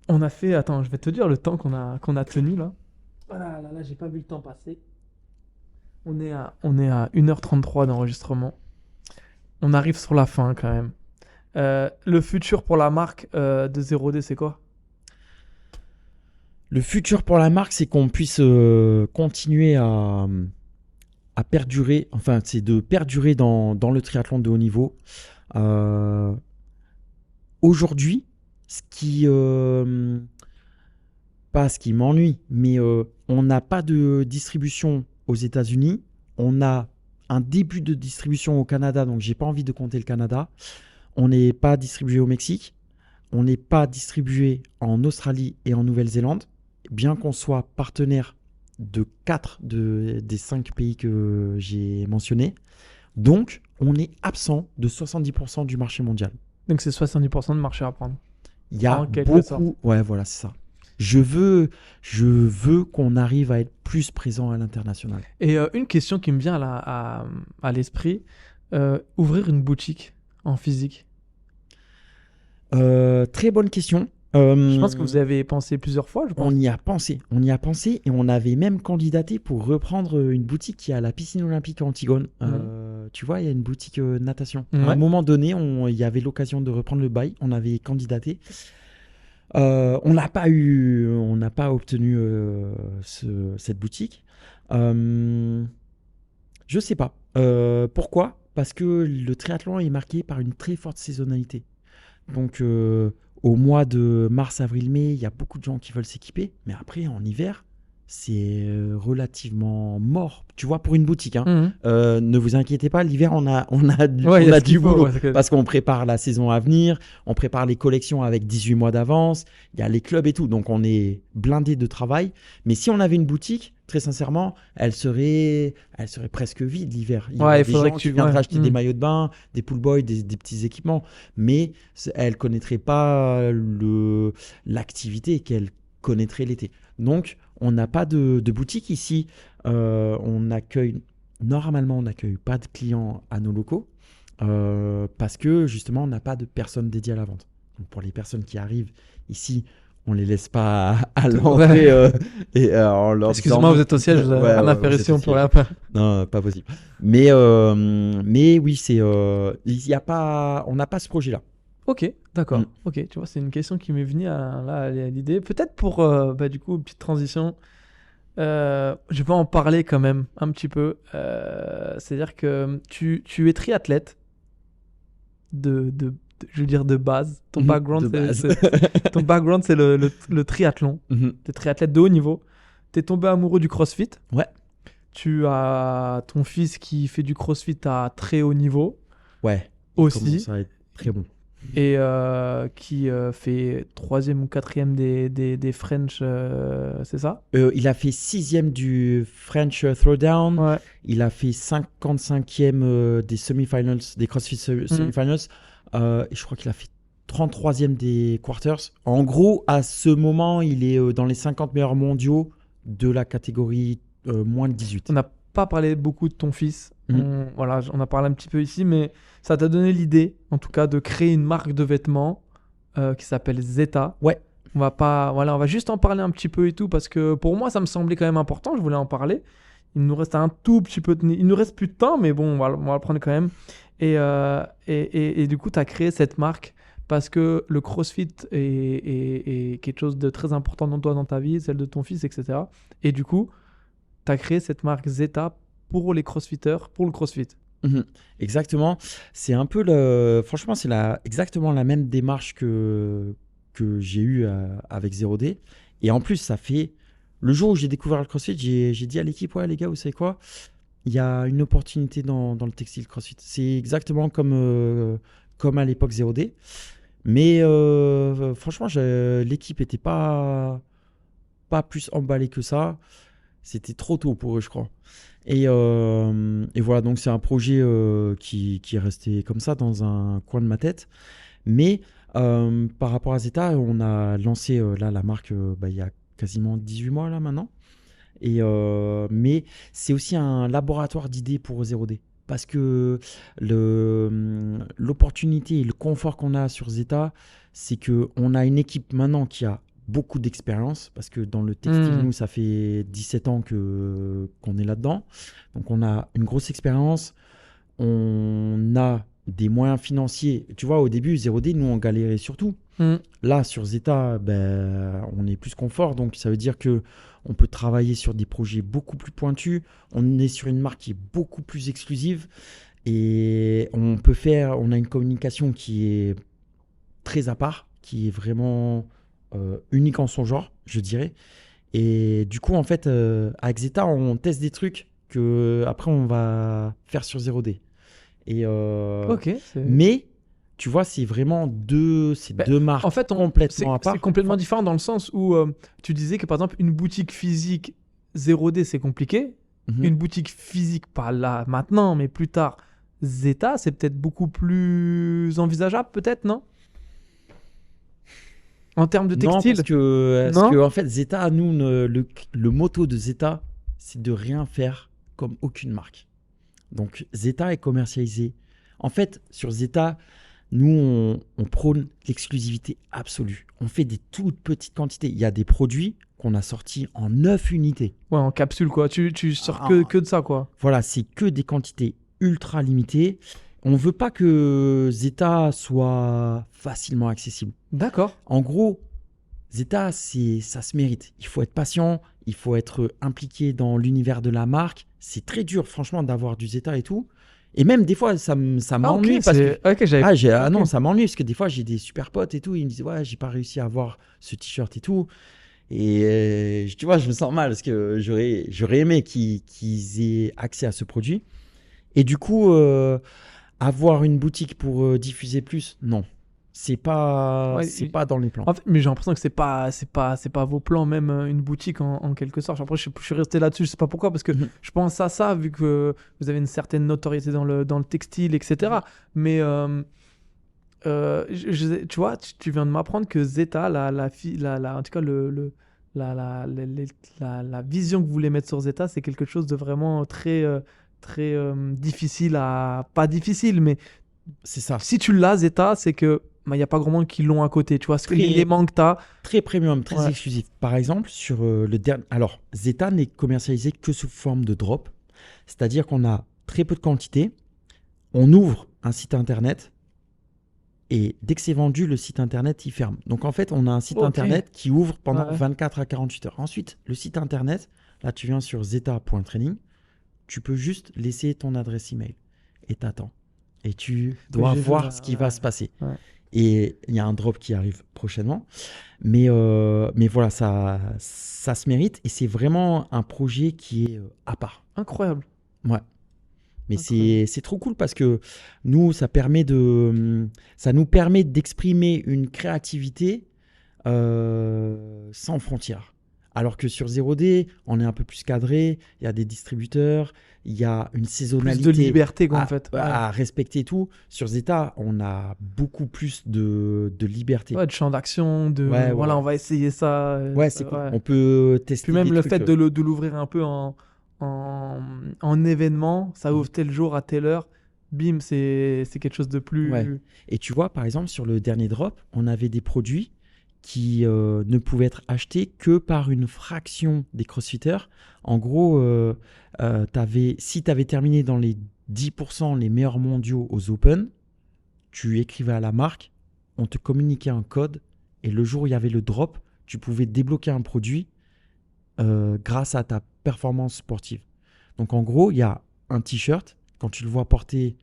On a fait... Attends, je vais te dire le temps qu'on a tenu là. Voilà, là, j'ai pas vu le temps passer. On est à 1h33 d'enregistrement. On arrive sur la fin quand même. Le futur pour la marque de 0D, c'est quoi ? Le futur pour la marque, c'est qu'on puisse continuer à perdurer. Enfin, c'est de perdurer dans le triathlon de haut niveau. Aujourd'hui, pas ce qui m'ennuie, mais on n'a pas de distribution aux États-Unis. On a un début de distribution au Canada, donc j'ai pas envie de compter le Canada. On n'est pas distribué au Mexique. On n'est pas distribué en Australie et en Nouvelle-Zélande, bien qu'on soit partenaire de 4 des 5 pays que j'ai mentionnés. Donc, on est absent de 70% du marché mondial. Donc, c'est 70% de marché à prendre. Il y a beaucoup... Ouais, voilà, c'est ça. Je veux qu'on arrive à être plus présent à l'international. Et une question qui me vient à l'esprit, ouvrir une boutique en physique. Très bonne question. Je pense que vous avez pensé plusieurs fois, je pense. On y a pensé et on avait même candidaté pour reprendre une boutique qui est à la piscine olympique à Antigone. Tu vois, il y a une boutique natation. À un moment donné, il y avait l'occasion de reprendre le bail. On avait candidaté. On n'a pas obtenu cette boutique. Je sais pas. Pourquoi? Parce que le triathlon est marqué par une très forte saisonnalité. Donc, au mois de mars, avril, mai, il y a beaucoup de gens qui veulent s'équiper. Mais après, en hiver, c'est relativement mort. Tu vois, pour une boutique. Ne vous inquiétez pas, l'hiver, on a du boulot. Parce qu'on prépare la saison à venir, on prépare les collections avec 18 mois d'avance, il y a les clubs et tout. Donc, on est blindé de travail. Mais si on avait une boutique, très sincèrement, elle serait presque vide l'hiver. Il y aurait des gens qui viendraient acheter des maillots de bain, des pool boys, des petits équipements. Mais elle ne connaîtrait pas l'activité qu'elle connaîtrait l'été. Donc, on n'a pas de boutique ici. Normalement, on n'accueille pas de clients à nos locaux parce que justement, on n'a pas de personnes dédiées à la vente. Donc, pour les personnes qui arrivent ici, on les laisse pas à l'entrée Excusez-moi, vous êtes au siège, un affaire ici, on peut rien faire. Non, pas possible. Mais oui, on n'a pas ce projet-là. Ok, d'accord. Ok, tu vois, c'est une question qui m'est venue à l'idée. Peut-être pour, du coup, une petite transition. Je vais en parler quand même un petit peu. C'est-à-dire que tu es triathlète je veux dire de base. Ton background, c'est le triathlon. Tu es triathlète de haut niveau. Tu es tombé amoureux du CrossFit. Ouais. Tu as ton fils qui fait du CrossFit à très haut niveau. Ouais. Aussi. Ça va être très bon. Et qui fait 3e ou 4e des French, c'est ça? Il a fait 6e du French Throwdown. Ouais. Il a fait 55e des semi-finals, des CrossFit semi-finals. Et je crois qu'il a fait 33e des quarters. En gros, à ce moment, il est dans les 50 meilleurs mondiaux de la catégorie moins de 18. On n'a pas parlé beaucoup de ton fils. On a parlé un petit peu ici, mais ça t'a donné l'idée, en tout cas, de créer une marque de vêtements qui s'appelle Zeta. Ouais. On va juste en parler un petit peu et tout, parce que pour moi, ça me semblait quand même important. Je voulais en parler. Il nous reste un tout petit peu il nous reste plus de temps, mais bon, on va le prendre quand même. Et du coup, tu as créé cette marque parce que le CrossFit est quelque chose de très important dans toi, dans ta vie, celle de ton fils, etc. Et du coup, tu as créé cette marque Zeta pour les crossfitters, pour le CrossFit. Exactement. C'est un peu franchement, c'est exactement la même démarche que j'ai eue avec 0D. Et en plus, ça fait le jour où j'ai découvert le CrossFit, j'ai dit à l'équipe, ouais les gars, vous savez quoi? Il y a une opportunité dans le textile CrossFit. C'est exactement comme à l'époque 0D. Mais franchement, l'équipe n'était pas plus emballée que ça. C'était trop tôt pour eux, je crois. Et voilà, donc c'est un projet qui est resté comme ça dans un coin de ma tête. Mais par rapport à Zeta, on a lancé la marque il y a quasiment 18 mois là maintenant. Mais c'est aussi un laboratoire d'idées pour 0D. Parce que l'opportunité et le confort qu'on a sur Zeta, c'est qu'on a une équipe maintenant qui a beaucoup d'expérience. Parce que dans le textile, nous, ça fait 17 ans qu'on est là-dedans. Donc, on a une grosse expérience. On a des moyens financiers. Tu vois, au début, 0D, nous, on galérait surtout. Là, sur Zeta, on est plus confort. Donc, ça veut dire qu'on peut travailler sur des projets beaucoup plus pointus. On est sur une marque qui est beaucoup plus exclusive. Et on a une communication qui est très à part, qui est vraiment unique en son genre, je dirais. Et du coup, en fait, avec Zeta, on teste des trucs qu'après, on va faire sur 0D. Mais tu vois, c'est vraiment deux marques en fait, complètement à part. C'est complètement différent dans le sens où tu disais que par exemple, une boutique physique 0D, c'est compliqué. Une boutique physique, pas là maintenant, mais plus tard, Zeta, c'est peut-être beaucoup plus envisageable, peut-être, non? En termes de Non, textile? parce Non? que en fait, Zeta, nous, le motto de Zeta, c'est de rien faire comme aucune marque. Donc, Zeta est commercialisé. En fait, sur Zeta, nous, on prône l'exclusivité absolue. On fait des toutes petites quantités. Il y a des produits qu'on a sortis en 9 unités. Ouais, en capsule, quoi. Tu sors Ah, que de ça, quoi. Voilà, c'est que des quantités ultra limitées. On veut pas que Zeta soit facilement accessible. D'accord. En gros, Zeta, ça se mérite. Il faut être patient, il faut être impliqué dans l'univers de la marque. C'est très dur, franchement, d'avoir du Zeta et tout. Et même des fois, ça m'ennuie parce que Ok, j'avais. non, Ok. ça m'ennuie parce que des fois, j'ai des super potes et tout. Ils me disent, ouais, j'ai pas réussi à avoir ce t-shirt et tout. Et tu vois, je me sens mal parce que j'aurais aimé qu'ils aient accès à ce produit. Et du coup, avoir une boutique pour diffuser plus, non. C'est pas Ouais, dans les plans. en fait, mais j'ai l'impression que c'est pas vos plans, même une boutique en quelque sorte. Après, je suis resté là-dessus, je sais pas pourquoi, parce que Mhm. je pense à ça, vu que vous avez une certaine notoriété dans le textile, etc. Mais tu vois, tu viens de m'apprendre que Zeta, en tout cas, la vision que vous voulez mettre sur Zeta, c'est quelque chose de vraiment très difficile à. Pas difficile, mais C'est ça. si tu l'as, Zeta, c'est que il n'y a pas grand monde qui l'ont à côté. Tu vois, Très- les manques que tu as. Très premium, très Ouais. exclusif. Par exemple, sur le dernier. Alors, Zeta n'est commercialisé que sous forme de drop. C'est-à-dire qu'on a très peu de quantité. On ouvre un site internet. Et dès que c'est vendu, le site internet, il ferme. Donc en fait, on a un site Ok. internet qui ouvre pendant Ouais. 24 à 48 heures. Ensuite, le site internet, là, tu viens sur zeta.training. Tu peux juste laisser ton adresse email. Et t'attends. Et tu dois J'ai vu, voir là, ce qui va se passer. ouais. Et il y a un drop qui arrive prochainement. Mais voilà, ça se mérite. Et c'est vraiment un projet qui est à part. Incroyable. Ouais. Mais Incroyable. c'est trop cool parce que nous, ça nous permet d'exprimer une créativité sans frontières. Alors que sur 0D, on est un peu plus cadré, il y a des distributeurs, il y a une Plus saisonnalité de liberté, quoi, en fait. Ouais. à respecter et tout. Sur Zeta, on a beaucoup plus de liberté. Ouais, de champ d'action, Ouais, voilà, ouais. on va essayer ça. Ouais, c'est cool. Ouais. On peut tester Puis même des le trucs. fait de l'ouvrir un peu en événement, ça ouvre tel jour à telle heure, bim, c'est quelque chose de plus. Ouais. Et tu vois, par exemple, sur le dernier drop, on avait des produits qui ne pouvaient être achetés que par une fraction des crossfitters. En gros, si tu avais terminé dans les 10% les meilleurs mondiaux aux Open, tu écrivais à la marque, on te communiquait un code, et le jour où il y avait le drop, tu pouvais débloquer un produit grâce à ta performance sportive. Donc en gros, il y a un t-shirt, quand tu le vois porté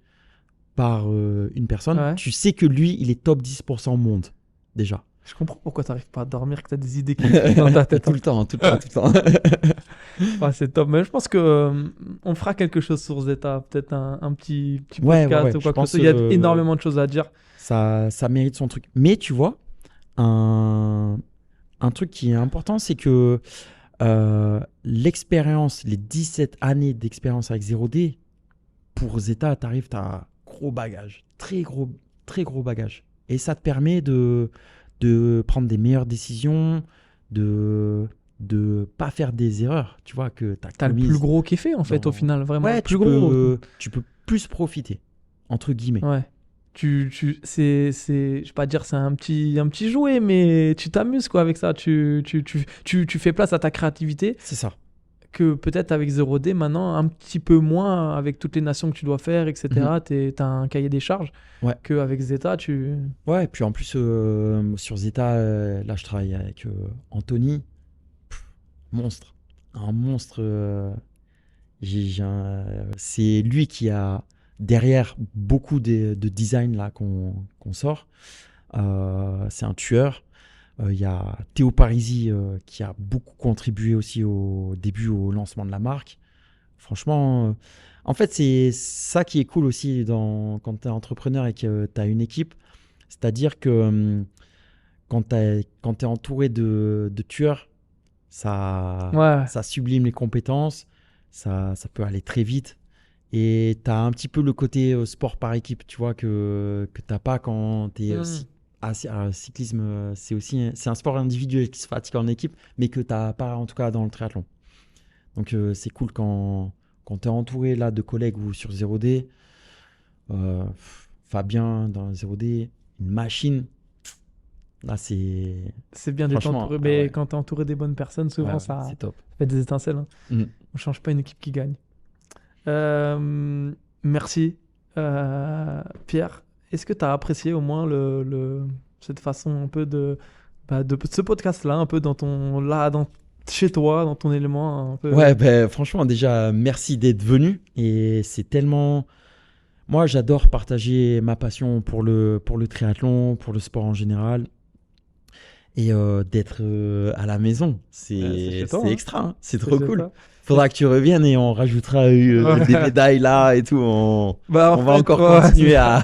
par une personne, Ouais. tu sais que lui, il est top 10% au monde, déjà. Je comprends pourquoi tu n'arrives pas à dormir, que tu as des idées qui fusent dans ta tête. Tout le temps, tout le temps, tout le temps. Ouais, c'est top. Mais je pense que on fera quelque chose sur Zeta, peut-être un petit Ouais, podcast ouais, ou je quoi que pense ce soit. Il y a énormément de choses à dire. ça mérite son truc. Mais tu vois, un truc qui est important, c'est que l'expérience, les 17 années d'expérience avec 0D, pour Zeta, tu as gros bagage, très gros bagage. Et ça te permet de prendre des meilleures décisions, de pas faire des erreurs, tu vois, que tu as T'as le plus commises. gros qui est fait, en fait, au final, vraiment. Ouais, le plus gros. tu peux plus profiter, entre guillemets. Ouais. Je vais pas dire c'est un petit jouet, mais tu t'amuses quoi avec ça. Tu fais place à ta créativité C'est ça. que peut-être avec 0D maintenant un petit peu moins avec toutes les nations que tu dois faire, etc. T'as un cahier des charges Ouais. qu'avec Zeta, Ouais, et puis en plus, sur Zeta, là, je travaille avec Anthony. Monstre. Un monstre. C'est lui qui a derrière beaucoup de design là qu'on sort. C'est un tueur. Il y a Théo Parisi qui a beaucoup contribué aussi au début au lancement de la marque. Franchement, en fait, c'est ça qui est cool aussi quand tu es entrepreneur et que tu as une équipe. C'est-à-dire que quand tu es entouré de tueurs, Ouais. ça sublime les compétences, ça peut aller très vite. Et tu as un petit peu le côté sport par équipe, tu vois, que tu n'as pas quand tu es le cyclisme, c'est un sport individuel qui se pratique en équipe, mais que tu n'as pas en tout cas dans le triathlon. Donc c'est cool quand tu es entouré là, de collègues ou sur 0D. Fabien dans 0D, une machine. Là, c'est bien d'être entouré, mais quand tu es entouré des bonnes personnes, souvent ça fait des étincelles. Hein. On ne change pas une équipe qui gagne. Merci, Pierre. Est-ce que tu as apprécié au moins cette façon un peu de ce podcast-là, un peu chez toi, dans ton élément un peu... Ouais, franchement, déjà, merci d'être venu. Et c'est tellement... Moi, j'adore partager ma passion pour le triathlon, pour le sport en général. Et d'être à la maison, c'est extra, hein. C'est trop cool. Faudra que tu reviennes et on rajoutera des médailles là et tout. On va encore continuer à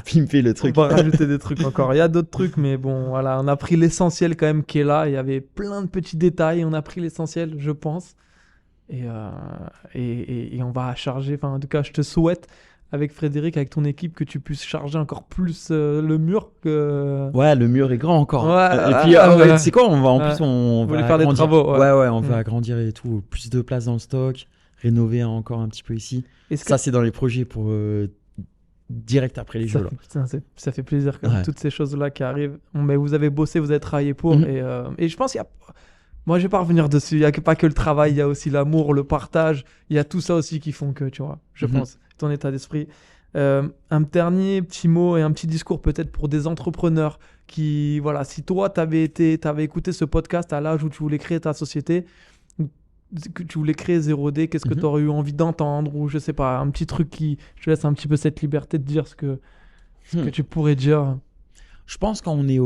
pimper le truc. On va rajouter des trucs encore. Il y a d'autres trucs, mais bon, voilà, on a pris l'essentiel quand même qui est là. Il y avait plein de petits détails. On a pris l'essentiel, je pense. Et on va charger. Enfin, en tout cas, je te souhaite, avec Frédéric, avec ton équipe, que tu puisses charger encore plus le mur. Ouais, le mur est grand encore. Ouais, et puis, tu sais quoi, on va faire des travaux. Ouais, on va agrandir et tout. Plus de place dans le stock, rénover encore un petit peu ici. Ça, c'est dans les projets pour direct après les jeux. Ça fait plaisir quand même, toutes ces choses-là qui arrivent. Mais vous avez bossé, vous avez travaillé pour. Et je pense qu'il y a... Moi, je vais pas revenir dessus. Il n'y a pas que le travail, il y a aussi l'amour, le partage. Il y a tout ça aussi qui font que, tu vois, je pense, ton état d'esprit. Un dernier petit mot et un petit discours peut-être pour des entrepreneurs qui, voilà, si toi, t'avais écouté ce podcast à l'âge où tu voulais créer ta société, que tu voulais créer 0D, qu'est-ce que tu aurais eu envie d'entendre, ou je sais pas, un petit truc je te laisse un petit peu cette liberté de dire ce que tu pourrais dire. Je pense quand on est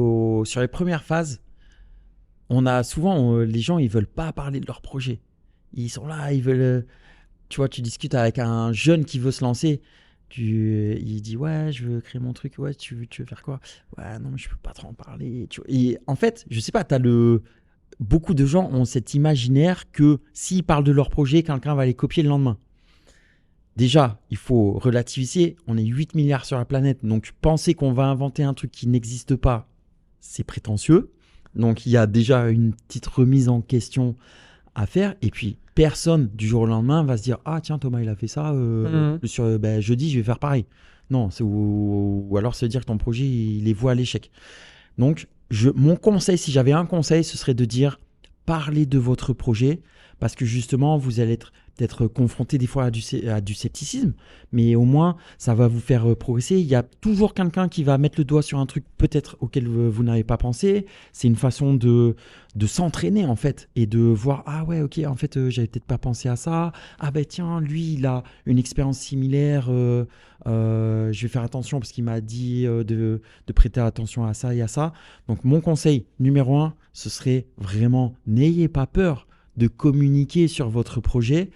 sur les premières phases, on a souvent, les gens, ils veulent pas parler de leur projet. Ils sont là, ils veulent... tu vois, tu discutes avec un jeune qui veut se lancer. Il dit, ouais, je veux créer mon truc. Ouais, tu veux faire quoi? Ouais, non, mais je peux pas trop en parler. Et en fait, je sais pas, beaucoup de gens ont cet imaginaire que s'ils parlent de leur projet, quelqu'un va les copier le lendemain. Déjà, il faut relativiser. On est 8 milliards sur la planète. Donc, penser qu'on va inventer un truc qui n'existe pas, c'est prétentieux. Donc, il y a déjà une petite remise en question à faire. Et puis, personne du jour au lendemain va se dire « Ah, tiens, Thomas, il a fait ça. Jeudi, je vais faire pareil. » Non, ou alors se dire que ton projet, il est voué à l'échec. Donc, mon conseil, si j'avais un conseil, ce serait de dire « Parlez de votre projet. » Parce que justement, vous allez être confronté des fois à du scepticisme, mais au moins, ça va vous faire progresser. Il y a toujours quelqu'un qui va mettre le doigt sur un truc peut-être auquel vous n'avez pas pensé. C'est une façon de s'entraîner en fait et de voir, ah ouais, ok, en fait, j'avais peut-être pas pensé à ça. Ah ben tiens, lui, il a une expérience similaire. Je vais faire attention parce qu'il m'a dit de prêter attention à ça et à ça. Donc, mon conseil numéro 1, ce serait vraiment, n'ayez pas peur de communiquer sur votre projet.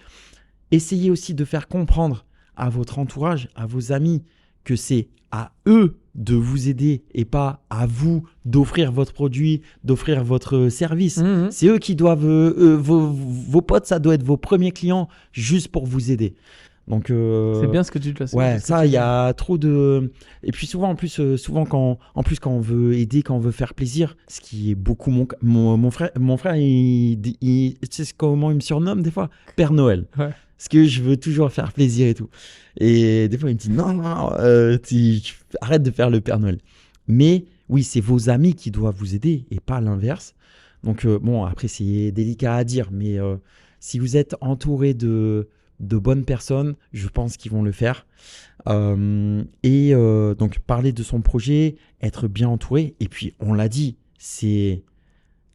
Essayez aussi de faire comprendre à votre entourage, à vos amis, que c'est à eux de vous aider et pas à vous d'offrir votre produit, d'offrir votre service. C'est eux qui doivent... vos potes, ça doit être vos premiers clients juste pour vous aider. Donc, c'est bien ce que tu dis. Ouais, ça, il y a trop de... Et puis souvent, quand on veut aider, quand on veut faire plaisir, ce qui est beaucoup mon frère, tu sais comment il me surnomme des fois? Père Noël. Ouais. Parce que je veux toujours faire plaisir et tout. Et des fois, il me dit non, arrête de faire le Père Noël. Mais oui, c'est vos amis qui doivent vous aider et pas l'inverse. Donc, bon, après, c'est délicat à dire, mais si vous êtes entouré de bonnes personnes, je pense qu'ils vont le faire. Donc, parler de son projet, être bien entouré. Et puis, on l'a dit, il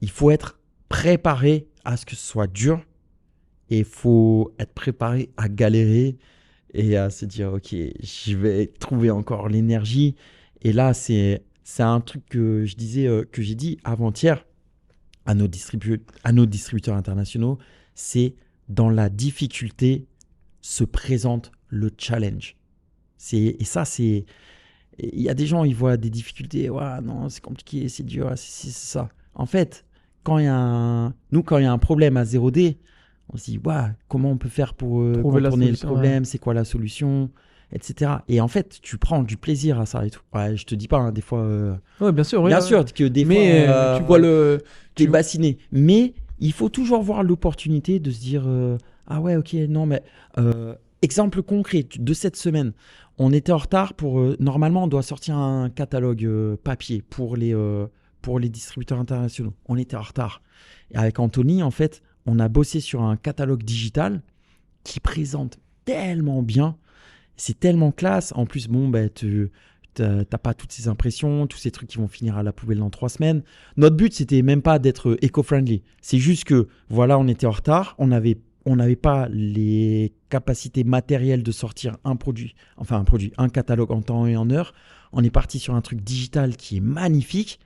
faut être préparé à ce que ce soit dur. Et il faut être préparé à galérer et à se dire, ok, je vais trouver encore l'énergie. Et là, c'est un truc que j'ai dit avant-hier à nos distributeurs internationaux, c'est dans la difficulté se présente le challenge. Il y a des gens, ils voient des difficultés, ouais, non, c'est compliqué, c'est dur, c'est ça. En fait, quand il y a un problème à 0D, on se dit, comment on peut faire pour contourner le problème, c'est quoi la solution? etc. Et en fait, tu prends du plaisir à ça et tout. Ouais, je te dis pas, hein, des fois. Ouais, bien sûr. Bien sûr que des mais fois. tu vois le. T'es bassiné. Mais il faut toujours voir l'opportunité de se dire ah ouais, ok, non, mais. Exemple concret de cette semaine. On était en retard pour. Normalement, on doit sortir un catalogue papier pour les distributeurs internationaux. On était en retard. Et avec Anthony, en fait, on a bossé sur un catalogue digital qui présente tellement bien. C'est tellement classe. En plus, bon, bah, t'as pas toutes ces impressions, tous ces trucs qui vont finir à la poubelle dans 3 semaines. Notre but, c'était même pas d'être éco-friendly. C'est juste que, voilà, on était en retard. On n'avait pas les capacités matérielles de sortir un catalogue en temps et en heure. On est parti sur un truc digital qui est magnifique.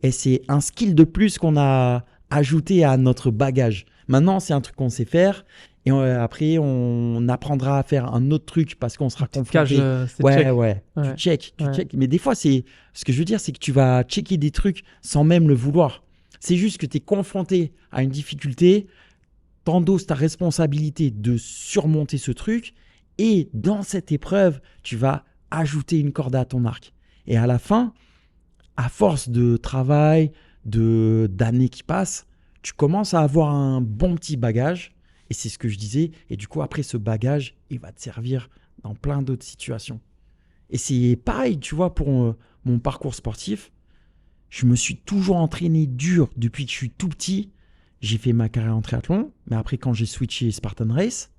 Et c'est un skill de plus qu'on a ajouté à notre bagage. Maintenant, c'est un truc qu'on sait faire. Et après, on apprendra à faire un autre truc parce qu'on sera confronté. Ouais. Tu check. Mais des fois, ce que je veux dire, c'est que tu vas checker des trucs sans même le vouloir. C'est juste que tu es confronté à une difficulté, t'endosses ta responsabilité de surmonter ce truc. Et dans cette épreuve, tu vas ajouter une corde à ton arc. Et à la fin, à force de travail, d'années qui passent, tu commences à avoir un bon petit bagage. Et c'est ce que je disais. Et du coup, après, ce bagage, il va te servir dans plein d'autres situations. Et c'est pareil, tu vois, pour mon parcours sportif. Je me suis toujours entraîné dur depuis que je suis tout petit. J'ai fait ma carrière en triathlon. Mais après, quand j'ai switché Spartan Race,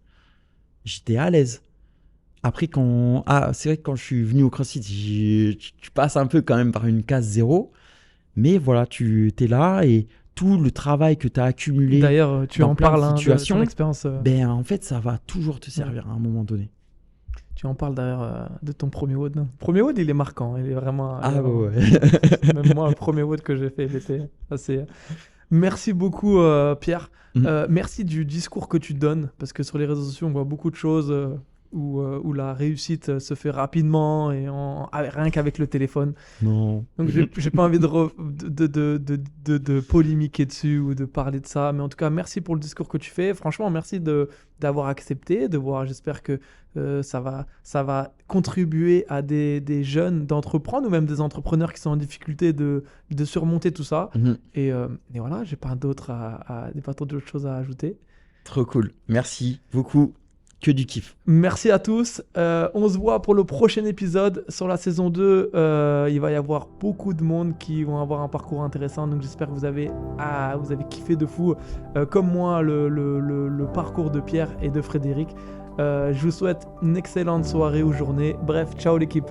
j'étais à l'aise. Après, c'est vrai que quand je suis venu au CrossFit, tu passes un peu quand même par une case 0. Mais voilà, tu es là et tout le travail que tu as accumulé. D'ailleurs, tu en parles de ton expérience. Ben, en fait, ça va toujours te servir à un moment donné. Tu en parles d'ailleurs de ton premier WOD. Le premier WOD, il est marquant. Il est vraiment. Ouais. Même moi, le premier WOD que j'ai fait, il était assez. Merci beaucoup, Pierre. Merci du discours que tu donnes. Parce que sur les réseaux sociaux, on voit beaucoup de choses où la réussite se fait rapidement et rien qu'avec le téléphone. Non. Donc, j'ai pas envie de polémiquer dessus ou de parler de ça. Mais en tout cas, merci pour le discours que tu fais. Franchement, merci d'avoir accepté, j'espère que ça va contribuer à des jeunes d'entreprendre ou même des entrepreneurs qui sont en difficulté de surmonter tout ça. Et voilà, j'ai pas d'autres choses à ajouter. Trop cool. Merci beaucoup. Que du kiff. Merci à tous. On se voit pour le prochain épisode. Sur la saison 2, il va y avoir beaucoup de monde qui vont avoir un parcours intéressant. Donc j'espère que vous avez kiffé de fou, comme moi, le parcours de Pierre et de Frédéric. Je vous souhaite une excellente soirée ou journée. Bref, ciao l'équipe.